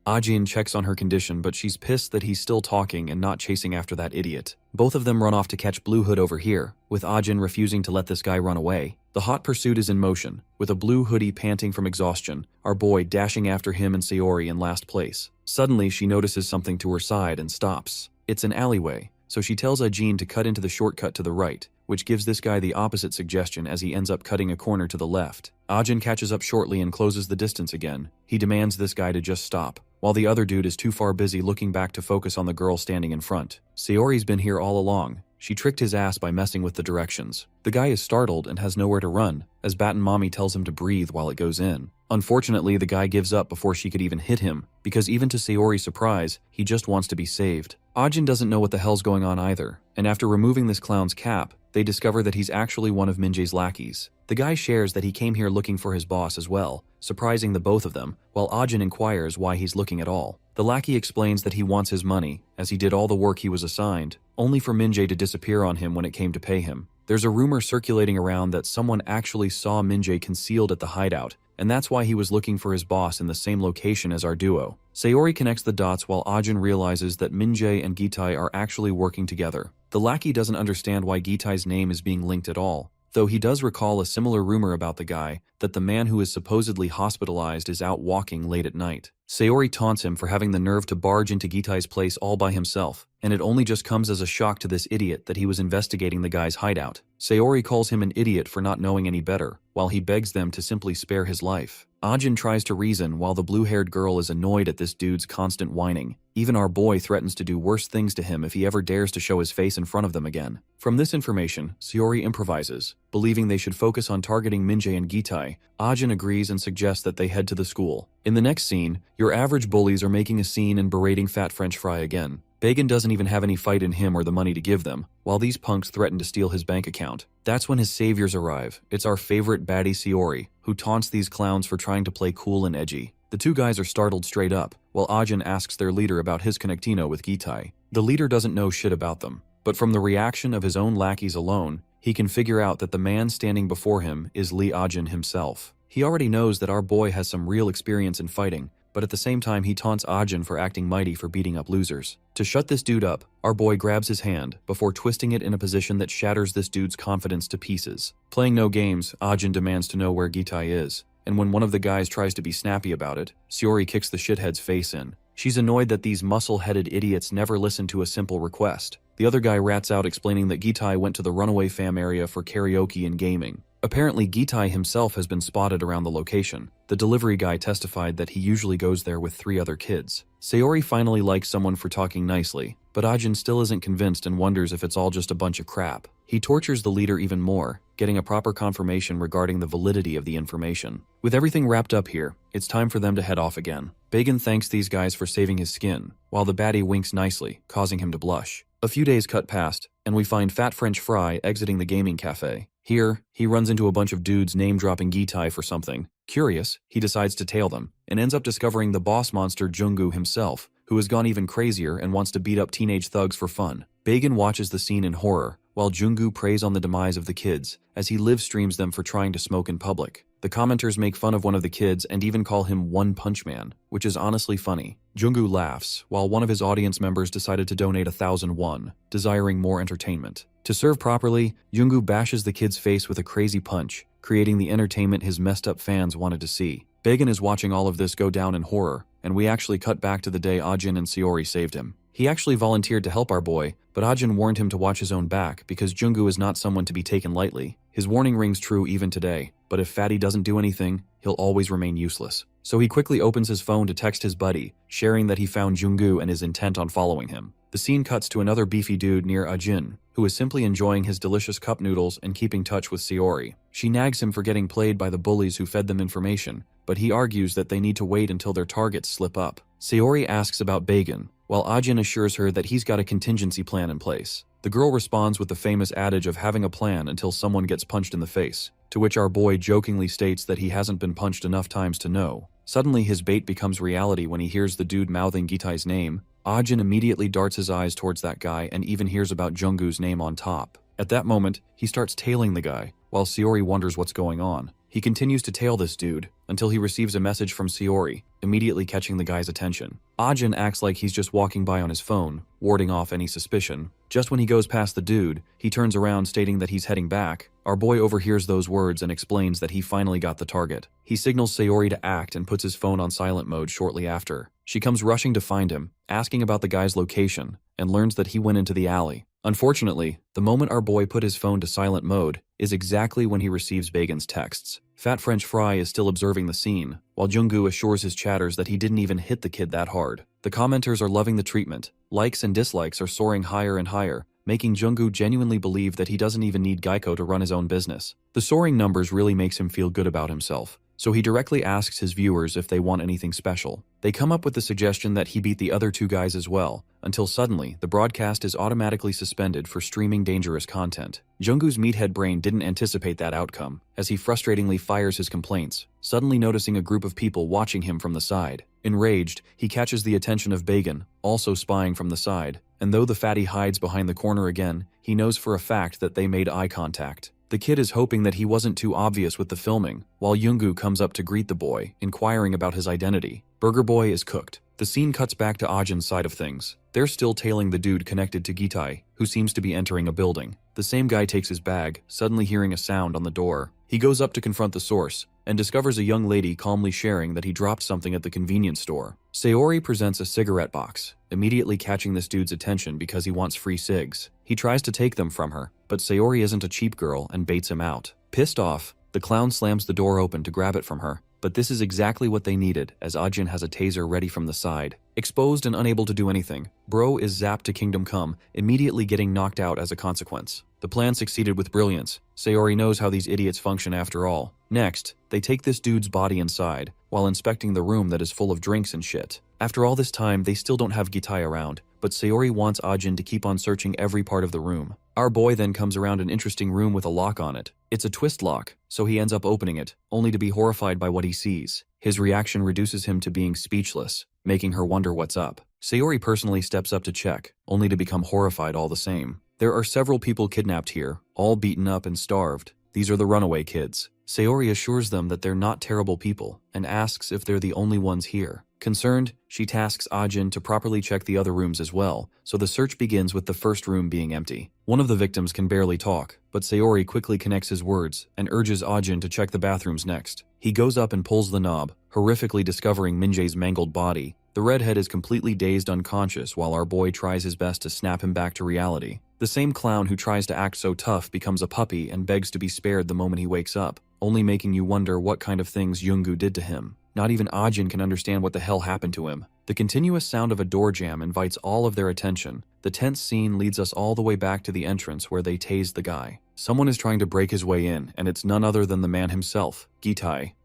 Ajin checks on her condition, but she's pissed that he's still talking and not chasing after that idiot. Both of them run off to catch Blue Hood over here, with Ajin refusing to let this guy run away. The hot pursuit is in motion, with a blue hoodie panting from exhaustion, our boy dashing after him and Sayori in last place. Suddenly, she notices something to her side and stops. It's an alleyway, so she tells Ajin to cut into the shortcut to the right, which gives this guy the opposite suggestion as he ends up cutting a corner to the left. Ajin catches up shortly and closes the distance again. He demands this guy to just stop, while the other dude is too far busy looking back to focus on the girl standing in front. Sayori's been here all along. She tricked his ass by messing with the directions. The guy is startled and has nowhere to run, as Batten Mommy tells him to breathe while it goes in. Unfortunately, the guy gives up before she could even hit him, because even to Sayori's surprise, he just wants to be saved. Ajin doesn't know what the hell's going on either, and after removing this clown's cap, they discover that he's actually one of Minjae's lackeys. The guy shares that he came here looking for his boss as well, surprising the both of them, while Ajin inquires why he's looking at all. The lackey explains that he wants his money, as he did all the work he was assigned, only for Minjae to disappear on him when it came to pay him. There's a rumor circulating around that someone actually saw Minjae concealed at the hideout, and that's why he was looking for his boss in the same location as our duo. Sayori connects the dots while Ajin realizes that Minjae and Gitai are actually working together. The lackey doesn't understand why Gitai's name is being linked at all, though he does recall a similar rumor about the guy, that the man who is supposedly hospitalized is out walking late at night. Sayori taunts him for having the nerve to barge into Gitai's place all by himself, and it only just comes as a shock to this idiot that he was investigating the guy's hideout. Sayori calls him an idiot for not knowing any better, while he begs them to simply spare his life. Ajin tries to reason while the blue-haired girl is annoyed at this dude's constant whining. Even our boy threatens to do worse things to him if he ever dares to show his face in front of them again. From this information, Sayori improvises. Believing they should focus on targeting Minjae and Gitai, Ajin agrees and suggests that they head to the school. In the next scene, your average bullies are making a scene and berating Fat French Fry again. Bagan doesn't even have any fight in him or the money to give them, while these punks threaten to steal his bank account. That's when his saviors arrive. It's our favorite baddie Sayori, who taunts these clowns for trying to play cool and edgy. The two guys are startled straight up, while Ajin asks their leader about his connectino with Gitai. The leader doesn't know shit about them, but from the reaction of his own lackeys alone, he can figure out that the man standing before him is Lee Ajin himself. He already knows that our boy has some real experience in fighting, but at the same time he taunts Ajin for acting mighty for beating up losers. To shut this dude up, our boy grabs his hand before twisting it in a position that shatters this dude's confidence to pieces. Playing no games, Ajin demands to know where Gitai is, and when one of the guys tries to be snappy about it, Sayori kicks the shithead's face in. She's annoyed that these muscle-headed idiots never listen to a simple request. The other guy rats out explaining that Gitai went to the runaway fam area for karaoke and gaming. Apparently, Gitai himself has been spotted around the location. The delivery guy testified that he usually goes there with 3 other kids. Sayori finally likes someone for talking nicely, but Ajin still isn't convinced and wonders if it's all just a bunch of crap. He tortures the leader even more, getting a proper confirmation regarding the validity of the information. With everything wrapped up here, it's time for them to head off again. Bagan thanks these guys for saving his skin, while the baddie winks nicely, causing him to blush. A few days cut past, and we find Fat French Fry exiting the gaming cafe. Here, he runs into a bunch of dudes name-dropping Gitai for something. Curious, he decides to tail them, and ends up discovering the boss monster Junggu himself, who has gone even crazier and wants to beat up teenage thugs for fun. Bagan watches the scene in horror, while Junggu preys on the demise of the kids, as he live streams them for trying to smoke in public. The commenters make fun of one of the kids and even call him One Punch Man, which is honestly funny. Junggu laughs, while one of his audience members decided to donate 1,000 won, desiring more entertainment. To serve properly, Junggu bashes the kid's face with a crazy punch, creating the entertainment his messed up fans wanted to see. Bagan is watching all of this go down in horror, and we actually cut back to the day Ajin and Sayori saved him. He actually volunteered to help our boy, but Ajin warned him to watch his own back because Junggu is not someone to be taken lightly. His warning rings true even today, but if Fatty doesn't do anything, he'll always remain useless. So he quickly opens his phone to text his buddy, sharing that he found Junggu and is intent on following him. The scene cuts to another beefy dude near Ajin, who is simply enjoying his delicious cup noodles and keeping touch with Sayori. She nags him for getting played by the bullies who fed them information, but he argues that they need to wait until their targets slip up. Sayori asks about Bagan, while Ajin assures her that he's got a contingency plan in place. The girl responds with the famous adage of having a plan until someone gets punched in the face, to which our boy jokingly states that he hasn't been punched enough times to know. Suddenly his bait becomes reality when he hears the dude mouthing Gitai's name. Ajin immediately darts his eyes towards that guy and even hears about Junggu's name on top. At that moment, he starts tailing the guy, while Sayori wonders what's going on. He continues to tail this dude, until he receives a message from Sayori, immediately catching the guy's attention. Ajin acts like he's just walking by on his phone, warding off any suspicion. Just when he goes past the dude, he turns around stating that he's heading back. Our boy overhears those words and explains that he finally got the target. He signals Sayori to act and puts his phone on silent mode shortly after. She comes rushing to find him, asking about the guy's location, and learns that he went into the alley. Unfortunately, the moment our boy put his phone to silent mode is exactly when he receives Bagan's texts. Fat French Fry is still observing the scene, while Junggu assures his chatters that he didn't even hit the kid that hard. The commenters are loving the treatment. Likes and dislikes are soaring higher and higher, making Junggu genuinely believe that he doesn't even need Geico to run his own business. The soaring numbers really makes him feel good about himself, so he directly asks his viewers if they want anything special. They come up with the suggestion that he beat the other 2 guys as well, until suddenly the broadcast is automatically suspended for streaming dangerous content. Junggu's meathead brain didn't anticipate that outcome, as he frustratingly fires his complaints, suddenly noticing a group of people watching him from the side. Enraged, he catches the attention of Bagan, also spying from the side, and though the fatty hides behind the corner again, he knows for a fact that they made eye contact. The kid is hoping that he wasn't too obvious with the filming, while Junggu comes up to greet the boy, inquiring about his identity. Burger Boy is cooked. The scene cuts back to Ajin's side of things. They're still tailing the dude connected to Gitai, who seems to be entering a building. The same guy takes his bag, suddenly hearing a sound on the door. He goes up to confront the source, and discovers a young lady calmly sharing that he dropped something at the convenience store. Sayori presents a cigarette box, immediately catching this dude's attention because he wants free cigs. He tries to take them from her, but Sayori isn't a cheap girl and baits him out. Pissed off, the clown slams the door open to grab it from her, but this is exactly what they needed, as Ajin has a taser ready from the side. Exposed and unable to do anything, Bro is zapped to Kingdom Come, immediately getting knocked out as a consequence. The plan succeeded with brilliance. Sayori knows how these idiots function after all. Next, they take this dude's body inside, while inspecting the room that is full of drinks and shit. After all this time, they still don't have Gitai around, but Sayori wants Ajin to keep on searching every part of the room. Our boy then comes around an interesting room with a lock on it. It's a twist lock, so he ends up opening it, only to be horrified by what he sees. His reaction reduces him to being speechless, making her wonder what's up. Sayori personally steps up to check, only to become horrified all the same. There are several people kidnapped here, all beaten up and starved. These are the runaway kids. Sayori assures them that they're not terrible people, and asks if they're the only ones here. Concerned, she tasks Ajin to properly check the other rooms as well, so the search begins with the first room being empty. One of the victims can barely talk, but Sayori quickly connects his words and urges Ajin to check the bathrooms next. He goes up and pulls the knob, horrifically discovering Minjae's mangled body. The redhead is completely dazed unconscious while our boy tries his best to snap him back to reality. The same clown who tries to act so tough becomes a puppy and begs to be spared the moment he wakes up, only making you wonder what kind of things Yoongu did to him. Not even Ajin can understand what the hell happened to him. The continuous sound of a door jam invites all of their attention. The tense scene leads us all the way back to the entrance where they tased the guy. Someone is trying to break his way in, and it's none other than the man himself, Gitai.